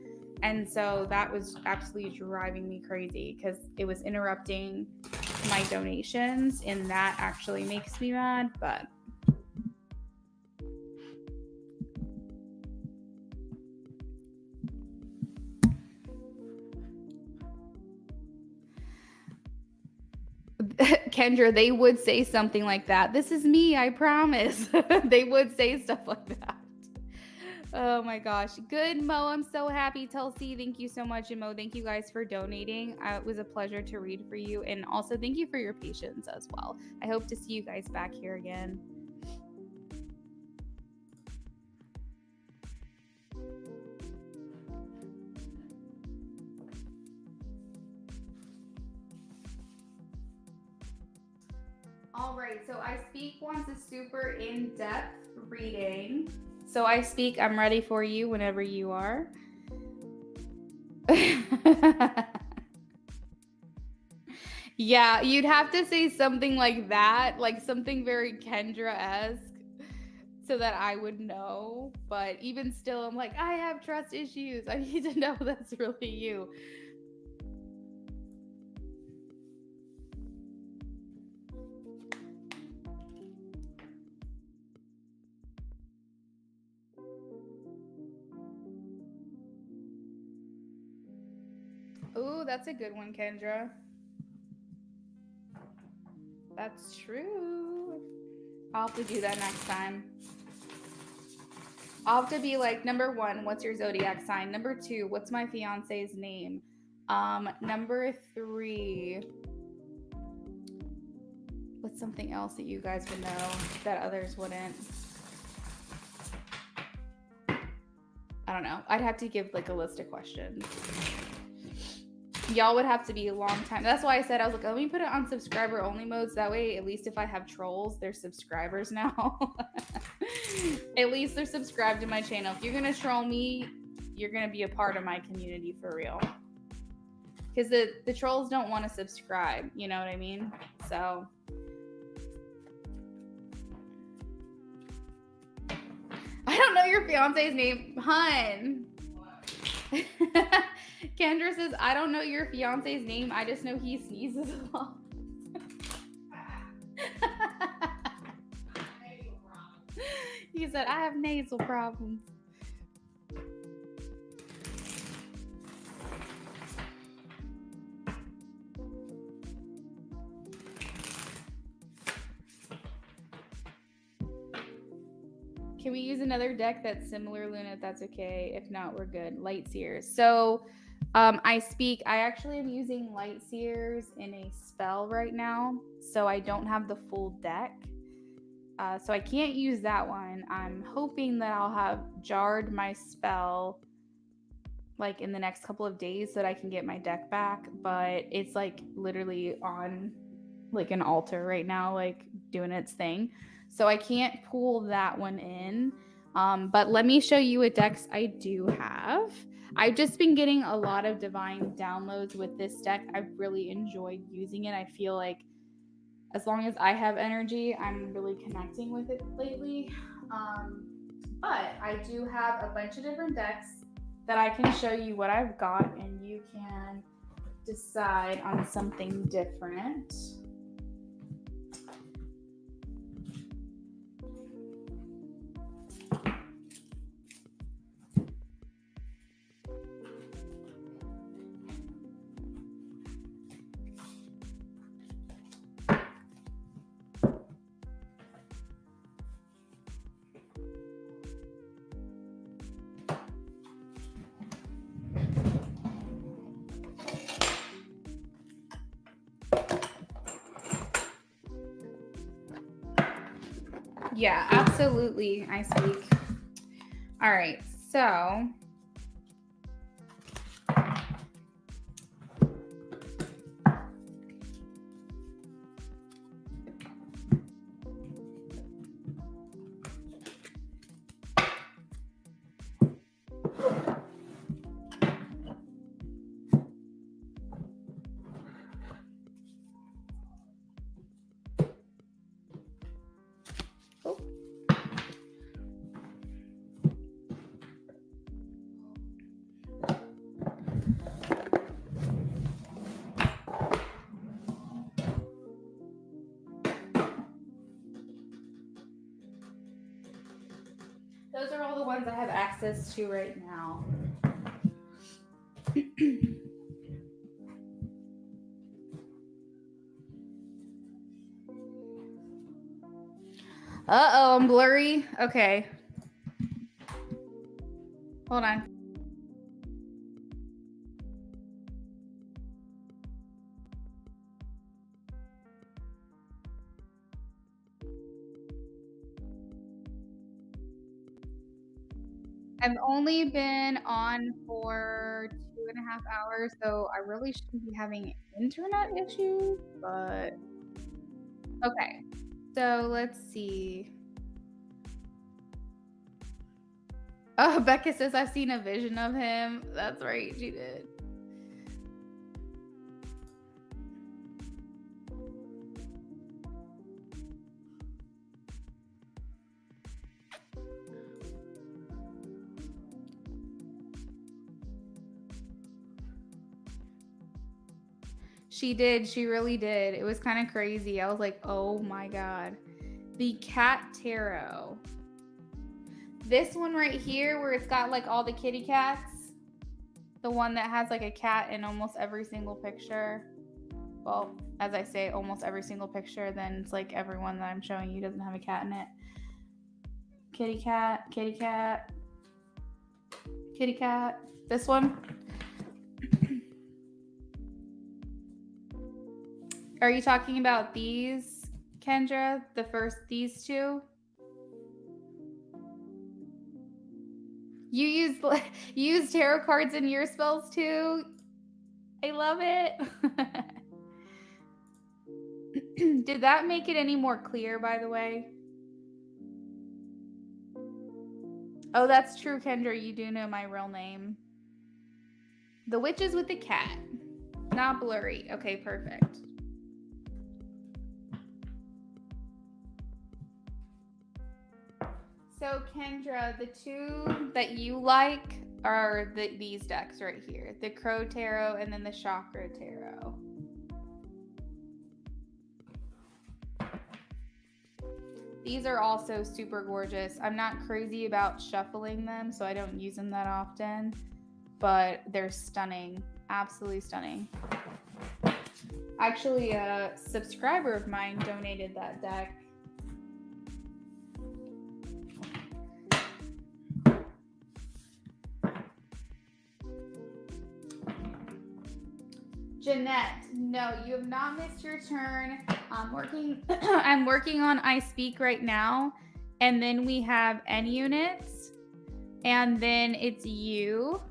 And so that was absolutely driving me crazy because it was interrupting my donations and that actually makes me mad. But Kendra, they would say something like that. This is me, I promise. They would say stuff like that. Oh my gosh. Good, Mo. I'm so happy. Tulsi, thank you so much. And Mo, thank you guys for donating. It was a pleasure to read for you. And also thank you for your patience as well. I hope to see you guys back here again. All right, so I Speak wants a super in-depth reading. So I Speak, I'm ready for you whenever you are. Yeah, you'd have to say something like that, like something very Kendra-esque, so that I would know. But even still, I'm like, I have trust issues. I need to know that's really you. Oh, that's a good one, Kendra. That's true. I'll have to do that next time. I'll have to be like, number 1, what's your zodiac sign? Number 2, what's my fiance's name? Number 3, what's something else that you guys would know that others wouldn't? I don't know. I'd have to give like a list of questions. Y'all would have to be a long time. That's why I said, I was like, let me put it on subscriber only mode. So that way, at least if I have trolls, they're subscribers now. At least they're subscribed to my channel. If you're going to troll me, you're going to be a part of my community for real. Because the trolls don't want to subscribe. You know what I mean? So I don't know your fiance's name, hun. Kendra says, I don't know your fiance's name. I just know he sneezes a lot. He said, I have nasal problems. Can we use another deck that's similar, Luna, if that's okay? If not, we're good. Lightseers. So I actually am using Lightseers in a spell right now. So I don't have the full deck. So I can't use that one. I'm hoping that I'll have jarred my spell like in the next couple of days so that I can get my deck back. But it's like literally on like an altar right now, like doing its thing. So I can't pull that one in. But let me show you what decks I do have. I've just been getting a lot of divine downloads with this deck. I've really enjoyed using it. I feel like as long as I have energy, I'm really connecting with it lately. But I do have a bunch of different decks that I can show you what I've got, and you can decide on something different. Yeah, absolutely. I speak. All right, so those are all the ones I have access to right now. Uh-oh, I'm blurry. Okay. Hold on. I've only been on for 2.5 hours, so I really shouldn't be having internet issues, but okay. So let's see. Oh, Becca says I've seen a vision of him. That's right, she did. She did. She really did. It was kind of crazy. I was like, oh my God. The cat tarot. This one right here where it's got like all the kitty cats. The one that has like a cat in almost every single picture. Well, as I say, almost every single picture, then it's like everyone that I'm showing you doesn't have a cat in it. Kitty cat, kitty cat, kitty cat. This one. Are you talking about these, Kendra? These two? You use tarot cards in your spells too? I love it. Did that make it any more clear, by the way? Oh, that's true, Kendra. You do know my real name. The Witches with the Cat. Not blurry. Okay, perfect. So, Kendra, the two that you like are these decks right here. The Crow Tarot and then the Chakra Tarot. These are also super gorgeous. I'm not crazy about shuffling them, so I don't use them that often, but they're stunning. Absolutely stunning. Actually, a subscriber of mine donated that deck. Jeanette, no, you have not missed your turn. I'm working on I Speak right now, and then we have N units, and then it's you.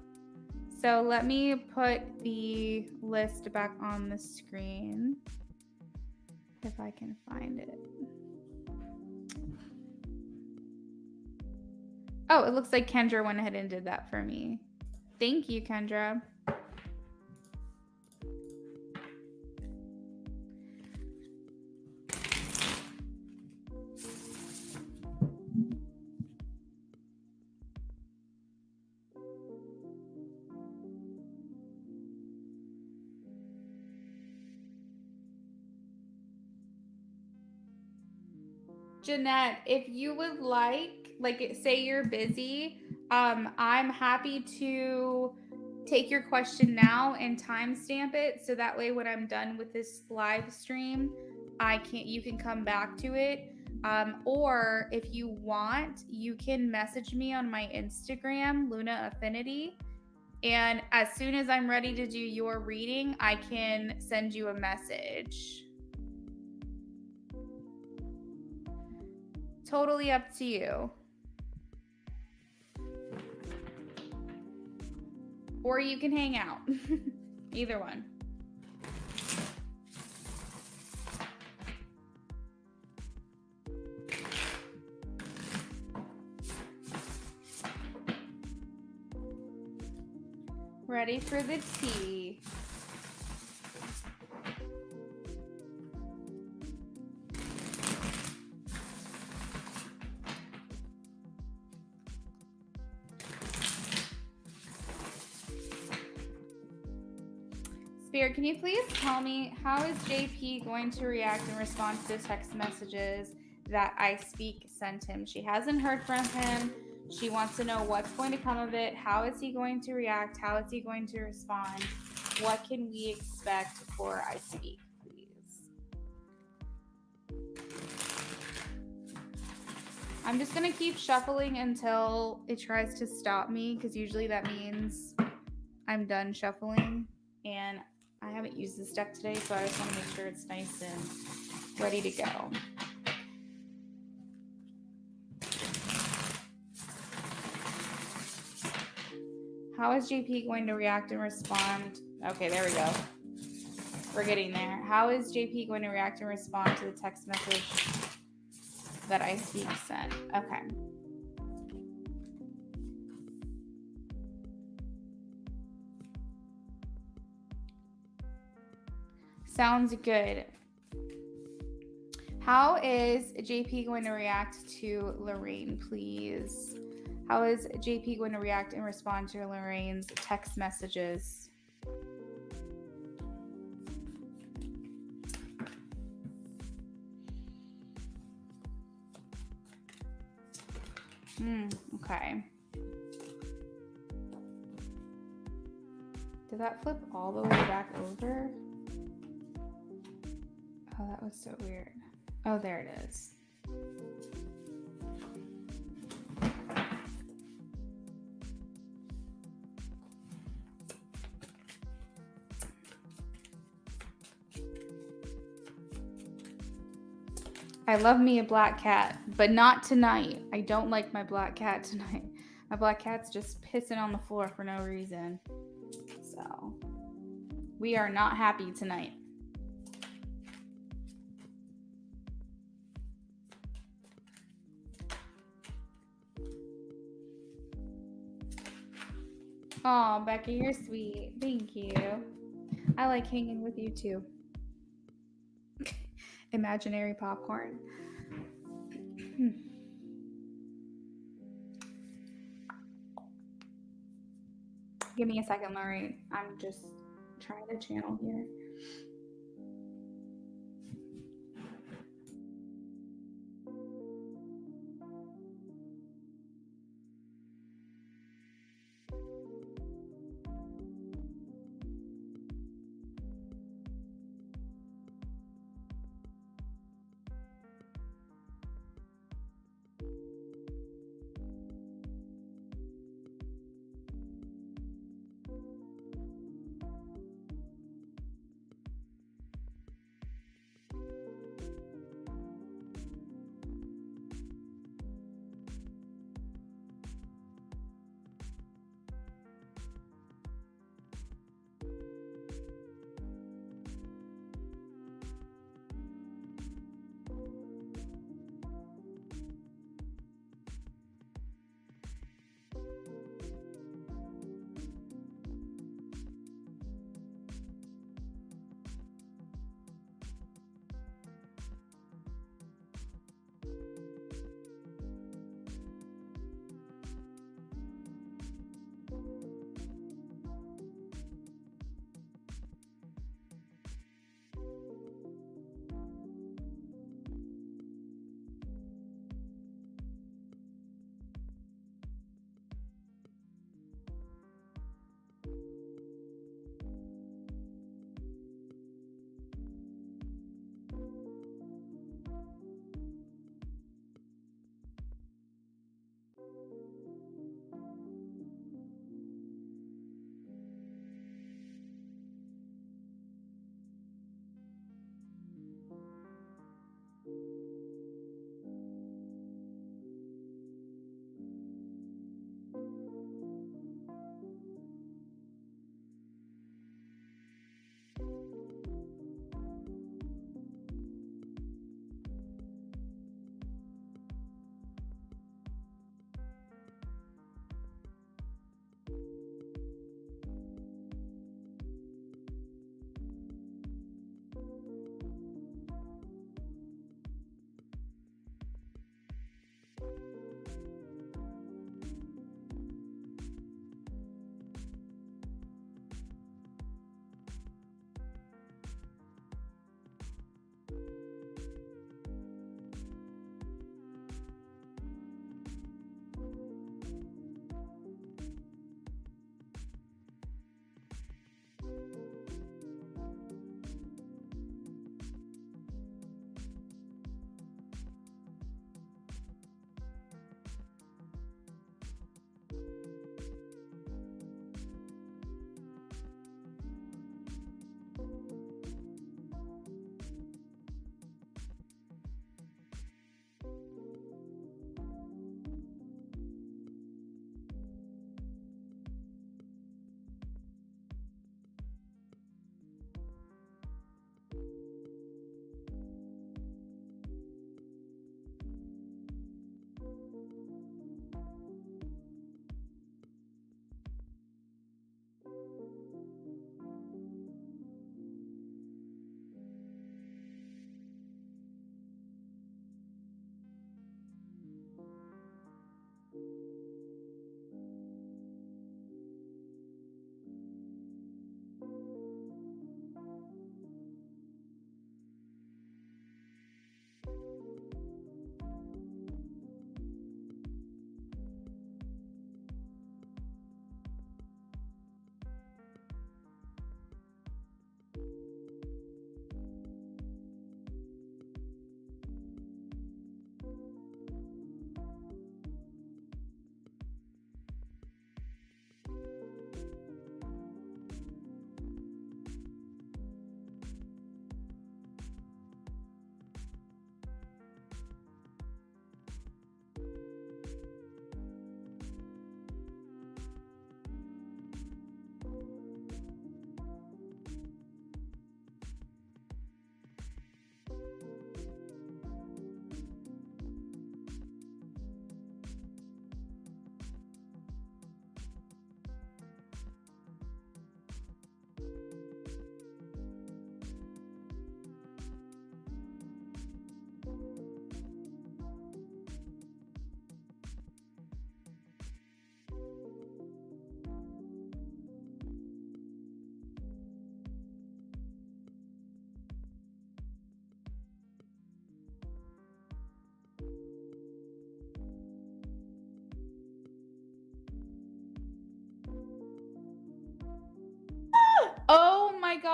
So let me put the list back on the screen if I can find it. Oh, it looks like Kendra went ahead and did that for me. Thank you, Kendra. Jeanette, if you would like say you're busy, I'm happy to take your question now and timestamp it, so that way when I'm done with this live stream, you can come back to it. Or if you want, you can message me on my Instagram, Luna Affinity, and as soon as I'm ready to do your reading, I can send you a message. Totally up to you. Or you can hang out. Either one. Ready for the tea. Spirit, can you please tell me how is JP going to react in response to the text messages that I Speak sent him? She hasn't heard from him. She wants to know what's going to come of it. How is he going to react? How is he going to respond? What can we expect for I Speak, please? I'm just going to keep shuffling until it tries to stop me, because usually that means I'm done shuffling. And I haven't used this deck today, so I just want to make sure it's nice and ready to go. How is JP going to react and respond? Okay, there we go. We're getting there. How is JP going to react and respond to the text message that I Speak sent? Okay. Sounds good. How is JP going to react to Lorraine, please? How is JP going to react and respond to Lorraine's text messages? Okay. Did that flip all the way back over? Oh, that was so weird. Oh, there it is. I love me a black cat, but not tonight. I don't like my black cat tonight. My black cat's just pissing on the floor for no reason. So, we are not happy tonight. Oh, Becky, you're sweet. Thank you. I like hanging with you too. Imaginary popcorn. Give me a second, Lori. I'm just trying to channel here.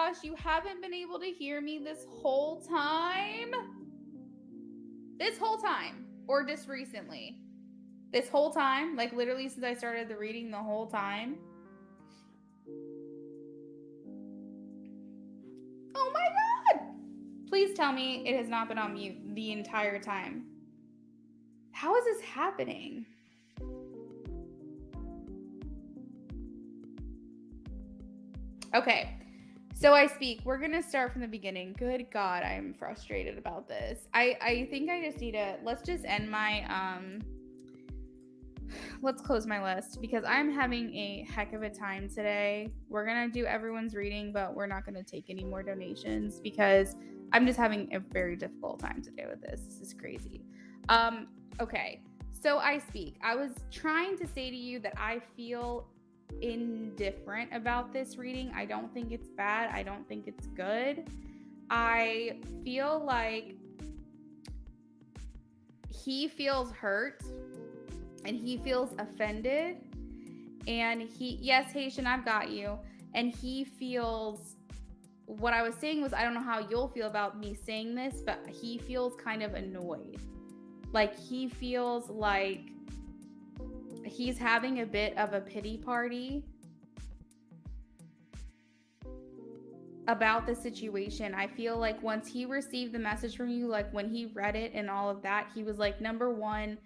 gosh, you haven't been able to hear me this whole time? This whole time, or just recently? This whole time, like literally since I started the reading, the whole time? Oh my God! Please tell me it has not been on mute the entire time. How is this happening? Okay, so I speak. We're gonna start from the beginning. Good God, I'm frustrated about this. I think I just need to, let's just end my, let's close my list because I'm having a heck of a time today. We're gonna do everyone's reading, but we're not gonna take any more donations because I'm just having a very difficult time today with this. This is crazy. Okay, so I speak. I was trying to say to you that I feel indifferent about this reading. I don't think it's bad. I don't think it's good. I feel like he feels hurt and he feels offended, and yes, Haitian, I've got you. And he feels, what I was saying was, I don't know how you'll feel about me saying this, but he feels kind of annoyed. Like he feels like he's having a bit of a pity party about the situation. I feel like once he received the message from you, like when he read it and all of that, he was like, number one,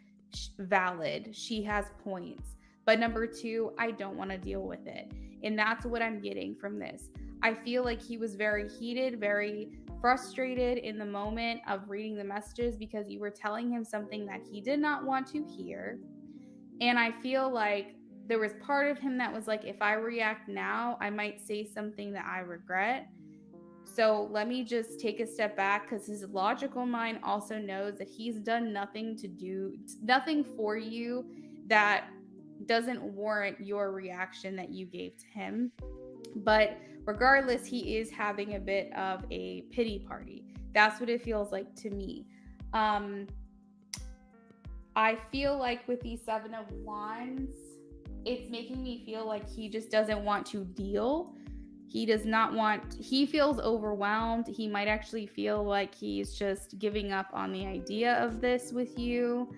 valid. She has points. But number two, I don't want to deal with it. And that's what I'm getting from this. I feel like he was very heated, very frustrated in the moment of reading the messages because you were telling him something that he did not want to hear. And I feel like there was part of him that was like, if I react now, I might say something that I regret. So let me just take a step back, because his logical mind also knows that he's done nothing for you that doesn't warrant your reaction that you gave to him. But regardless, he is having a bit of a pity party. That's what it feels like to me. I feel like with the Seven of Wands, it's making me feel like he just doesn't want to deal. He feels overwhelmed. He might actually feel like he's just giving up on the idea of this with you.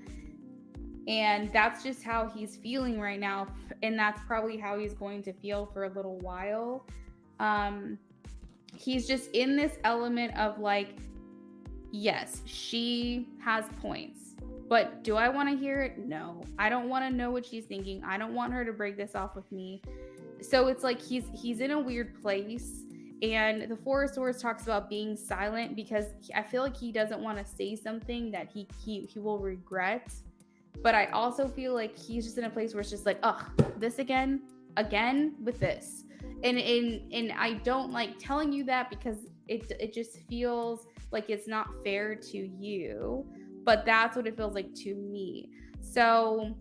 And that's just how he's feeling right now. And that's probably how he's going to feel for a little while. He's just in this element of like, yes, she has points. But do I want to hear it? No. I don't want to know what she's thinking. I don't want her to break this off with me. So it's like he's in a weird place. And the Four of Swords talks about being silent because I feel like he doesn't want to say something that he will regret. But I also feel like he's just in a place where it's just like, ugh, this again with this. And I don't like telling you that because it just feels like it's not fair to you. But that's what it feels like to me. So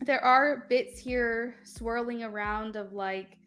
there are bits here swirling around of like,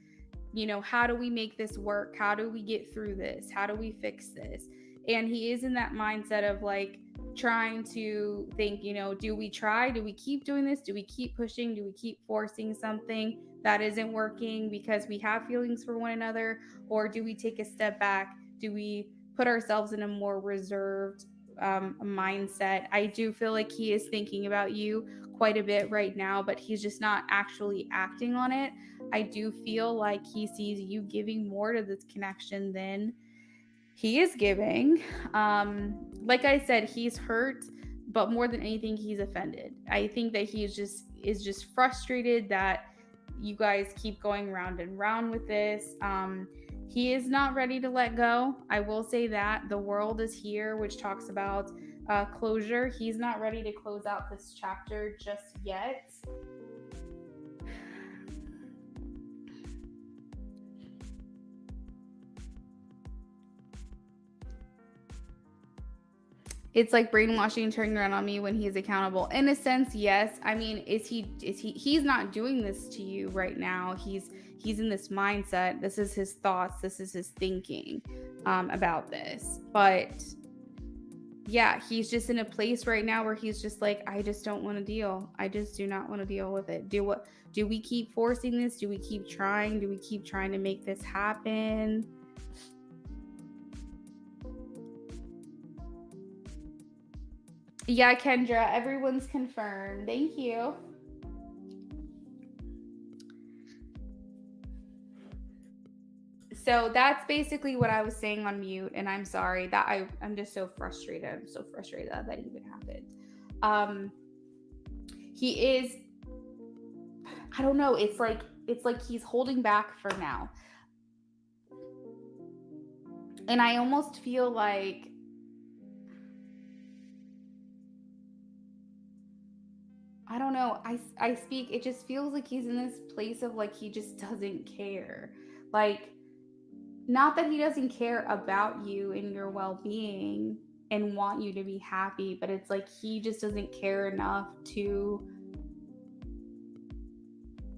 you know, how do we make this work? How do we get through this? How do we fix this? And he is in that mindset of like trying to think, you know, do we try? Do we keep doing this? Do we keep pushing? Do we keep forcing something that isn't working because we have feelings for one another? Or do we take a step back? Do we put ourselves in a more reserved mindset? I do feel like he is thinking about you quite a bit right now, but he's just not actually acting on it. I do feel like he sees you giving more to this connection than he is giving. Like I said, he's hurt, but more than anything, he's offended. I think that he is just frustrated that you guys keep going round and round with this. He is not ready to let go. I will say that. The World is here, which talks about closure. He's not ready to close out this chapter just yet. It's like brainwashing and turning around on me when he's accountable. In a sense, yes. I mean, he's not doing this to you right now. He's in this mindset. This is his thoughts. This is his thinking about this. But yeah, he's just in a place right now where he's just like, I just don't want to deal. I just do not want to deal with it. Do we keep forcing this? Do we keep trying? Do we keep trying to make this happen? Yeah, Kendra, everyone's confirmed. Thank you. So that's basically what I was saying on mute, and I'm sorry that I'm just so frustrated. I'm so frustrated that even happened. He is, I don't know, it's like he's holding back for now. And I almost feel like I don't know. I speak, it just feels like he's in this place of like he just doesn't care. Like, not that he doesn't care about you and your well-being and want you to be happy, but it's like he just doesn't care enough to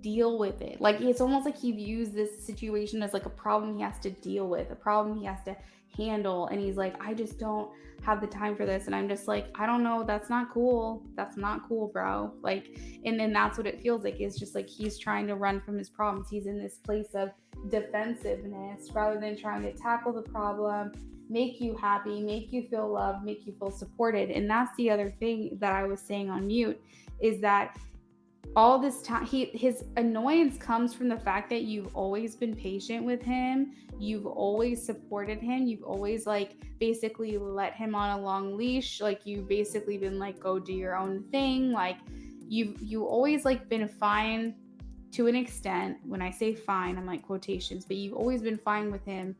deal with it. Like, it's almost like he views this situation as like a problem he has to deal with, a problem he has to handle, and he's like, I just don't have the time for this. And I'm just like, I don't know, that's not cool. That's not cool, bro. Like, and then that's what it feels like. It's just like he's trying to run from his problems. He's in this place of defensiveness rather than trying to tackle the problem, make you happy, make you feel loved, make you feel supported. And that's the other thing that I was saying on mute, is that all this time his annoyance comes from the fact that you've always been patient with him, you've always supported him, you've always like basically let him on a long leash, like you've basically been like, go do your own thing, like you always like been fine to an extent. When I say fine, I'm like quotations, but you've always been fine with him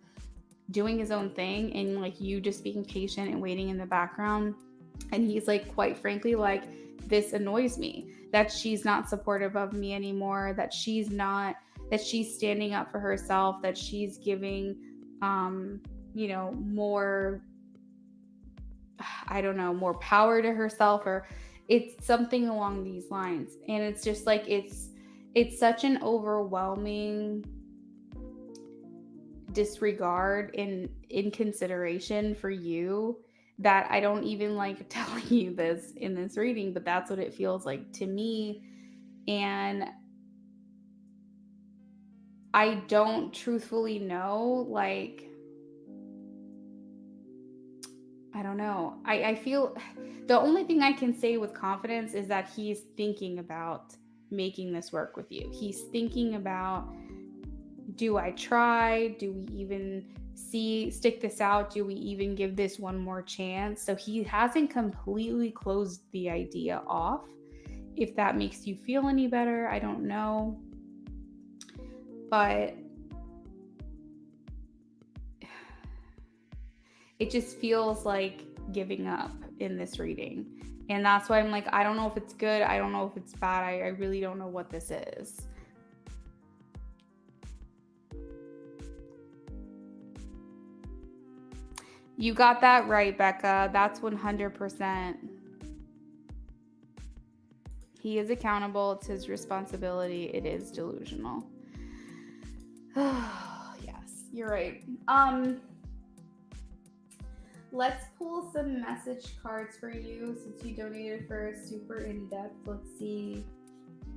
doing his own thing, and like you just being patient and waiting in the background. And he's like, quite frankly, like, this annoys me that she's not supportive of me anymore, that she's standing up for herself, that she's giving more, I don't know, more power to herself, or it's something along these lines. And it's just like it's such an overwhelming disregard and inconsideration for you that I don't even like telling you this in this reading, but that's what it feels like to me. And I don't truthfully know, like, I don't know. I feel the only thing I can say with confidence is that he's thinking about making this work with you. He's thinking about, do I try? Do we even stick this out? Do we even give this one more chance? So he hasn't completely closed the idea off. If that makes you feel any better, I don't know. But it just feels like giving up in this reading. And that's why I'm like, I don't know if it's good. I don't know if it's bad. I really don't know what this is. You got that right, Becca. That's 100%. He is accountable. It's his responsibility. It is delusional. Yes, you're right. Let's pull some message cards for you since you donated for a super in-depth. Let's see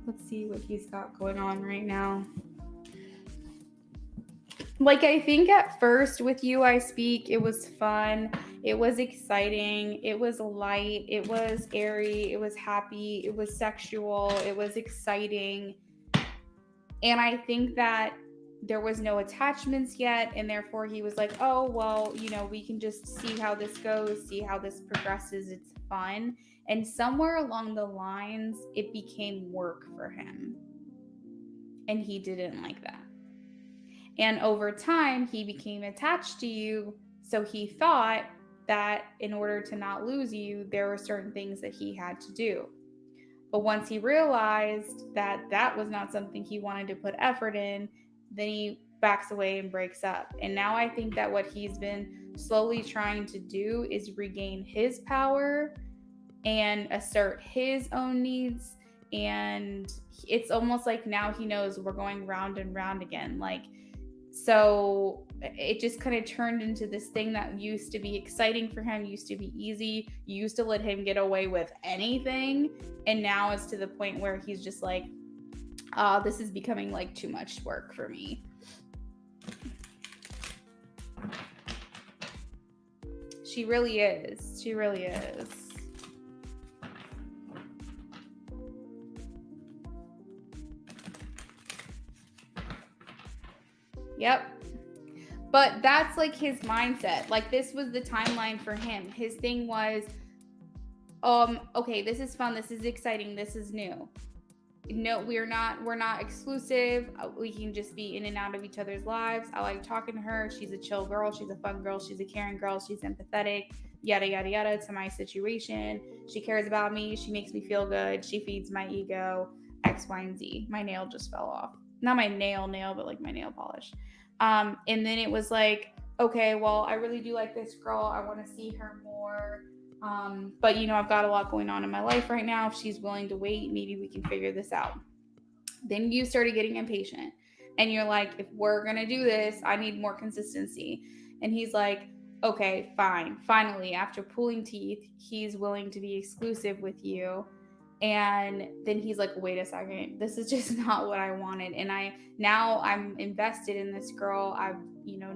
what he's got going on right now. Like, I think at first with you I speak, it was fun, it was exciting, it was light, it was airy, it was happy, it was sexual, it was exciting. And I think that there was no attachments yet, and therefore he was like, oh, well, we can just see how this goes, see how this progresses, it's fun. And somewhere along the lines, it became work for him. And he didn't like that. And over time, he became attached to you. So he thought that in order to not lose you, there were certain things that he had to do. But once he realized that that was not something he wanted to put effort in, then he backs away and breaks up. And now I think that what he's been slowly trying to do is regain his power and assert his own needs. And it's almost like now he knows we're going round and round again. Like, so it just kind of turned into this thing that used to be exciting for him, used to be easy. You used to let him get away with anything. And now it's to the point where he's just like, this is becoming like too much work for me. She really is. She really is. Yep. But that's like his mindset. Like this was the timeline for him. His thing was, okay, this is fun, this is exciting, this is new. No, we're not exclusive. We can just be in and out of each other's lives. I like talking to her. She's a chill girl. She's a fun girl. She's a caring girl. She's empathetic. Yada, yada, yada to my situation. She cares about me. She makes me feel good. She feeds my ego. X, Y, and Z. My nail just fell off. Not my nail, but like my nail polish. And then it was like, okay, well, I really do like this girl. I want to see her more. But I've got a lot going on in my life right now. If she's willing to wait, maybe we can figure this out. Then you started getting impatient and you're like, if we're going to do this, I need more consistency. And he's like, okay, fine. Finally, after pulling teeth, he's willing to be exclusive with you. And then he's like, wait a second, this is just not what I wanted. And I'm invested in this girl. I've,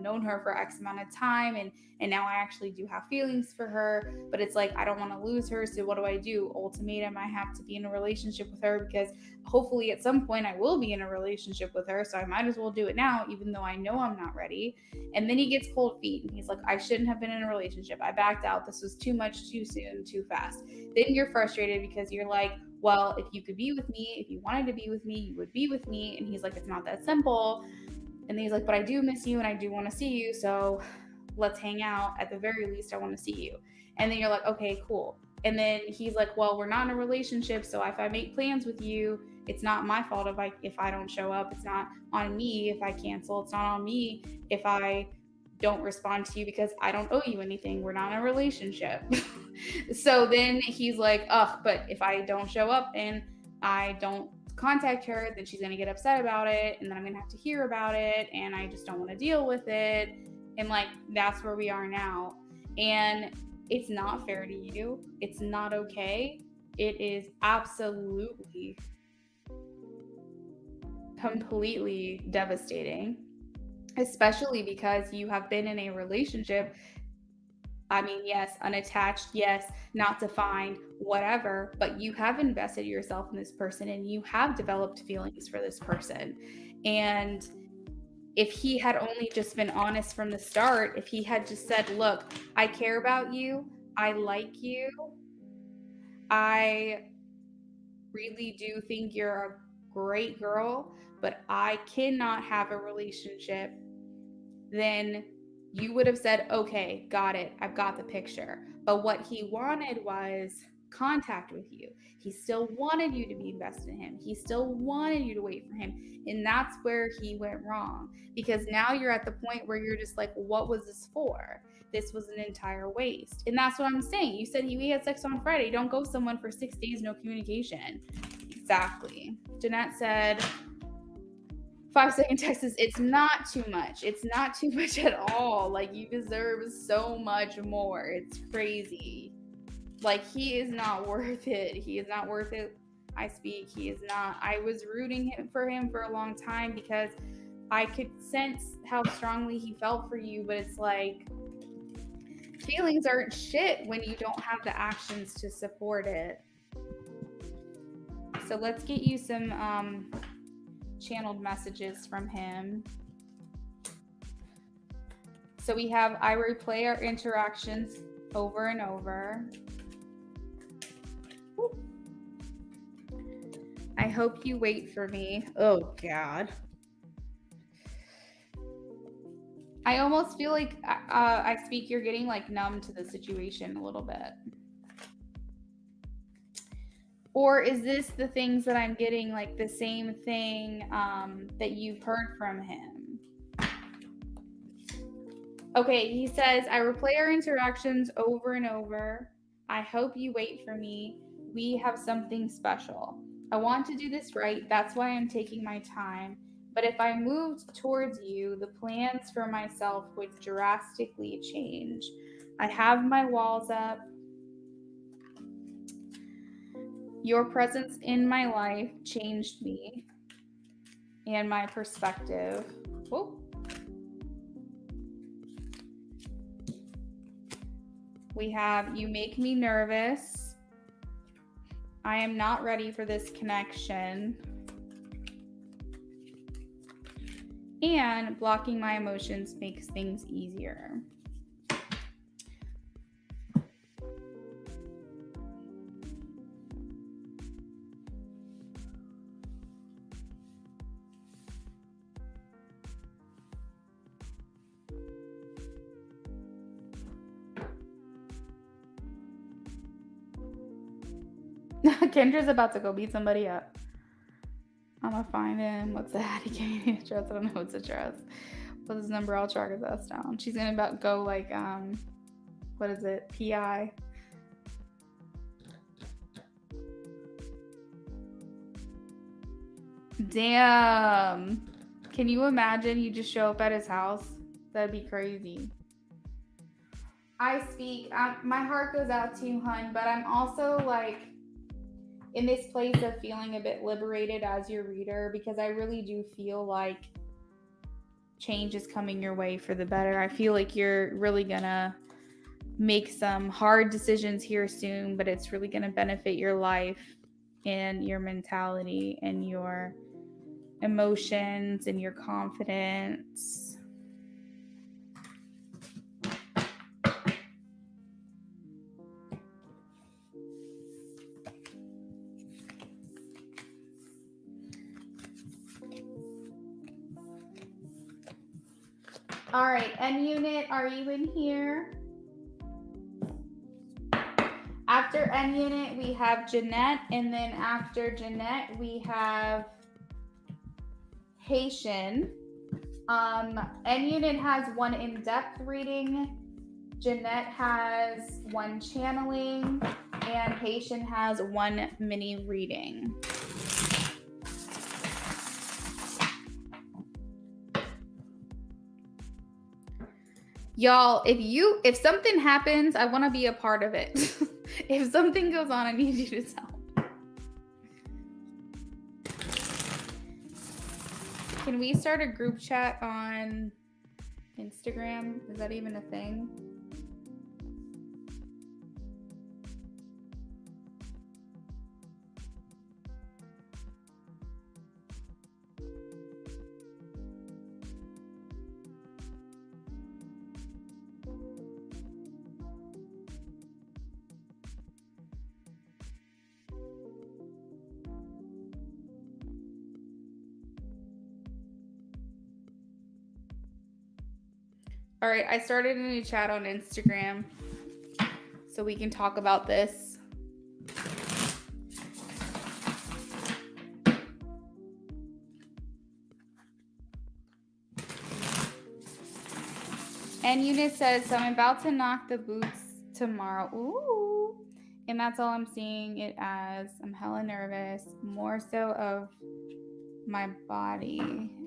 known her for X amount of time. And now I actually do have feelings for her, but it's like, I don't want to lose her. So what do? Ultimatum, I have to be in a relationship with her because hopefully at some point I will be in a relationship with her. So I might as well do it now, even though I know I'm not ready. And then he gets cold feet and he's like, I shouldn't have been in a relationship. I backed out. This was too much, too soon, too fast. Then you're frustrated because you're like, well, if you could be with me, if you wanted to be with me, you would be with me. And he's like, it's not that simple. And then he's like, but I do miss you and I do want to see you. So let's hang out. At the very least, I want to see you. And then you're like, okay, cool. And then he's like, well, we're not in a relationship. So if I make plans with you, it's not my fault if I don't show up. It's not on me if I cancel. It's not on me if I don't respond to you because I don't owe you anything. We're not in a relationship. So then he's like, but if I don't show up and I don't contact her, then she's going to get upset about it. And then I'm going to have to hear about it. And I just don't want to deal with it. And like, that's where we are now. And it's not fair to you. It's not okay. It is absolutely, completely devastating, especially because you have been in a relationship. I mean, yes, unattached, yes, not defined, whatever, but you have invested yourself in this person and you have developed feelings for this person. And if he had only just been honest from the start, if he had just said, look, I care about you, I like you, I really do think you're a great girl, but I cannot have a relationship, then you would have said, okay, got it. I've got the picture. But what he wanted was contact with you. He still wanted you to be invested in him. He still wanted you to wait for him. And that's where he went wrong, because now you're at the point where you're just like, what was this for? This was an entire waste. And that's what I'm saying. You said we had sex on Friday. Don't go someone for 6 days, no communication. Exactly. Jeanette said, 5-second text is, it's not too much. It's not too much at all. Like, you deserve so much more. It's crazy. Like, he is not worth it. He is not worth it. He is not. I was rooting for him for a long time because I could sense how strongly he felt for you, but it's like, feelings aren't shit when you don't have the actions to support it. So let's get you some channeled messages from him. So we have, I replay our interactions over and over. I hope you wait for me. Oh God. I almost feel like I speak, you're getting like numb to the situation a little bit. Or is this the things that I'm getting, like the same thing that you've heard from him? Okay, he says, I replay our interactions over and over. I hope you wait for me. We have something special. I want to do this right. That's why I'm taking my time. But if I moved towards you, the plans for myself would drastically change. I have my walls up. Your presence in my life changed me and my perspective. Whoa. We have, you make me nervous. I am not ready for this connection. And blocking my emotions makes things easier. Kendra's about to go beat somebody up. I'm gonna find him. What's that? He gave me an address. I don't know what's address. What's his number? I'll track his ass down. She's gonna about go like what is it? PI. Damn. Can you imagine you just show up at his house? That'd be crazy. I speak. My heart goes out to you, hun, but I'm also like in this place of feeling a bit liberated as your reader, because I really do feel like change is coming your way for the better. I feel like you're really gonna make some hard decisions here soon, but it's really gonna benefit your life and your mentality and your emotions and your confidence. All right, N unit, are you in here? After N unit, we have Jeanette, and then after Jeanette, we have Haitian. N unit has one in-depth reading, Jeanette has one channeling, and Haitian has one mini reading. Y'all, if something happens, I want to be a part of it. If something goes on, I need you to tell. Can we start a group chat on Instagram? Is that even a thing? All right, I started a new chat on Instagram so we can talk about this. And Eunice says, so I'm about to knock the boots tomorrow. Ooh. And that's all I'm seeing it as. I'm hella nervous, more so of my body.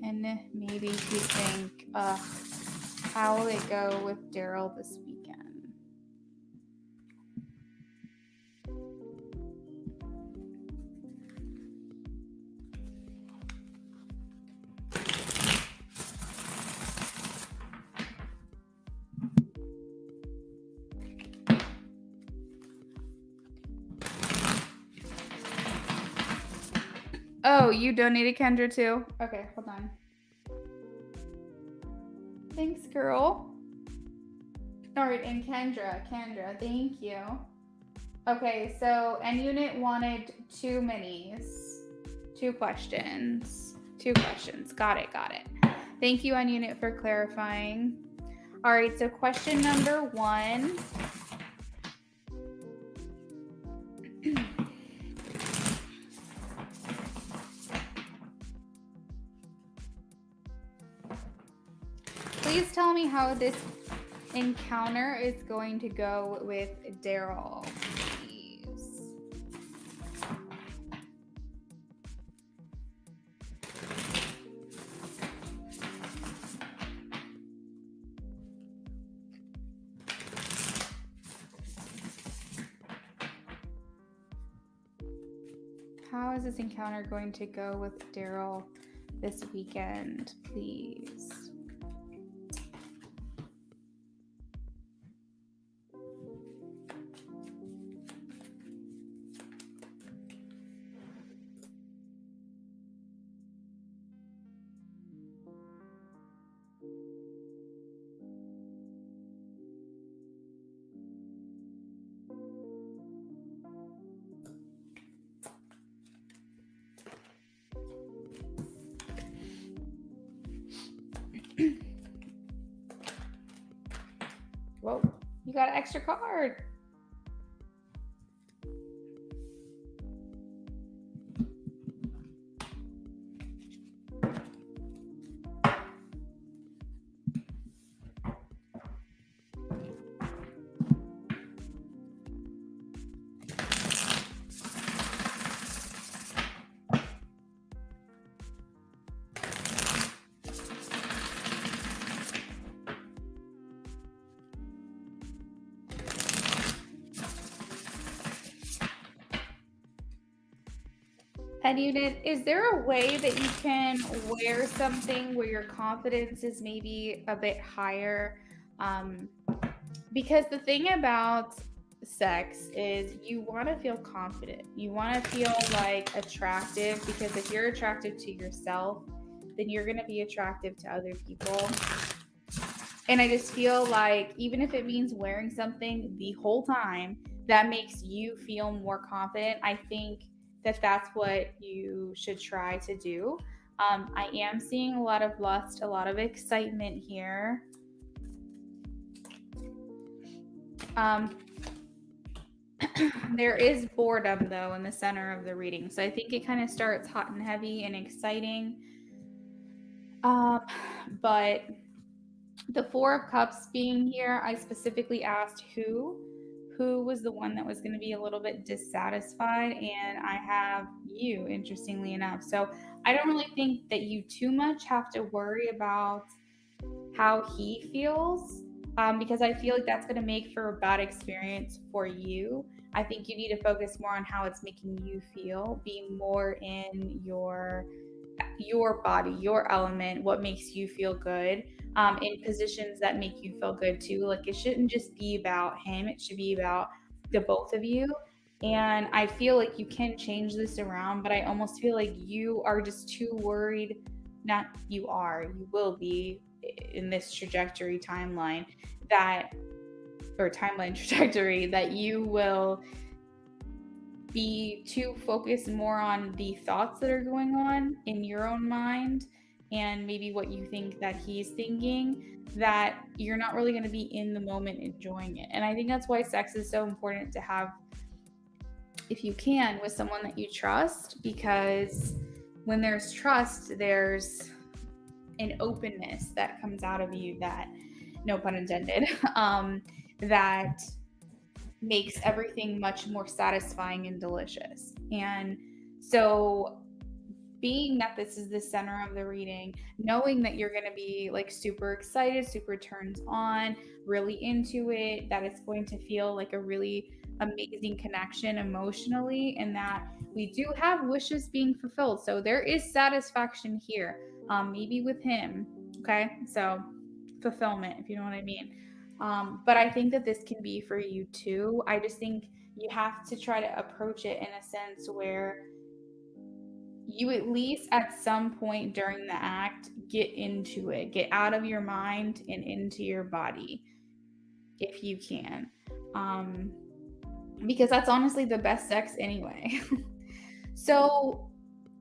And maybe you think, how will it go with Daryl this weekend? Oh, you donated Kendra too? Okay, hold on. Thanks, girl. All right, and Kendra, thank you. Okay, so N unit wanted two minis, two questions. Got it. Thank you, N unit, for clarifying. All right, so question number 1. Please tell me how this encounter is going to go with Daryl, please. How is this encounter going to go with Daryl this weekend, please? Whoa, you got an extra card. Head unit, is there a way that you can wear something where your confidence is maybe a bit higher? Because the thing about sex is you want to feel confident. You want to feel like attractive, because if you're attractive to yourself, then you're going to be attractive to other people. And I just feel like even if it means wearing something the whole time that makes you feel more confident, I think that that's what you should try to do. I am seeing a lot of lust, a lot of excitement here. There is boredom, though, in the center of the reading. So I think it kind of starts hot and heavy and exciting. But the Four of Cups being here, I specifically asked who was the one that was going to be a little bit dissatisfied, and I have you, interestingly enough. So I don't really think that you too much have to worry about how he feels, because I feel like that's going to make for a bad experience for you. I think you need to focus more on how it's making you feel, be more in your body, your element, what makes you feel good, in positions that make you feel good too. Like, it shouldn't just be about him, it should be about the both of you. And I feel like you can change this around, but I almost feel like you are just too worried. Not you are, you will be in this trajectory timeline that, or timeline trajectory, that you will be too focused more on the thoughts that are going on in your own mind and maybe what you think that he's thinking, that you're not really going to be in the moment enjoying it. And I think that's why sex is so important to have, if you can, with someone that you trust, because when there's trust, there's an openness that comes out of you that, no pun intended, that makes everything much more satisfying and delicious. And so, being that this is the center of the reading, knowing that you're going to be like super excited, super turned on, really into it, that it's going to feel like a really amazing connection emotionally, and that we do have wishes being fulfilled. So there is satisfaction here, maybe with him. Okay, so fulfillment, if you know what I mean. But I think that this can be for you too. I just think you have to try to approach it in a sense where you at least at some point during the act get into it, get out of your mind and into your body if you can. Because that's honestly the best sex anyway. So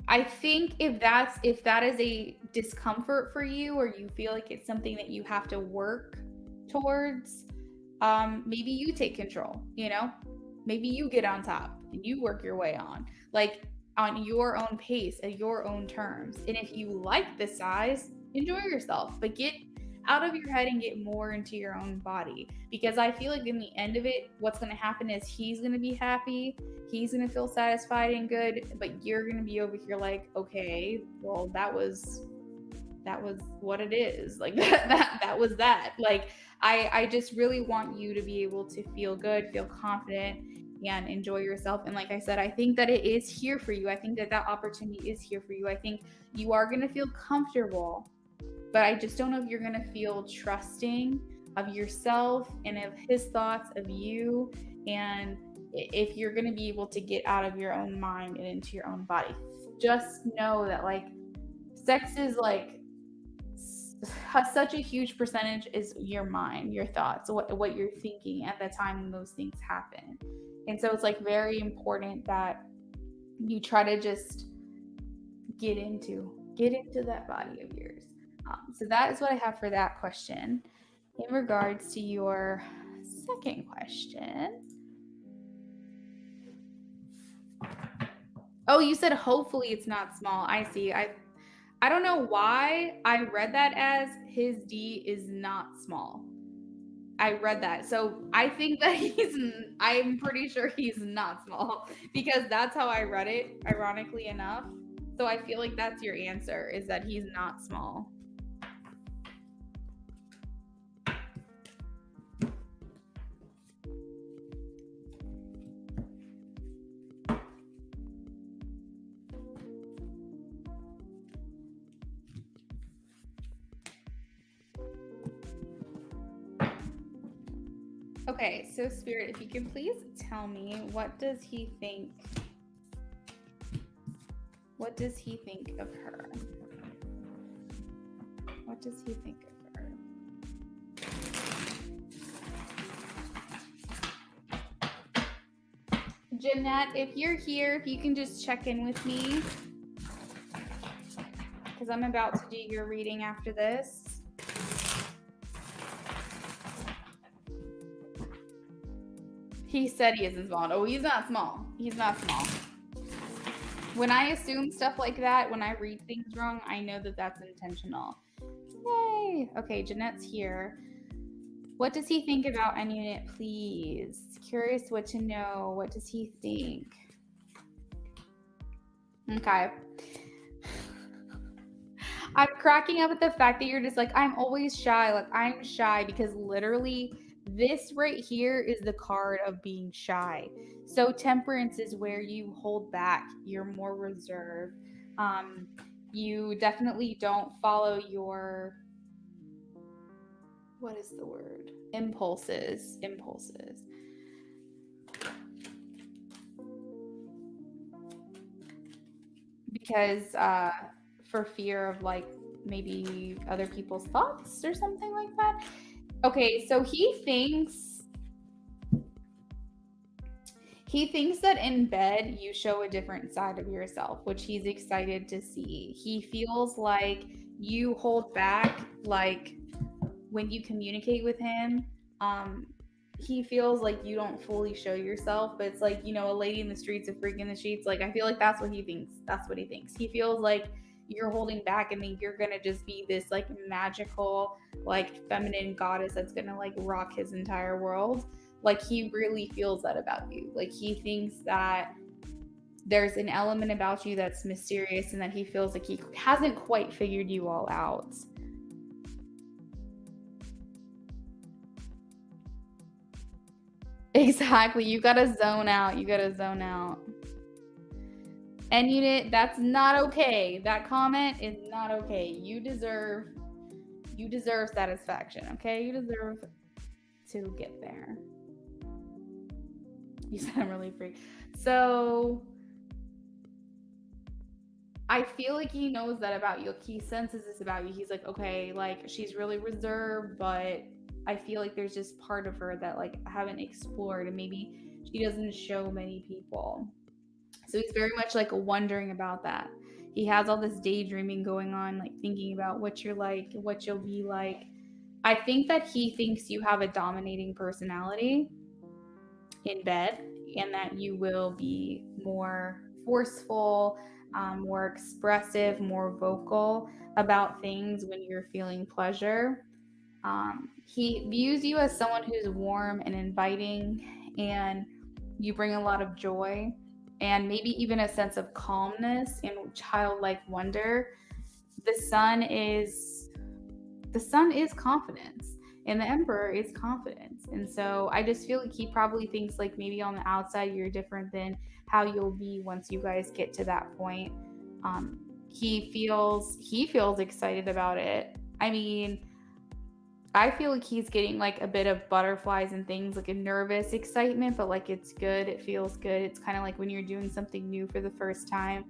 I think if that is a discomfort for you, or you feel like it's something that you have to work towards, maybe you take control, maybe you get on top and you work your way on your own pace, at your own terms. And if you like the size, enjoy yourself, but get out of your head and get more into your own body. Because I feel like in the end of it, what's going to happen is he's going to be happy, he's going to feel satisfied and good, but you're going to be over here like, okay, well, that was what it is. Like that was that. Like, I just really want you to be able to feel good, feel confident, and enjoy yourself. And like I said, I think that it is here for you. I think that opportunity is here for you. I think you are going to feel comfortable, but I just don't know if you're going to feel trusting of yourself and of his thoughts of you, and if you're going to be able to get out of your own mind and into your own body. Just know that, like, sex is like such a huge percentage is your mind, your thoughts, what you're thinking at the time when those things happen. And so it's like very important that you try to just get into that body of yours. So that is what I have for that question. in regards to your second question. Oh, you said hopefully it's not small. I see. I don't know why I read that as his D is not small. I read that. So I think that I'm pretty sure he's not small because that's how I read it, ironically enough. So I feel like that's your answer, is that he's not small. Okay, so Spirit, if you can please tell me, what does he think of her? What does he think of her? Jeanette, if you're here, if you can just check in with me, because I'm about to do your reading after this. He said he isn't small. Oh, he's not small. He's not small. When I assume stuff like that, when I read things wrong, I know that that's intentional. Yay! Okay, Jeanette's here. What does he think about Ununit, please? Curious what to know. What does he think? Okay. I'm cracking up at the fact that you're just like, I'm always shy. Like, I'm shy because literally this right here is the card of being shy. So Temperance is where you hold back. You're more reserved. You definitely don't follow your, what is the word? Impulses. Because for fear of like maybe other people's thoughts or something like that. Okay, so he thinks that in bed you show a different side of yourself, which he's excited to see. He feels like you hold back, like when you communicate with him. He feels like you don't fully show yourself, but it's like, you know, a lady in the streets, a freak in the sheets. Like, I feel like that's what he thinks. He feels like you're holding back and then you're gonna just be this like magical, like feminine goddess that's gonna like rock his entire world. Like, he really feels that about you. Like, he thinks that there's an element about you that's mysterious and that he feels like he hasn't quite figured you all out. Exactly. You gotta zone out. And Unit, that's not okay. That comment is not okay. You deserve satisfaction, okay? You deserve to get there. You said I'm really free. So I feel like he knows that about you. He senses this about you. He's like, okay, like she's really reserved, but I feel like there's just part of her that like I haven't explored and maybe she doesn't show many people. So he's very much like wondering about that. He has all this daydreaming going on, like thinking about what you're like, what you'll be like. I think that he thinks you have a dominating personality in bed and that you will be more forceful, more expressive, more vocal about things when you're feeling pleasure. He views you as someone who's warm and inviting, and you bring a lot of joy and maybe even a sense of calmness and childlike wonder. The sun is confidence and the Emperor is confidence. And so I just feel like he probably thinks like maybe on the outside you're different than how you'll be once you guys get to that point. He feels excited about it. I mean, I feel like he's getting like a bit of butterflies and things, like a nervous excitement, but like it's good. It feels good. It's kind of like when you're doing something new for the first time.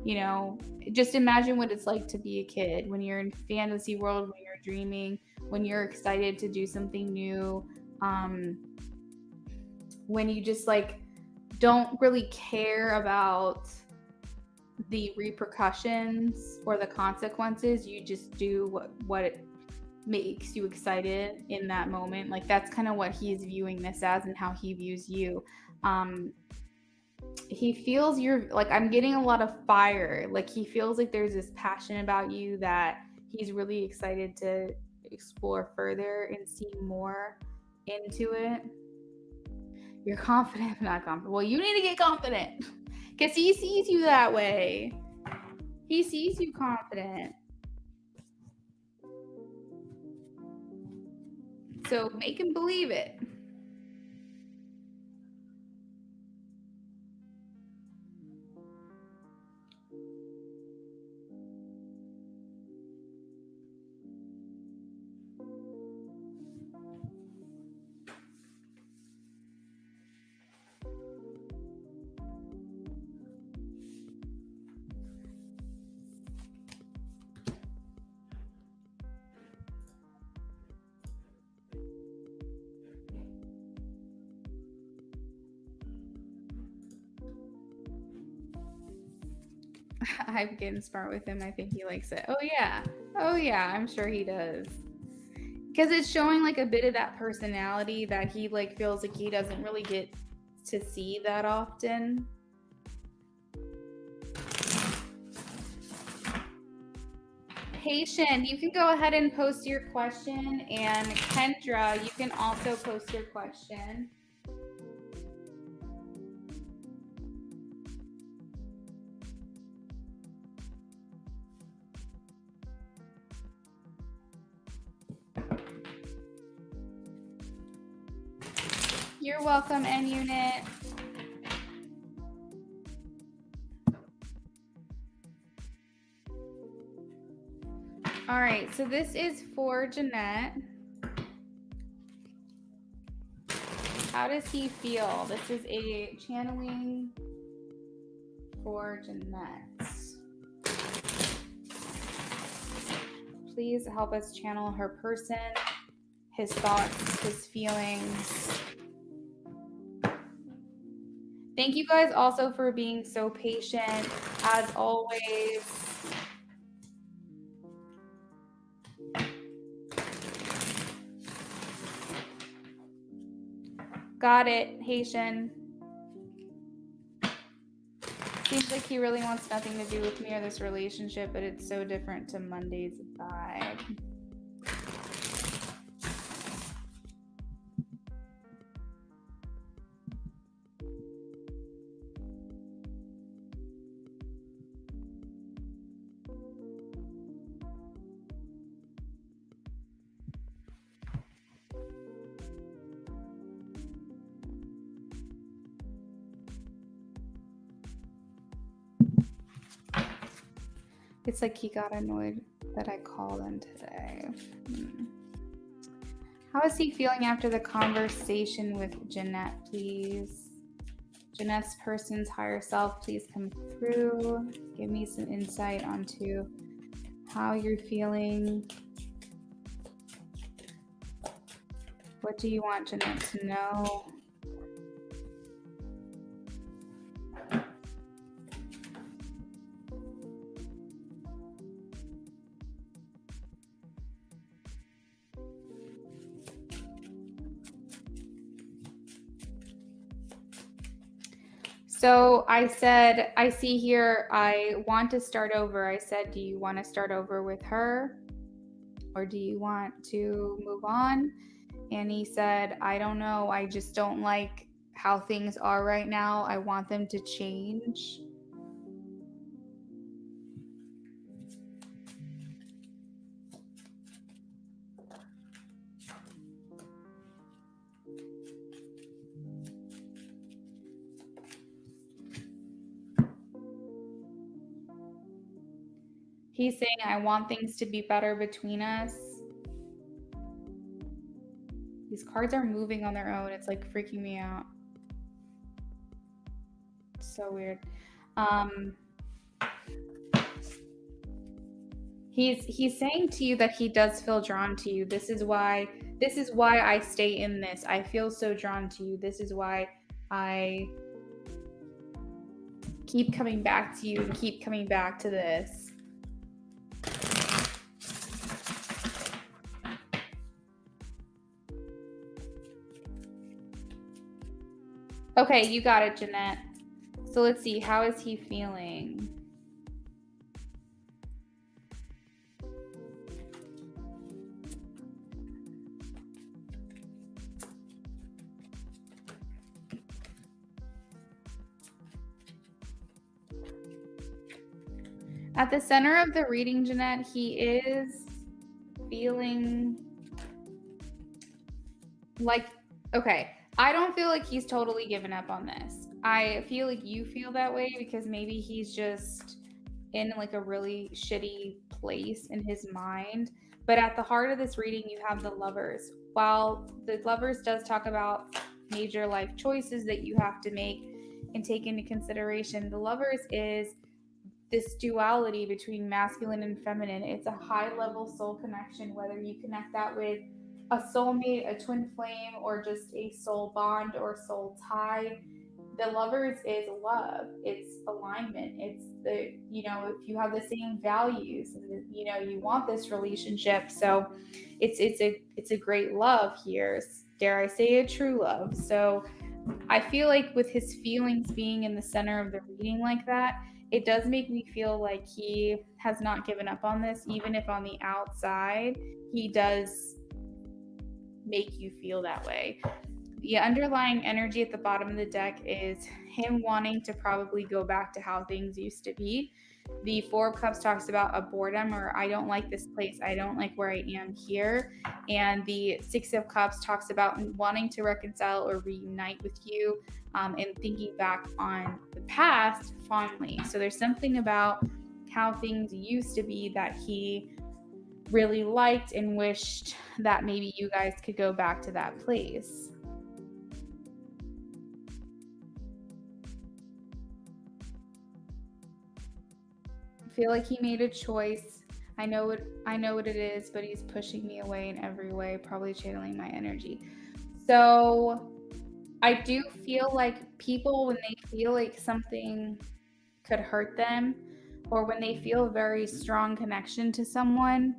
You know, just imagine what it's like to be a kid when you're in fantasy world, when you're dreaming, when you're excited to do something new, when you just like don't really care about the repercussions or the consequences. You just do makes you excited in that moment. Like that's kind of what he's viewing this as and how he views you. He feels you're like, I'm getting a lot of fire. Like he feels like there's this passion about you that he's really excited to explore further and see more into it. You're confident, not confident. Well, you need to get confident because he sees you that way. He sees you confident. So make him believe it. I'm getting smart with him. I think he likes it. Oh yeah, I'm sure he does. Because it's showing like a bit of that personality that he like feels like he doesn't really get to see that often. Haitian, you can go ahead and post your question, and Kendra, you can also post your question. You're welcome, N Unit. All right, so this is for Jeanette. How does he feel? This is a channeling for Jeanette. Please help us channel her person, his thoughts, his feelings. Thank you guys also for being so patient, as always. Got it, Haitian. Seems like he really wants nothing to do with me or this relationship, but it's so different to Monday's vibe. It's like he got annoyed that I called him today. How is he feeling after the conversation with Jeanette, please? Jeanette's person's higher self, please come through. Give me some insight onto how you're feeling. What do you want Jeanette to know? So I said, I see here, I want to start over. I said, do you want to start over with her? Or do you want to move on? And he said, I don't know. I just don't like how things are right now. I want them to change. He's saying, I want things to be better between us. These cards are moving on their own. It's like freaking me out. It's so weird. He's saying to you that he does feel drawn to you. This is why I stay in this. I feel so drawn to you. This is why I keep coming back to you and keep coming back to this. Okay, you got it, Jeanette. So let's see, how is he feeling? At the center of the reading, Jeanette, he is feeling like, okay, I don't feel like he's totally given up on this. I feel like you feel that way because maybe he's just in like a really shitty place in his mind. But at the heart of this reading, you have the Lovers. While the Lovers does talk about major life choices that you have to make and take into consideration, the Lovers is this duality between masculine and feminine. It's a high level soul connection, whether you connect that with a soulmate, a twin flame, or just a soul bond or soul tie. The Lovers is love. It's alignment. It's the, you know, if you have the same values and you know you want this relationship. So it's a great love here. Dare I say a true love. So I feel like with his feelings being in the center of the reading like that, it does make me feel like he has not given up on this, even if on the outside he does make you feel that way. The underlying energy at the bottom of the deck is him wanting to probably go back to how things used to be. The Four of Cups talks about a boredom, or I don't like this place, I don't like where I am here. And the Six of Cups talks about wanting to reconcile or reunite with you, and thinking back on the past fondly. So there's something about how things used to be that he really liked and wished that maybe you guys could go back to that place. I feel like he made a choice. I know what it is, but he's pushing me away in every way, probably channeling my energy. So I do feel like people, when they feel like something could hurt them, or when they feel a very strong connection to someone,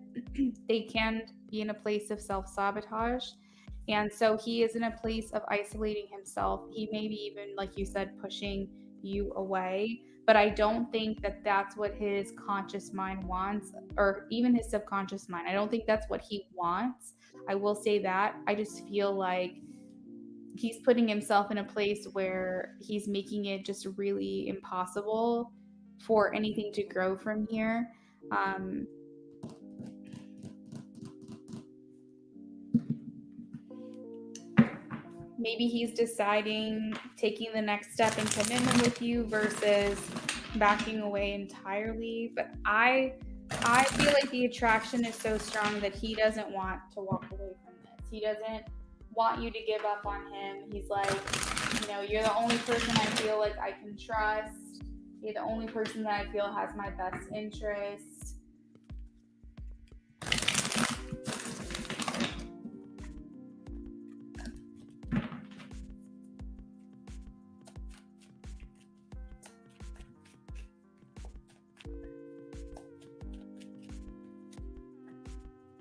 they can be in a place of self-sabotage. And so he is in a place of isolating himself. He may be even, like you said, pushing you away. But I don't think that that's what his conscious mind wants, or even his subconscious mind. I don't think that's what he wants. I will say that. I just feel like he's putting himself in a place where he's making it just really impossible for anything to grow from here. Maybe he's deciding taking the next step in commitment with you versus backing away entirely. But I feel like the attraction is so strong that he doesn't want to walk away from this. He doesn't want you to give up on him. He's like, you know, you're the only person I feel like I can trust. You're the only person that I feel has my best interest.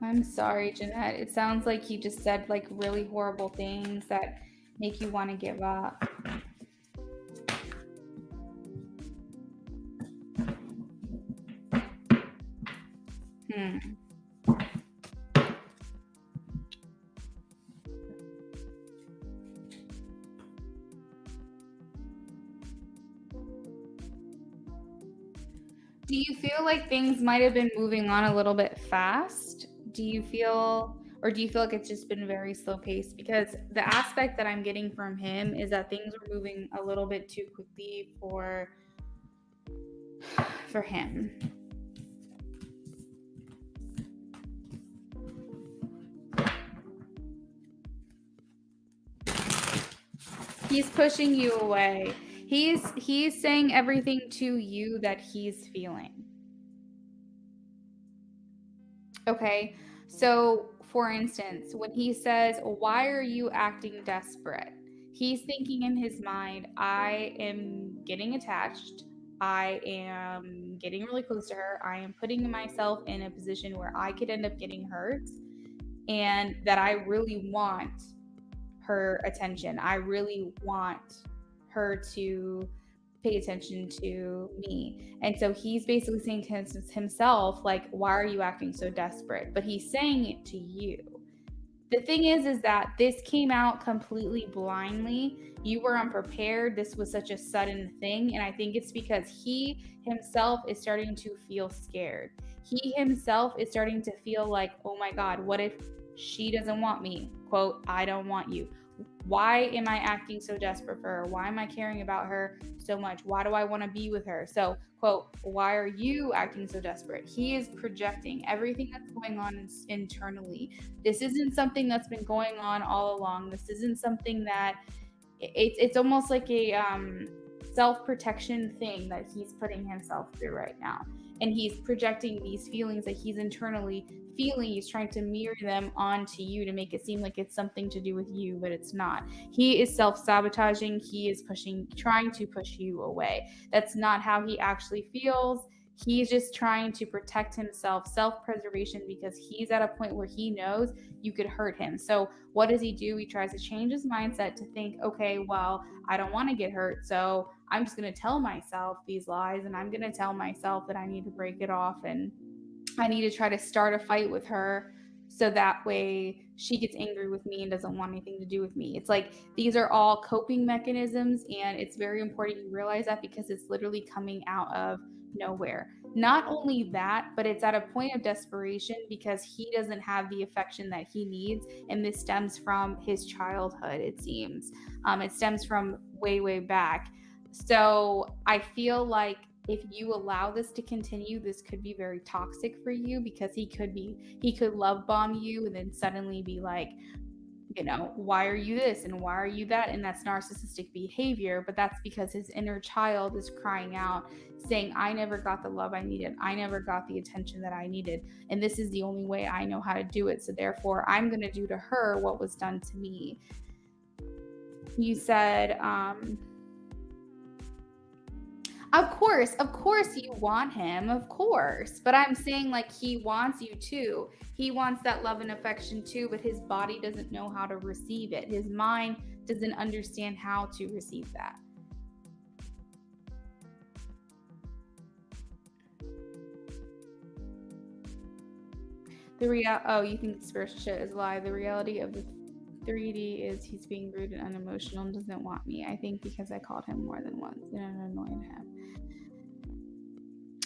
I'm sorry, Jeanette. It sounds like you just said like really horrible things that make you want to give up. Do you feel like things might have been moving on a little bit fast? Do you feel like it's just been very slow paced? Because the aspect that I'm getting from him is that things were moving a little bit too quickly for him. He's pushing you away. He's saying everything to you that he's feeling. Okay. So, for instance, when he says, "Why are you acting desperate?" He's thinking in his mind, "I am getting attached. I am getting really close to her. I am putting myself in a position where I could end up getting hurt, and that I really want her attention. I really want her to pay attention to me. And so he's basically saying to himself, like, why are you acting so desperate? But he's saying it to you. The thing is that this came out completely blindly. You were unprepared. This was such a sudden thing. And I think it's because he himself is starting to feel scared. He himself is starting to feel like, oh my God, what if she doesn't want me? Quote, I don't want you. Why am I acting so desperate for her? Why am I caring about her so much? Why do I want to be with her? So, quote, why are you acting so desperate? He is projecting everything that's going on internally. This isn't something that's been going on all along. This isn't something that it's almost like a self-protection thing that he's putting himself through right now. And he's projecting these feelings that he's internally feeling. He's trying to mirror them onto you to make it seem like it's something to do with you, but it's not. He is self-sabotaging. He is trying to push you away. That's not how he actually feels. He's just trying to protect himself, self-preservation, because he's at a point where he knows you could hurt him. So what does he do? He tries to change his mindset to think, okay, well, I don't want to get hurt, so I'm just going to tell myself these lies, and I'm going to tell myself that I need to break it off, and I need to try to start a fight with her so that way she gets angry with me and doesn't want anything to do with me. It's like these are all coping mechanisms, and it's very important you realize that because it's literally coming out of nowhere. Not only that, but it's at a point of desperation because he doesn't have the affection that he needs, and this stems from his childhood, it seems. It stems from way, way back. So I feel like if you allow this to continue, this could be very toxic for you because he could love bomb you and then suddenly be like, you know, why are you this and why are you that? And that's narcissistic behavior, but that's because his inner child is crying out saying, I never got the love I needed. I never got the attention that I needed. And this is the only way I know how to do it. So therefore I'm going to do to her what was done to me. You said, of course you want him, of course. But I'm saying like he wants you too. He wants that love and affection too, but his body doesn't know how to receive it. His mind doesn't understand how to receive that. You think spiritual shit is a lie. The reality of the 3D is he's being rude and unemotional and doesn't want me. I think because I called him more than once and it annoyed him.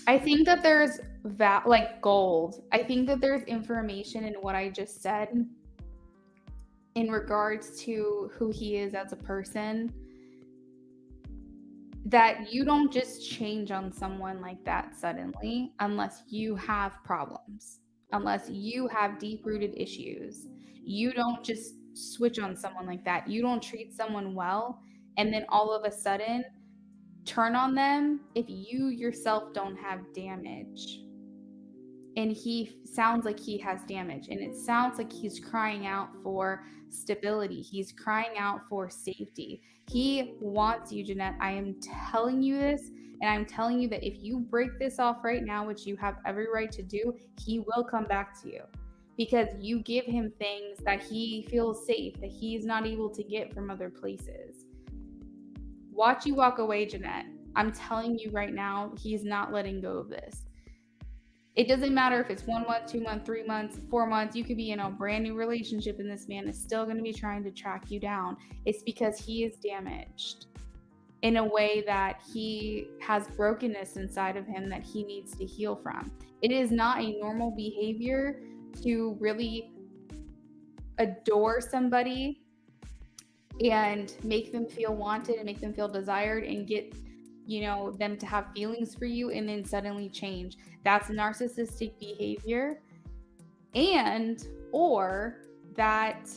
I think that there's like gold. I think that there's information in what I just said in regards to who he is as a person, that you don't just change on someone like that suddenly unless you have problems, unless you have deep-rooted issues. You don't just switch on someone like that. You don't treat someone well and then all of a sudden turn on them if you yourself don't have damage. And he sounds like he has damage, and it sounds like he's crying out for stability. He's crying out for safety. He wants you, Jeanette. I am telling you this, and I'm telling you that if you break this off right now, which you have every right to do, he will come back to you because you give him things that he feels safe, that he's not able to get from other places. Watch you walk away, Jeanette. I'm telling you right now, he's not letting go of this. It doesn't matter if it's 1 month, 2 months, 3 months, 4 months. You could be in a brand new relationship and this man is still going to be trying to track you down. It's because he is damaged in a way that he has brokenness inside of him that he needs to heal from. It is not a normal behavior to really adore somebody and make them feel wanted and make them feel desired and get, you know, them to have feelings for you and then suddenly change. That's narcissistic behavior. Or that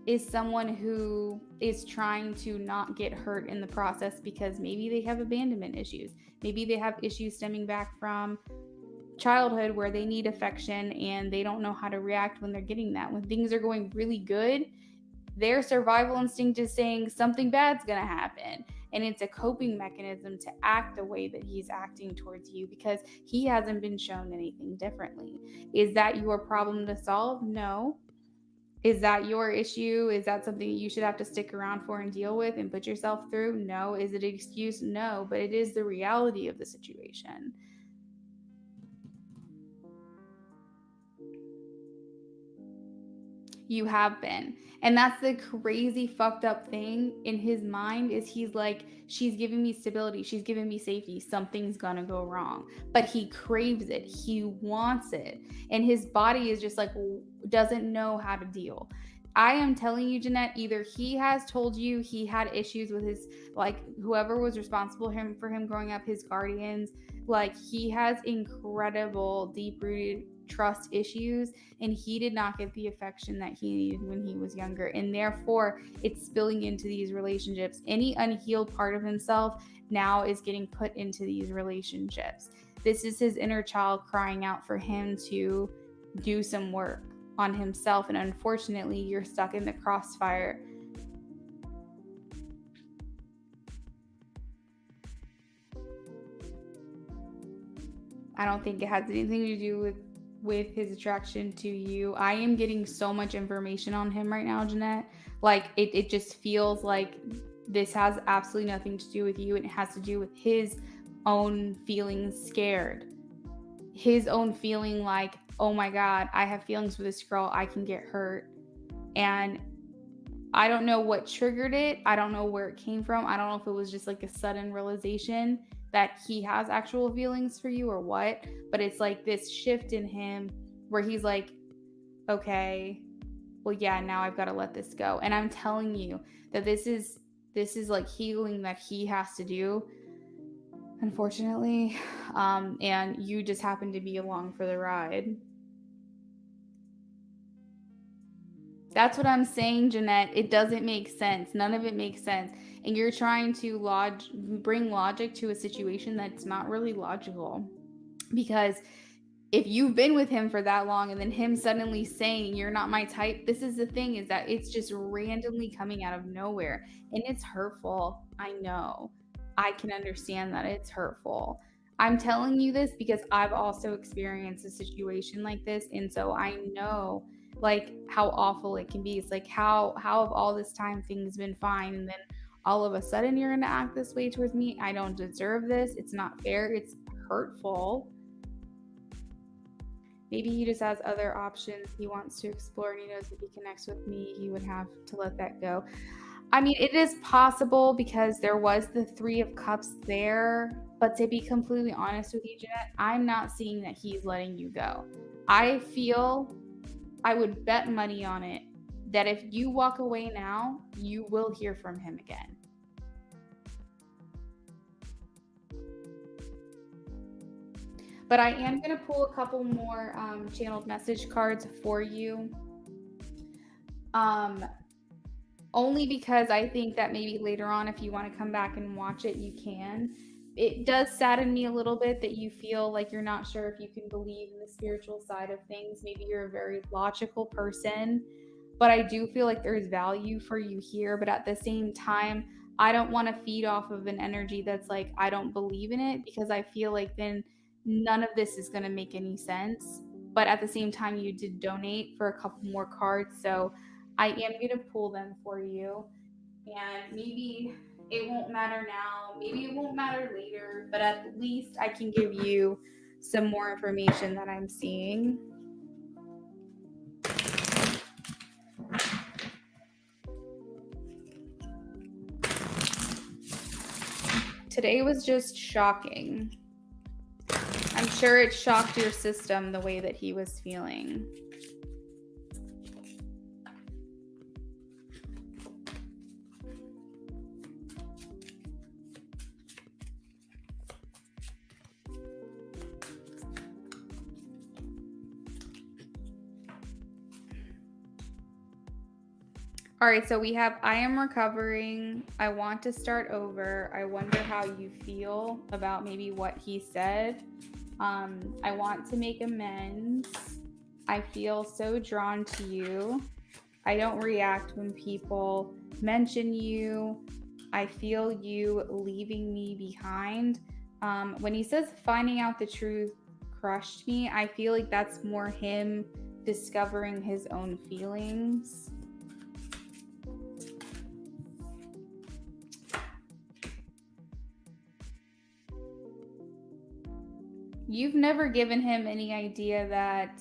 is someone who is trying to not get hurt in the process because maybe they have abandonment issues. Maybe they have issues stemming back from childhood where they need affection and they don't know how to react when they're getting that. When things are going really good, their survival instinct is saying something bad's going to happen. And it's a coping mechanism to act the way that he's acting towards you because he hasn't been shown anything differently. Is that your problem to solve? No. Is that your issue? Is that something you should have to stick around for and deal with and put yourself through? No. Is it an excuse? No, but it is the reality of the situation. You have been. And that's the crazy fucked up thing in his mind is he's like, she's giving me stability. She's giving me safety. Something's gonna go wrong. But he craves it. He wants it. And his body is just like, doesn't know how to deal. I am telling you, Jeanette, either he has told you he had issues with his, like, whoever was responsible for him growing up, his guardians, like, he has incredible deep rooted trust issues, and he did not get the affection that he needed when he was younger, and therefore it's spilling into these relationships. Any unhealed part of himself now is getting put into these relationships. This is his inner child crying out for him to do some work on himself, and unfortunately you're stuck in the crossfire. I don't think it has anything to do with his attraction to you. I am getting so much information on him right now, Jeanette. Like, it just feels like this has absolutely nothing to do with you, and it has to do with his own feeling scared. His own feeling like, oh my God, I have feelings for this girl, I can get hurt. And I don't know what triggered it. I don't know where it came from. I don't know if it was just like a sudden realization that he has actual feelings for you or what, but it's like this shift in him where he's like, okay, well, yeah, now I've got to let this go. And I'm telling you that this is like healing that he has to do, unfortunately. And you just happen to be along for the ride. That's what I'm saying, Jeanette. It doesn't make sense. None of it makes sense. And you're trying to bring logic to a situation that's not really logical. Because if you've been with him for that long and then him suddenly saying you're not my type, this is the thing, is that it's just randomly coming out of nowhere. And it's hurtful. I know. I can understand that it's hurtful. I'm telling you this because I've also experienced a situation like this. And so I know like how awful it can be. It's like how have all this time things been fine, and then all of a sudden you're gonna act this way towards me. I don't deserve this. It's not fair. It's hurtful. Maybe he just has other options he wants to explore, and he knows if he connects with me, he would have to let that go. I mean, it is possible because there was the Three of Cups there, but to be completely honest with you, Jeanette, I'm not seeing that he's letting you go. I feel, I would bet money on it that if you walk away now, you will hear from him again. But I am going to pull a couple more channeled message cards for you. Only because I think that maybe later on, if you want to come back and watch it, you can. It does sadden me a little bit that you feel like you're not sure if you can believe in the spiritual side of things. Maybe you're a very logical person, but I do feel like there's value for you here. But at the same time, I don't want to feed off of an energy that's like, I don't believe in it, because I feel like then none of this is going to make any sense. But at the same time, you did donate for a couple more cards, so I am going to pull them for you. And maybe it won't matter now, maybe it won't matter later, but at least I can give you some more information that I'm seeing. Today was just shocking. I'm sure it shocked your system the way that he was feeling. All right, so we have I am recovering. I want to start over. I wonder how you feel about maybe what he said. I want to make amends. I feel so drawn to you. I don't react when people mention you. I feel you leaving me behind. When he says finding out the truth crushed me, I feel like that's more him discovering his own feelings. You've never given him any idea that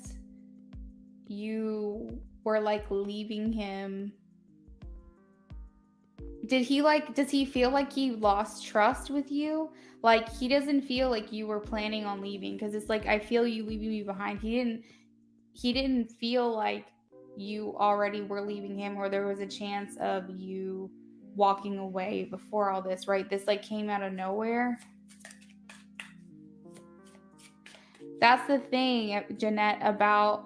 you were like leaving him. Does he feel like he lost trust with you? Like he doesn't feel like you were planning on leaving, because it's like, I feel you leaving me behind. He didn't feel like you already were leaving him, or there was a chance of you walking away before all this, right? This like came out of nowhere. That's the thing, Jeanette, about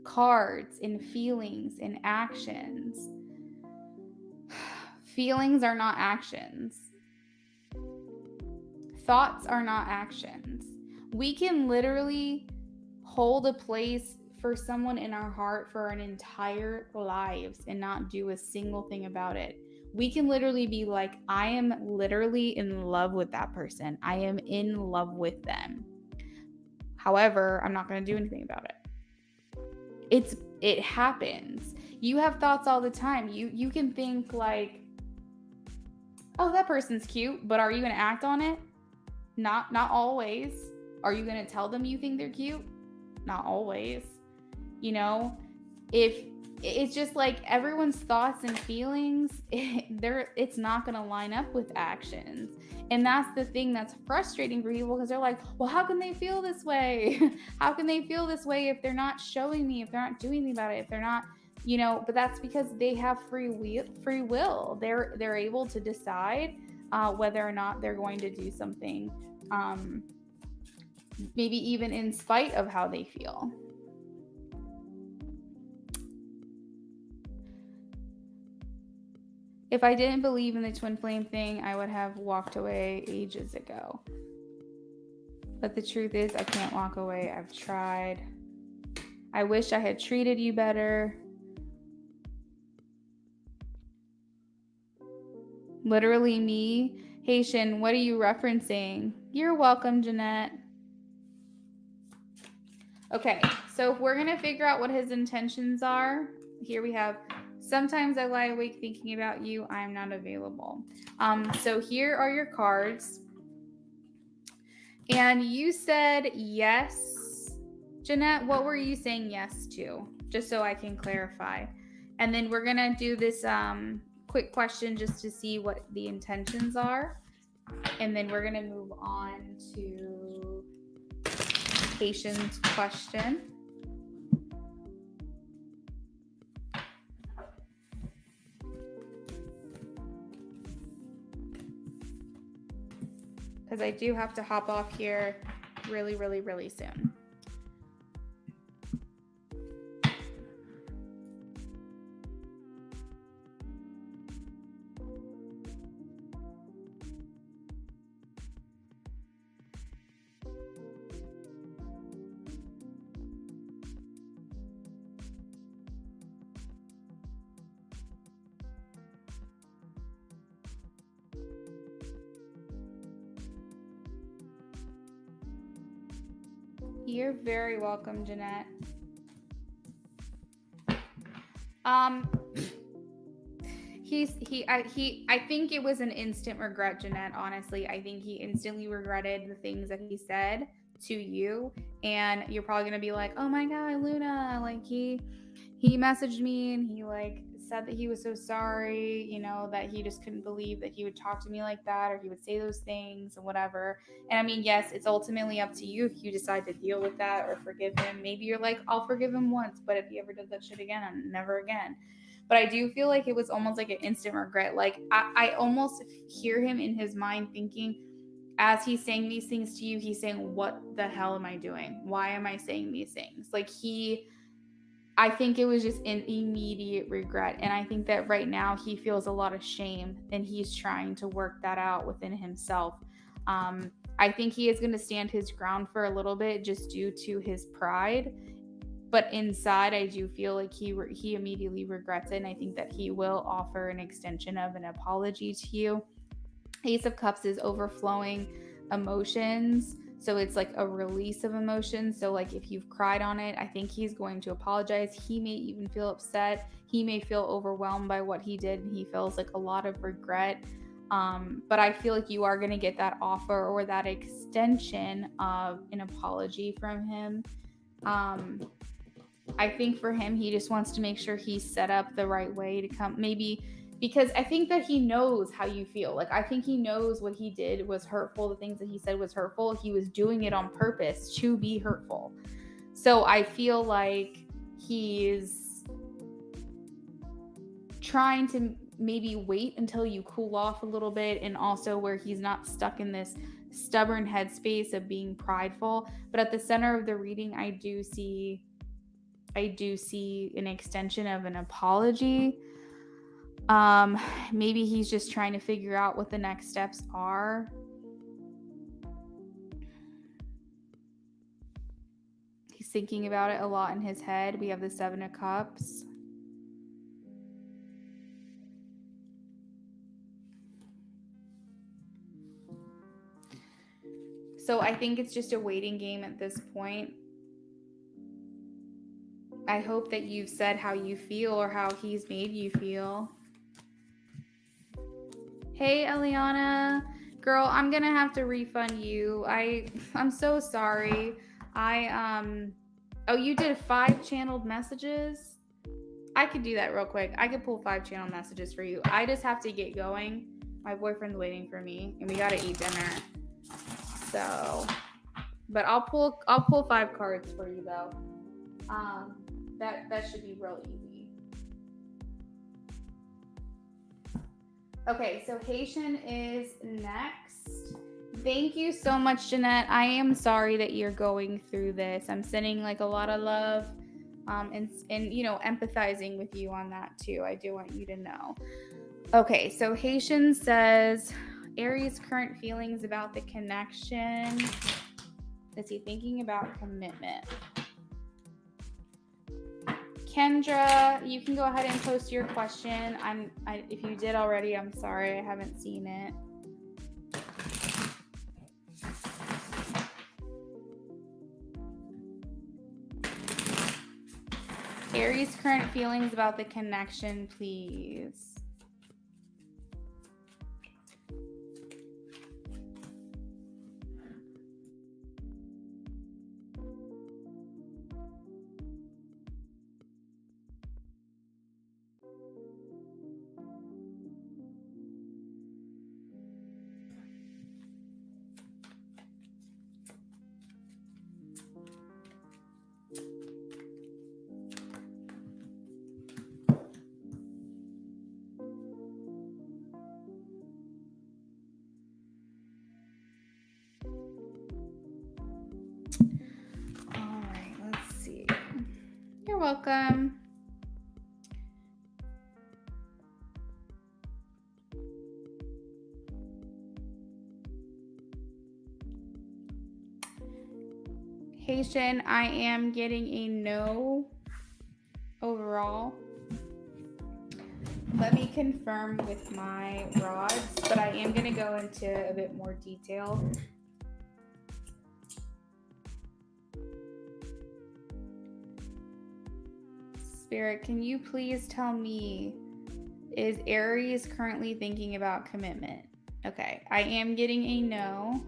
cards and feelings and actions. Feelings are not actions. Thoughts are not actions. We can literally hold a place for someone in our heart for an entire lives and not do a single thing about it. We can literally be like, I am literally in love with that person. I am in love with them. However, I'm not going to do anything about it. It happens. You have thoughts all the time. You can think like, oh, that person's cute, but are you going to act on it? Not always. Are you going to tell them you think they're cute? Not always. You know, if it's just like everyone's thoughts and feelings, it's not going to line up with actions. And that's the thing that's frustrating for people, because they're like, well, how can they feel this way? How can they feel this way if they're not showing me, if they're not doing anything about it, if they're not, you know? But that's because they have free will. They're able to decide whether or not they're going to do something, maybe even in spite of how they feel. If I didn't believe in the twin flame thing, I would have walked away ages ago. But the truth is, I can't walk away. I've tried. I wish I had treated you better. Literally me. Haitian, what are you referencing? You're welcome, Jeanette. Okay, so if we're going to figure out what his intentions are, here we have, sometimes I lie awake thinking about you. I am not available. So here are your cards. And you said yes. Jeanette, what were you saying yes to? Just so I can clarify. And then we're going to do this quick question just to see what the intentions are. And then we're going to move on to Haitian's question. Because I do have to hop off here really, really, really soon. You're very welcome, Jeanette. I think it was an instant regret, Jeanette, honestly. I think he instantly regretted the things that he said to you, and you're probably going to be like, oh my God, Luna, like he messaged me and he like said that he was so sorry, you know, that he just couldn't believe that he would talk to me like that, or he would say those things and whatever. And I mean, yes, it's ultimately up to you if you decide to deal with that or forgive him. Maybe you're like, I'll forgive him once, but if he ever does that shit again, never again. But I do feel like it was almost like an instant regret. Like I almost hear him in his mind thinking, as he's saying these things to you, he's saying, what the hell am I doing? Why am I saying these things? Like I think it was just an immediate regret. And I think that right now he feels a lot of shame and he's trying to work that out within himself. I think he is going to stand his ground for a little bit just due to his pride. But inside, I do feel like he immediately regrets it. And I think that he will offer an extension of an apology to you. Ace of Cups is overflowing emotions. So it's like a release of emotion. So like if you've cried on it, I think he's going to apologize. He may even feel upset. He may feel overwhelmed by what he did. And he feels like a lot of regret. But I feel like you are going to get that offer or that extension of an apology from him. I think for him, he just wants to make sure he's set up the right way to come, maybe because I think that he knows how you feel. Like, I think he knows what he did was hurtful. The things that he said was hurtful. He was doing it on purpose to be hurtful. So I feel like he's trying to maybe wait until you cool off a little bit, and also where he's not stuck in this stubborn headspace of being prideful. But at the center of the reading, I do see an extension of an apology. Maybe he's just trying to figure out what the next steps are. He's thinking about it a lot in his head. We have the 7 of Cups. So I think it's just a waiting game at this point. I hope that you've said how you feel or how he's made you feel. Hey, Eliana. Girl, I'm going to have to refund you. I'm so sorry. Oh, you did 5 channeled messages? I could do that real quick. I could pull 5 channel messages for you. I just have to get going. My boyfriend's waiting for me, and we got to eat dinner. So, but I'll pull 5 cards for you though. That should be real easy. Okay, so Haitian is next. Thank you so much, Jeanette. I am sorry that you're going through this. I'm sending like a lot of love, and you know, empathizing with you on that too. I do want you to know. Okay, so Haitian says, Aries' current feelings about the connection. Is he thinking about commitment? Kendra, you can go ahead and post your question. If you did already, I'm sorry, I haven't seen it. Aries' current feelings about the connection, please. You're welcome. Haitian, I am getting a no overall. Let me confirm with my rods, but I am going to go into a bit more detail. Spirit, can you please tell me, is Aries currently thinking about commitment? Okay, I am getting a no.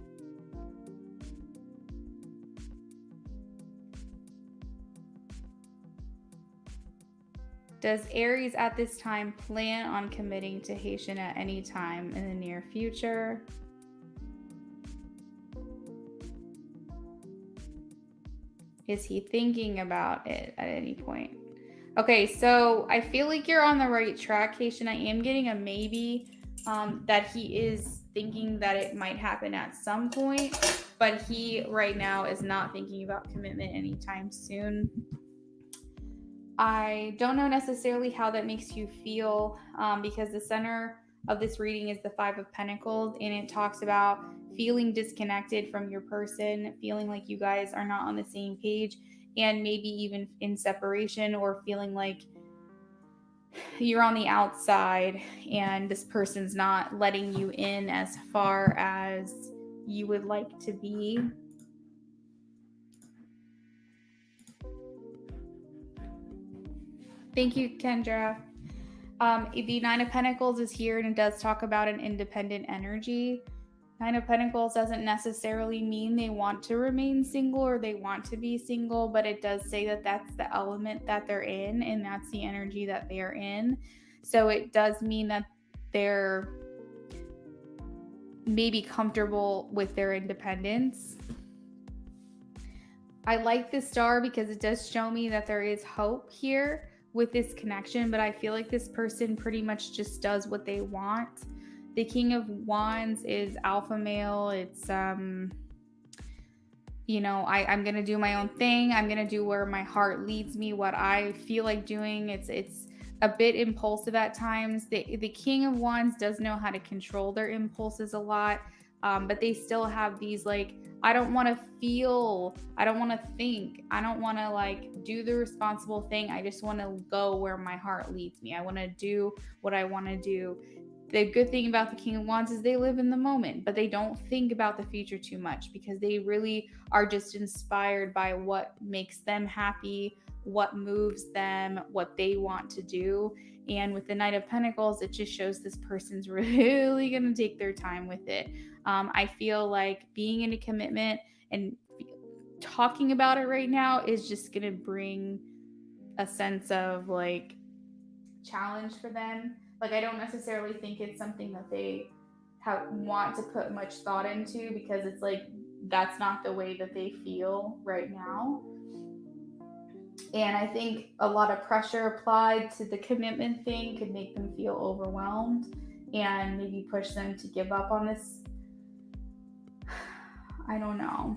Does Aries at this time plan on committing to Haitian at any time in the near future? Is he thinking about it at any point? Okay, so I feel like you're on the right track, Haitian. I am getting a maybe, that he is thinking that it might happen at some point, but he right now is not thinking about commitment anytime soon. I don't know necessarily how that makes you feel, because the center of this reading is the 5 of Pentacles, and it talks about feeling disconnected from your person, feeling like you guys are not on the same page, and maybe even in separation, or feeling like you're on the outside and this person's not letting you in as far as you would like to be. Thank you, Kendra. The Nine of Pentacles is here, and it does talk about an independent energy. Nine of Pentacles doesn't necessarily mean they want to remain single or they want to be single, but it does say that that's the element that they're in, and that's the energy that they're in. So it does mean that they're maybe comfortable with their independence. I like this star because it does show me that there is hope here with this connection, but I feel like this person pretty much just does what they want. The King of Wands is alpha male. It's you know, I'm gonna do my own thing. I'm gonna do where my heart leads me, what I feel like doing. It's a bit impulsive at times. The King of Wands does know how to control their impulses a lot, but they still have these like, I don't want to feel, I don't want to think, I don't want to like do the responsible thing. I just want to go where my heart leads me. I want to do what I want to do. The good thing about the King of Wands is they live in the moment, but they don't think about the future too much because they really are just inspired by what makes them happy, what moves them, what they want to do. And with the Knight of Pentacles, it just shows this person's really going to take their time with it. I feel like being in a commitment and talking about it right now is just going to bring a sense of like challenge for them. Like, I don't necessarily think it's something that they want to put much thought into because it's like that's not the way that they feel right now. And I think a lot of pressure applied to the commitment thing could make them feel overwhelmed and maybe push them to give up on this. I don't know.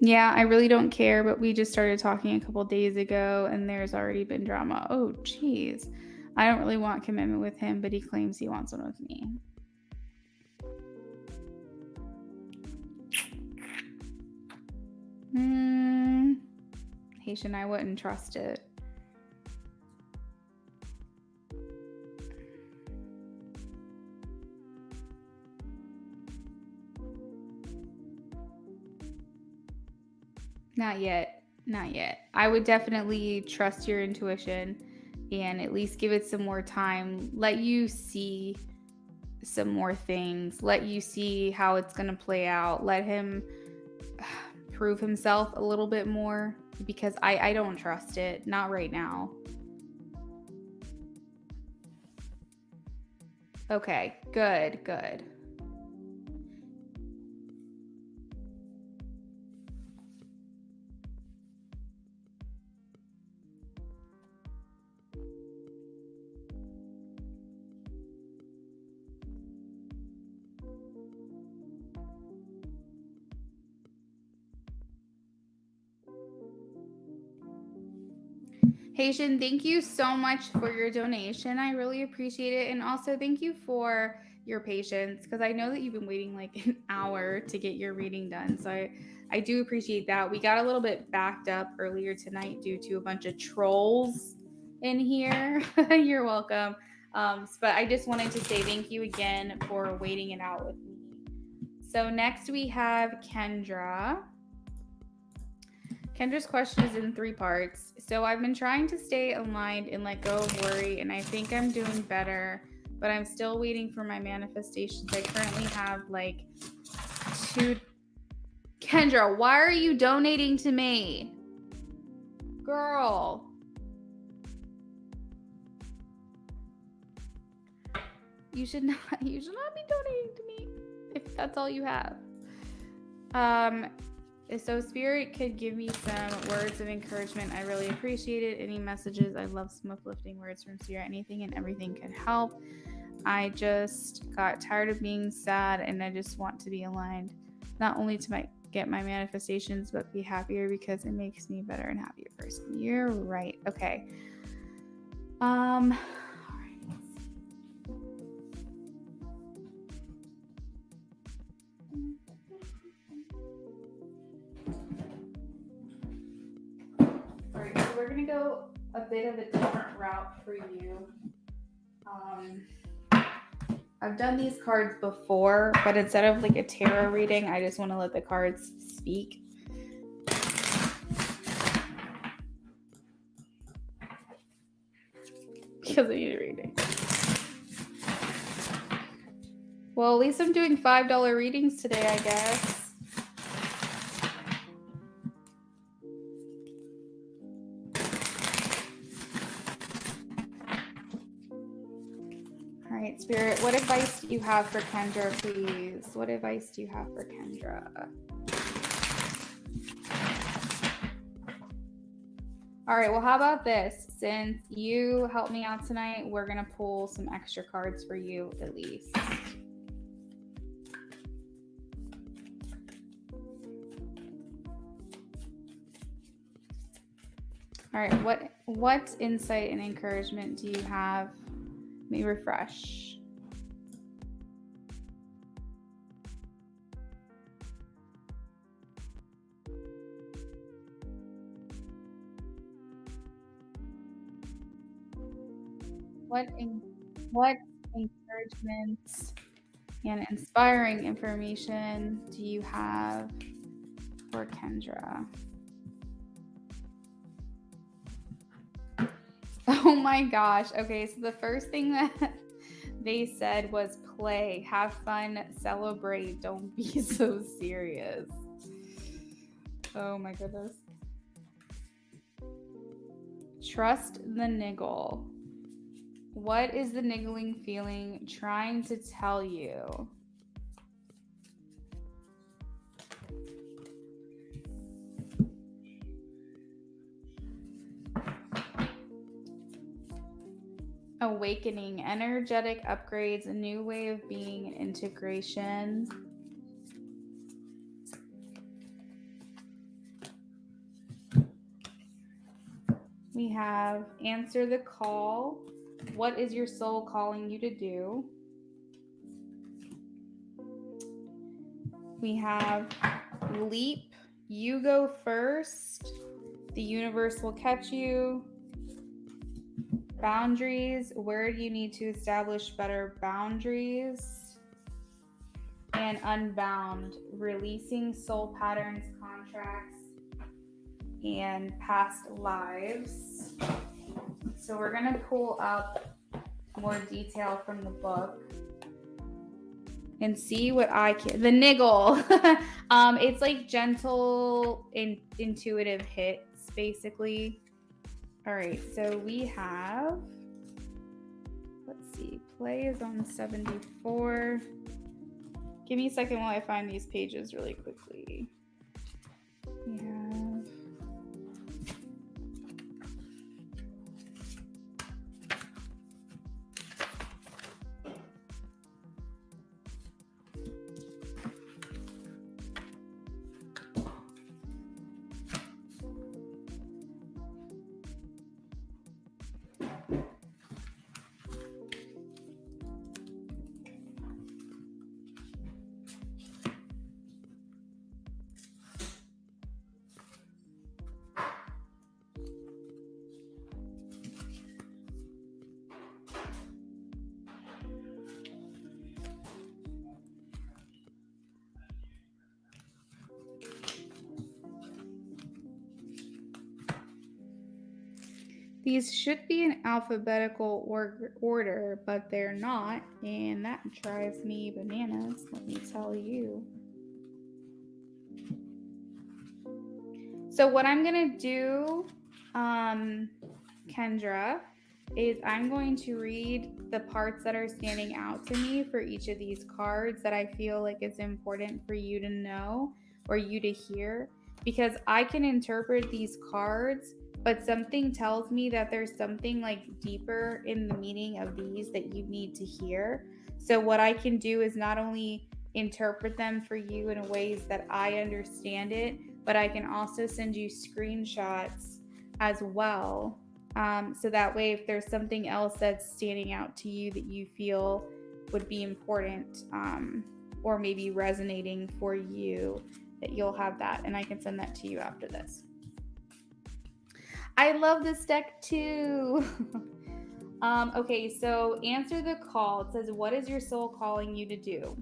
Yeah, I really don't care, but we just started talking a couple days ago and there's already been drama. Oh, geez. I don't really want commitment with him, but he claims he wants one with me. Haitian, I wouldn't trust it. Not yet. Not yet. I would definitely trust your intuition and at least give it some more time. Let you see some more things. Let you see how it's going to play out. Let him prove himself a little bit more because I don't trust it. Not right now. Okay, good, good. Haitian, thank you so much for your donation. I really appreciate it. And also thank you for your patience because I know that you've been waiting like an hour to get your reading done. So I do appreciate that. We got a little bit backed up earlier tonight due to a bunch of trolls in here. You're welcome. But I just wanted to say thank you again for waiting it out with me. So next we have Kendra. Kendra's question is in 3 parts. So I've been trying to stay aligned and let go of worry, and I think I'm doing better, but I'm still waiting for my manifestations. I currently have like 2. Kendra, why are you donating to me? Girl. You should not be donating to me if that's all you have. So Spirit could give me some words of encouragement. I really appreciate it. Any messages? I love some uplifting words from Spirit. Anything and everything could help. I just got tired of being sad and I just want to be aligned. Not only to get my manifestations, but be happier because it makes me a better and happier person. You're right. Okay. All right. We're going to go a bit of a different route for you. I've done these cards before, but instead of like a tarot reading, I just want to let the cards speak. because I need a reading. Well, at least I'm doing $5 readings today, I guess. All right, Spirit, what advice do you have for Kendra, please? What advice do you have for Kendra? All right, well, how about this? Since you helped me out tonight, we're going to pull some extra cards for you at least. All right, what insight and encouragement do you have? Let me refresh. What encouragement and inspiring information do you have for Kendra? Oh my gosh. Okay, so the first thing that they said was play, have fun, celebrate, don't be so serious. Oh my goodness. Trust the niggle. What is the niggling feeling trying to tell you? Awakening, energetic upgrades, a new way of being, and integration. We have answer the call. What is your soul calling you to do? We have leap. You go first. The universe will catch you. Boundaries. Where do you need to establish better boundaries? And unbound. Releasing soul patterns, contracts, and past lives. So we're going to pull up more detail from the book and see what I can. The niggle. It's like gentle, intuitive hits, basically. All right, so we have, let's see, play is on 74. Give me a second while I find these pages really quickly. We have, these should be in alphabetical order, but they're not, and that drives me bananas, let me tell you. So what I'm going to do, Kendra, is I'm going to read the parts that are standing out to me for each of these cards that I feel like is important for you to know or you to hear, because I can interpret these cards, but something tells me that there's something like deeper in the meaning of these that you need to hear. So what I can do is not only interpret them for you in ways that I understand it, but I can also send you screenshots as well. So that way, if there's something else that's standing out to you that you feel would be important, or maybe resonating for you, that you'll have that, and I can send that to you after this. I love this deck too. Okay, so answer the call. It says, what is your soul calling you to do?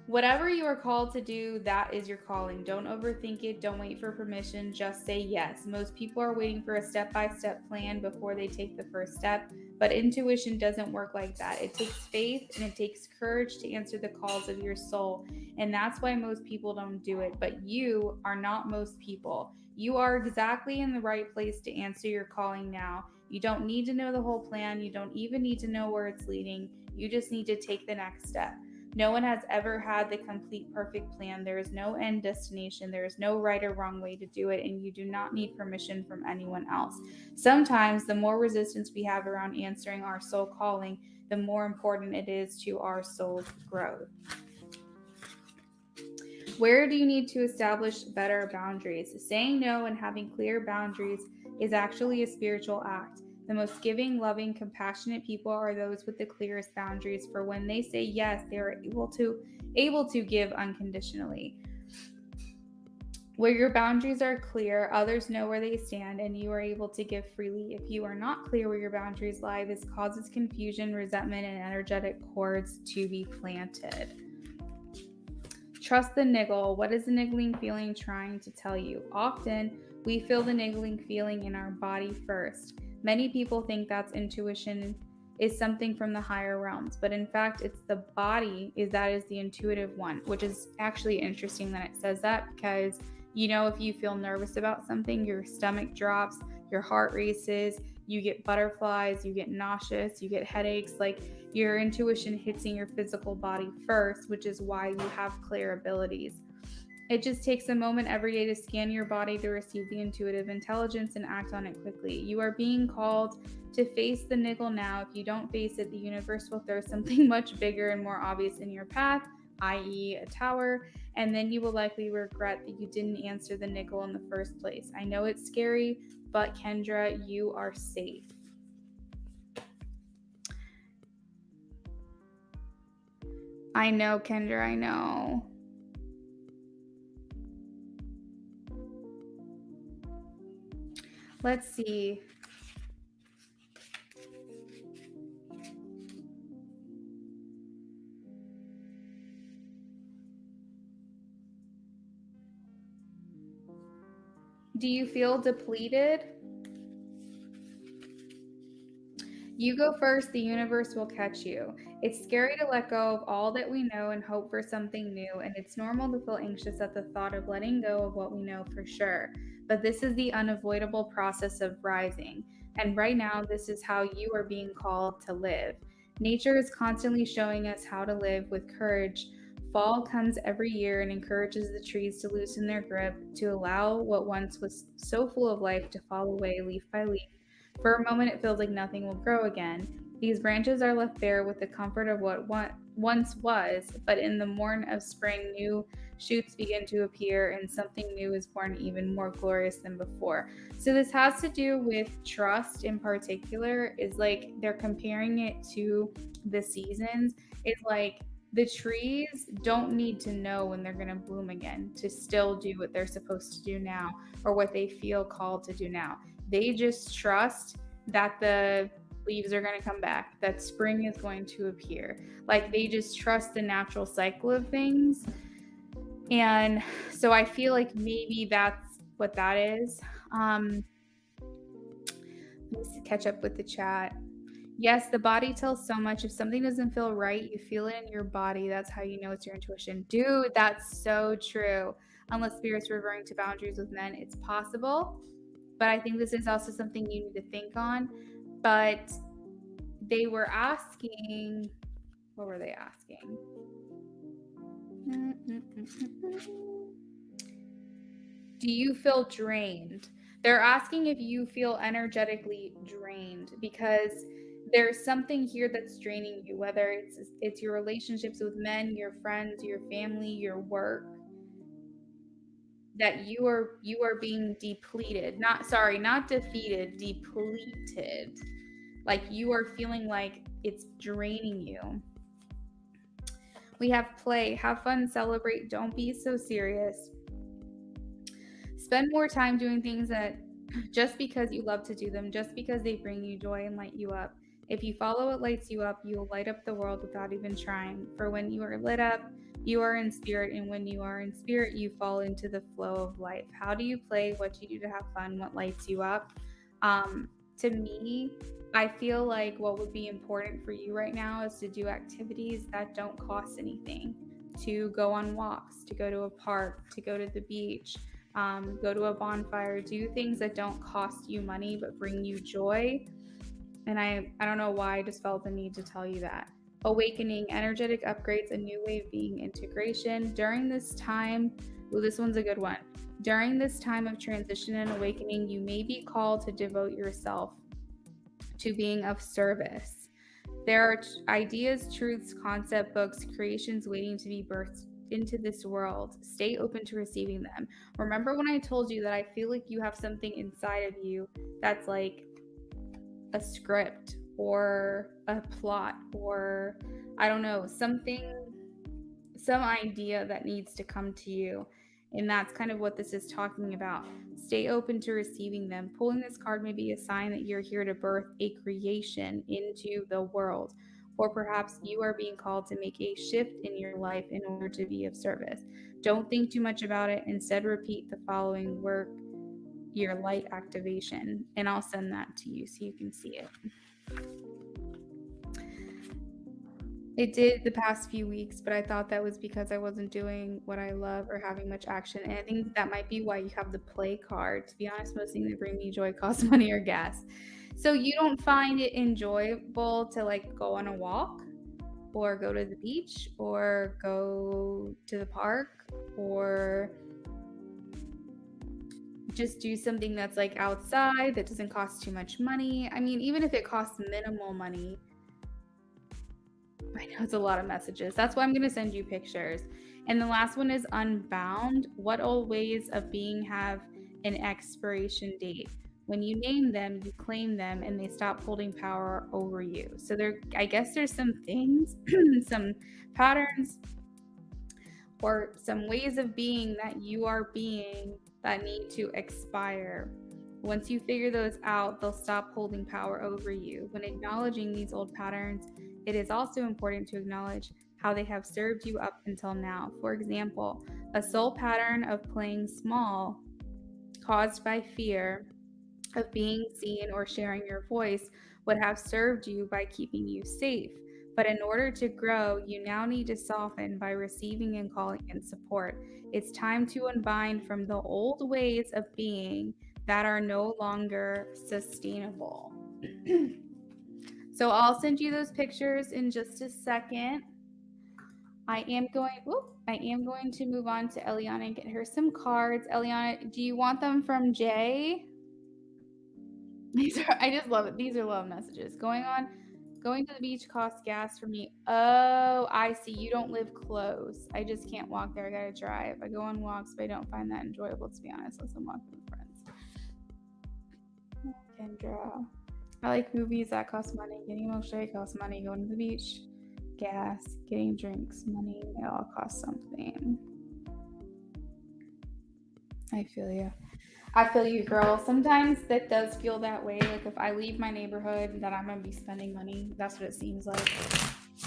Whatever you are called to do, that is your calling. Don't overthink it. Don't wait for permission. Just say yes. Most people are waiting for a step-by-step plan before they take the first step, but intuition doesn't work like that. It takes faith and it takes courage to answer the calls of your soul, and that's why most people don't do it. But you are not most people. You are exactly in the right place to answer your calling now. You don't need to know the whole plan. You don't even need to know where it's leading. You just need to take the next step. No one has ever had the complete perfect plan. There is no end destination. There is no right or wrong way to do it, and you do not need permission from anyone else. Sometimes, the more resistance we have around answering our soul calling, the more important it is to our soul's growth. Where do you need to establish better boundaries? Saying no and having clear boundaries is actually a spiritual act. The most giving, loving, compassionate people are those with the clearest boundaries, for when they say yes, they are able to give unconditionally. Where your boundaries are clear, others know where they stand, and you are able to give freely. If you are not clear where your boundaries lie, this causes confusion, resentment, and energetic cords to be planted. Trust the niggle. What is the niggling feeling trying to tell you? Often, we feel the niggling feeling in our body first. Many people think that's intuition is something from the higher realms, but in fact, it's the body that is the intuitive one, which is actually interesting that it says that, because if you feel nervous about something, your stomach drops, your heart races, you get butterflies, you get nauseous, you get headaches. Like, your intuition hits in your physical body first, which is why you have clear abilities. It just takes a moment every day to scan your body to receive the intuitive intelligence and act on it quickly. You are being called to face the niggle now. If you don't face it, the universe will throw something much bigger and more obvious in your path, i.e., a tower, and then you will likely regret that you didn't answer the niggle in the first place. I know it's scary, but Kendra, you are safe. I know, Kendra, I know. Let's see. Do you feel depleted? You go first, the universe will catch you. It's scary to let go of all that we know and hope for something new, and it's normal to feel anxious at the thought of letting go of what we know for sure. But this is the unavoidable process of rising. And right now, this is how you are being called to live. Nature is constantly showing us how to live with courage. Fall comes every year and encourages the trees to loosen their grip, to allow what once was so full of life to fall away leaf by leaf. For a moment, it feels like nothing will grow again. These branches are left bare with the comfort of what once was, but in the morn of spring, new shoots begin to appear, and something new is born even more glorious than before. So, this has to do with trust in particular, is like they're comparing it to the seasons. It's like the trees don't need to know when they're going to bloom again to still do what they're supposed to do now or what they feel called to do now. They just trust that the leaves are going to come back, that spring is going to appear. Like, they just trust the natural cycle of things. And so I feel like maybe that's what that is. Let me catch up with the chat. Yes, the body tells so much. If something doesn't feel right, you feel it in your body. That's how you know it's your intuition. Dude, that's so true. Unless spirits referring to boundaries with men, it's possible. But I think this is also something you need to think on. But they were asking, what were they asking? Do you feel drained? They're asking if you feel energetically drained, because there's something here that's draining you, whether it's your relationships with men, your friends, your family, your work, that you are being depleted. Not defeated, depleted. Like, you are feeling like it's draining you. We have play, have fun, celebrate, don't be so serious. Spend more time doing things that just because you love to do them, just because they bring you joy and light you up. If you follow what lights you up, you will light up the world without even trying. For when you are lit up, You are in spirit, and when you are in spirit, you fall into the flow of life. How do you play? What do you do to have fun? What lights you up? To me, I feel like what would be important for you right now is to do activities that don't cost anything, to go on walks, to go to a park, to go to the beach, go to a bonfire, do things that don't cost you money but bring you joy. And I don't know why, I just felt the need to tell you that. Awakening, energetic upgrades, a new way of being, integration. During this time, this one's a good one. During this time of transition and awakening, you may be called to devote yourself to being of service. There are ideas, truths, concept books, creations waiting to be birthed into this world. Stay open to receiving them. Remember when I told you that I feel like you have something inside of you that's like a script or a plot, or I don't know, something, some idea that needs to come to you. And that's kind of what this is talking about. Stay open to receiving them. Pulling this card may be a sign that you're here to birth a creation into the world. Or perhaps you are being called to make a shift in your life in order to be of service. Don't think too much about it. Instead, repeat the following work, your light activation. And I'll send that to you so you can see it. It did the past few weeks, but I thought that was because I wasn't doing what I love or having much action. And I think that might be why you have the play card. To be honest, most things that bring me joy cost money or gas. So you don't find it enjoyable to like go on a walk or go to the beach or go to the park or just do something that's like outside that doesn't cost too much money. I mean, even if it costs minimal money, I know it's a lot of messages. That's why I'm going to send you pictures. And the last one is unbound. What old ways of being have an expiration date? When you name them, you claim them, and they stop holding power over you. So there, I guess there's some things, some patterns, or some ways of being that you are being that need to expire. Once you figure those out, they'll stop holding power over you. When acknowledging these old patterns, it is also important to acknowledge how they have served you up until now. For example, a soul pattern of playing small caused by fear of being seen or sharing your voice would have served you by keeping you safe. But in order to grow, you now need to soften by receiving and calling in support. It's time to unbind from the old ways of being that are no longer sustainable. So I'll send you those pictures in just a second. I am going to move on to Eliana and get her some cards. Eliana, do you want them from Jay? I just love it. These are love messages. Going to the beach costs gas for me. Oh, I see. You don't live close. I just can't walk there. I gotta drive. I go on walks, but I don't find that enjoyable, to be honest, unless I'm walking with friends. Kendra. I like movies that cost money. Getting milkshake costs money. Going to the beach, gas. Getting drinks, money. It all costs something. I feel you, girl. Sometimes that does feel that way. Like if I leave my neighborhood, that I'm gonna be spending money. That's what it seems like.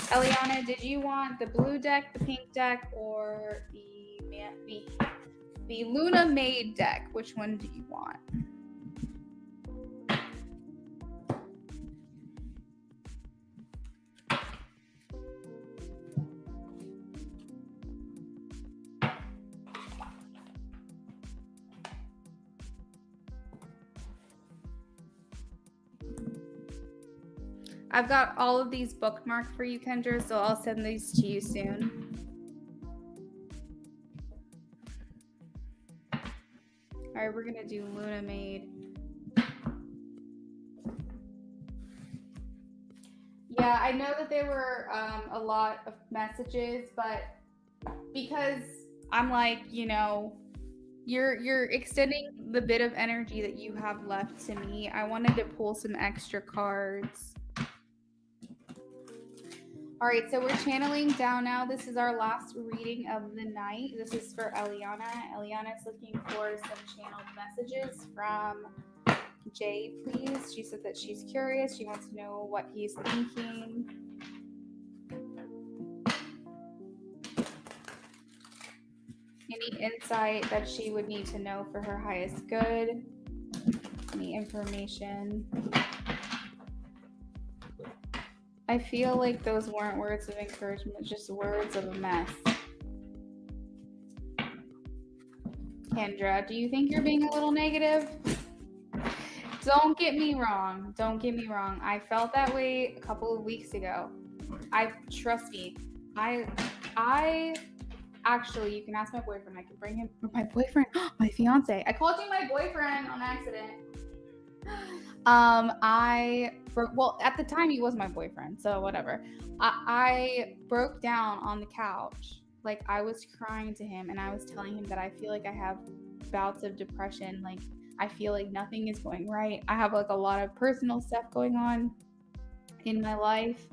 Eliana, did you want the blue deck, the pink deck, or the Luna Made deck? Which one do you want? I've got all of these bookmarked for you, Kendra, so I'll send these to you soon. All right, we're going to do Luna Made. Yeah, I know that there were a lot of messages, but because I'm like, you know, you're extending the bit of energy that you have left to me, I wanted to pull some extra cards. All right, so we're channeling down now. This is our last reading of the night. This is for Eliana. Eliana's looking for some channeled messages from Jay, please. She said that she's curious. She wants to know what he's thinking. Any insight that she would need to know for her highest good? Any information? I feel like those weren't words of encouragement, just words of a mess. Kendra, do you think you're being a little negative? Don't get me wrong. Don't get me wrong. I felt that way a couple of weeks ago. Trust me. I actually, you can ask my boyfriend. I can bring him. My boyfriend, my fiance. I called you my boyfriend on accident. Well, at the time he was my boyfriend, so whatever. I broke down on the couch. Like, I was crying to him, and I was telling him that I feel like I have bouts of depression. Like, I feel like nothing is going right. I have like a lot of personal stuff going on in my life,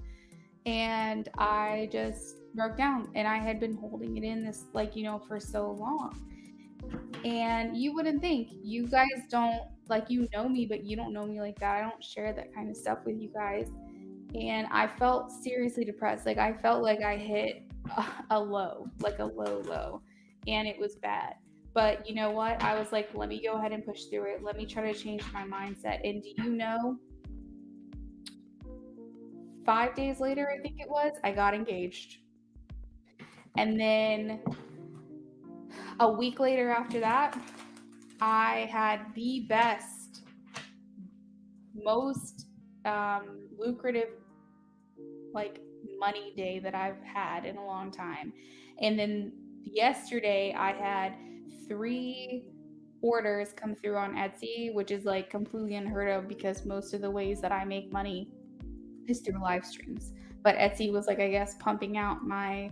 and I just broke down, and I had been holding it in this, like, for so long. And you wouldn't think, you guys don't, like, you know me, but you don't know me like that. I don't share that kind of stuff with you guys. And I felt seriously depressed. Like, I felt like I hit a low, like a low, and it was bad. But you know what? I was like, let me go ahead and push through it. Let me try to change my mindset. And do you know, 5 days later, I think it was, I got engaged. And then a week later after that, I had the best, most lucrative, like, money day that I've had in a long time. And then yesterday I had 3 orders come through on Etsy, which is like completely unheard of because most of the ways that I make money is through live streams. But Etsy was, like, I guess, pumping out my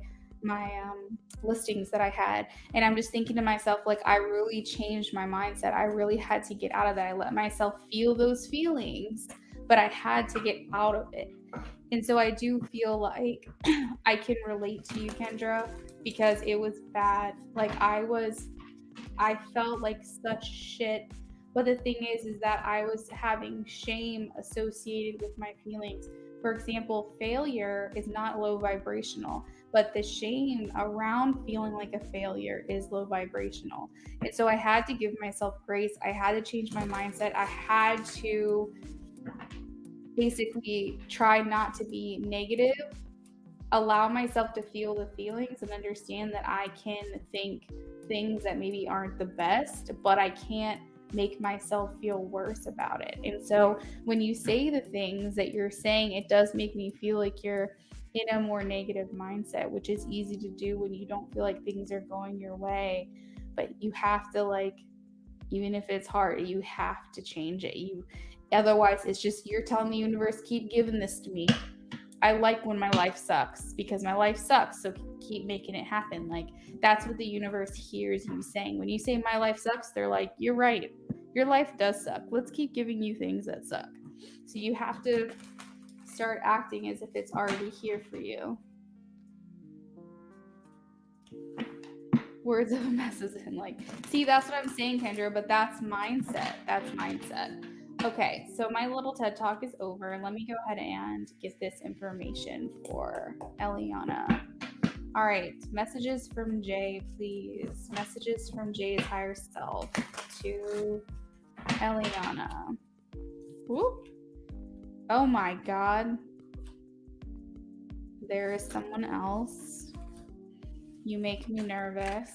listings that I had. And I'm just thinking to myself, like, I really changed my mindset. I really had to get out of that. I let myself feel those feelings, but I had to get out of it. And so I do feel like I can relate to you, Kendra, because it was bad. Like, I felt like such shit. But the thing is that I was having shame associated with my feelings. For example, failure is not low vibrational, but the shame around feeling like a failure is low vibrational. And so I had to give myself grace. I had to change my mindset. I had to basically try not to be negative, allow myself to feel the feelings, and understand that I can think things that maybe aren't the best, but I can't make myself feel worse about it. And so when you say the things that you're saying, it does make me feel like you're in a more negative mindset, which is easy to do when you don't feel like things are going your way. But you have to, like, even if it's hard, you have to change it. Otherwise, it's just you're telling the universe, keep giving this to me. I like when my life sucks because my life sucks, so keep making it happen. Like, that's what the universe hears you saying. When you say my life sucks, they're like, you're right. Your life does suck. Let's keep giving you things that suck. So you have to start acting as if it's already here for you. Words of a message and, like, see, that's what I'm saying, Kendra, but that's mindset. That's mindset. Okay, so my little TED Talk is over. Let me go ahead and get this information for Eliana. All right, messages from Jay, please. Messages from Jay's higher self to Eliana. Whoop. Oh my God. There is someone else. You make me nervous.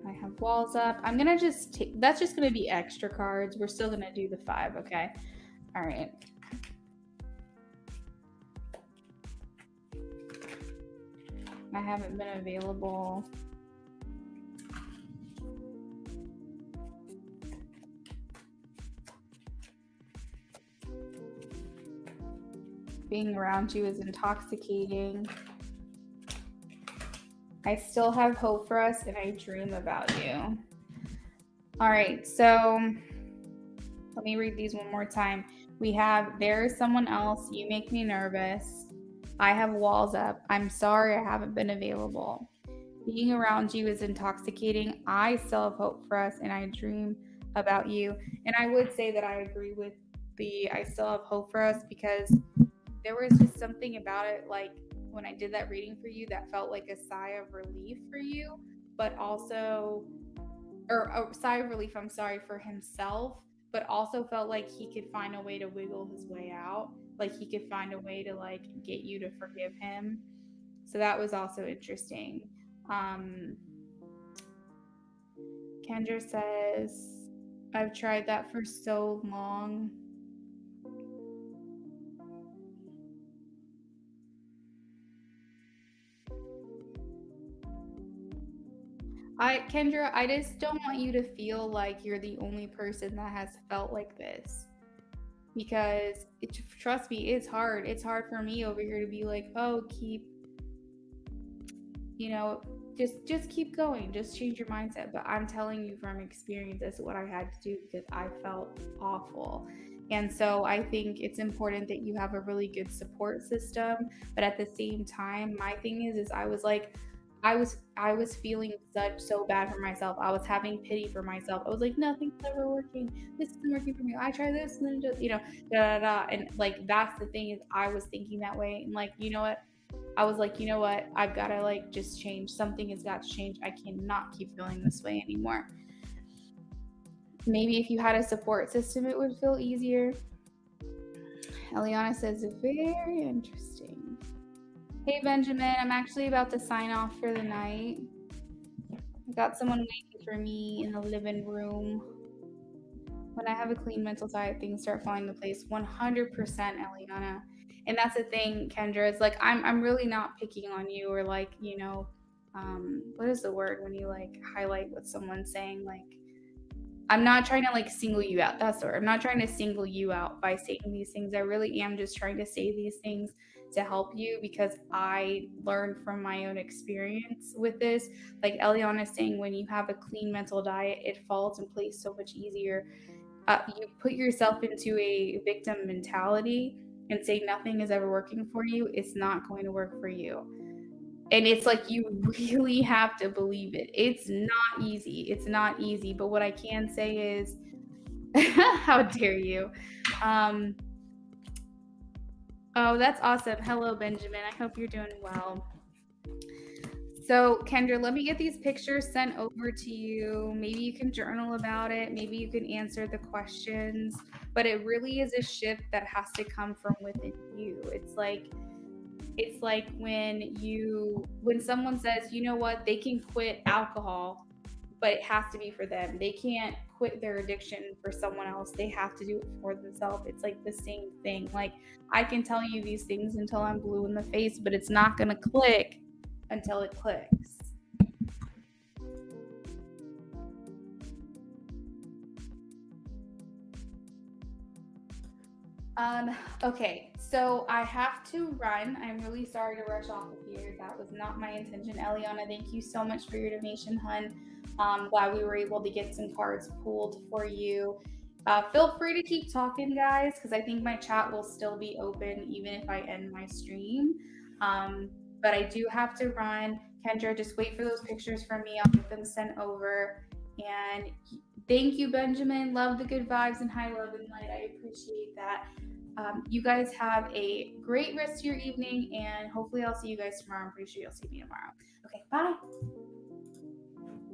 I have walls up. I'm gonna just take, that's just gonna be extra cards. We're still gonna do the 5, okay? All right. I haven't been available. Being around you is intoxicating. I still have hope for us, and I dream about you. All right, so let me read these one more time. We have, there is someone else. You make me nervous. I have walls up. I'm sorry I haven't been available. Being around you is intoxicating. I still have hope for us, and I dream about you. And I would say that I agree with the I still have hope for us, because there was just something about it, like, when I did that reading for you, that felt like a sigh of relief for you, but also, or a sigh of relief, I'm sorry, for himself, but also felt like he could find a way to wiggle his way out. Like he could find a way to like get you to forgive him. So that was also interesting. Kendra says, I've tried that for so long. Kendra, I just don't want you to feel like you're the only person that has felt like this. Because trust me, it's hard. It's hard for me over here to be like, oh, keep, you know, just keep going. Just change your mindset. But I'm telling you from experience, that's what I had to do because I felt awful. And so I think it's important that you have a really good support system. But at the same time, my thing is I was like, I was feeling so bad for myself. I was having pity for myself. I was like, nothing's ever working. This isn't working for me. I try this and then just, da da da. And like that's the thing is I was thinking that way. And like, you know what? I was like, you know what? I've got to like just change. Something has got to change. I cannot keep feeling this way anymore. Maybe if you had a support system, it would feel easier. Eliana says, very interesting. Hey, Benjamin, I'm actually about to sign off for the night. I got someone waiting for me in the living room. When I have a clean mental diet, things start falling into place. 100%, Eliana. And that's the thing, Kendra. It's like I'm really not picking on you or like, what is the word when you like highlight what someone's saying? Like, I'm not trying to like single you out. That's the word. I'm not trying to single you out by saying these things. I really am just trying to say these things to help you because I learned from my own experience with this. Like Eliana is saying, when you have a clean mental diet, it falls in place so much easier. You put yourself into a victim mentality and say nothing is ever working for you, it's not going to work for you. And it's like you really have to believe it. It's not easy. It's not easy. But what I can say is, how dare you? Oh, that's awesome. Hello, Benjamin. I hope you're doing well. So, Kendra, let me get these pictures sent over to you. Maybe you can journal about it. Maybe you can answer the questions. But it really is a shift that has to come from within you. It's like when someone says, you know what, they can quit alcohol, but it has to be for them. They can't quit their addiction for someone else. They have to do it for themselves. It's like the same thing. Like I can tell you these things until I'm blue in the face, but it's not going to click until it clicks. Okay, so I have to run. I'm really sorry to rush off of here. That was not my intention. Eliana, thank you so much for your donation, hun. Glad we were able to get some cards pulled for you. Feel free to keep talking, guys, because I think my chat will still be open even if I end my stream. But I do have to run. Kendra, just wait for those pictures from me. I'll get them sent over. And thank you, Benjamin. Love the good vibes and high love and light. I appreciate that. You guys have a great rest of your evening, and hopefully I'll see you guys tomorrow. I'm pretty sure you'll see me tomorrow. Okay, bye.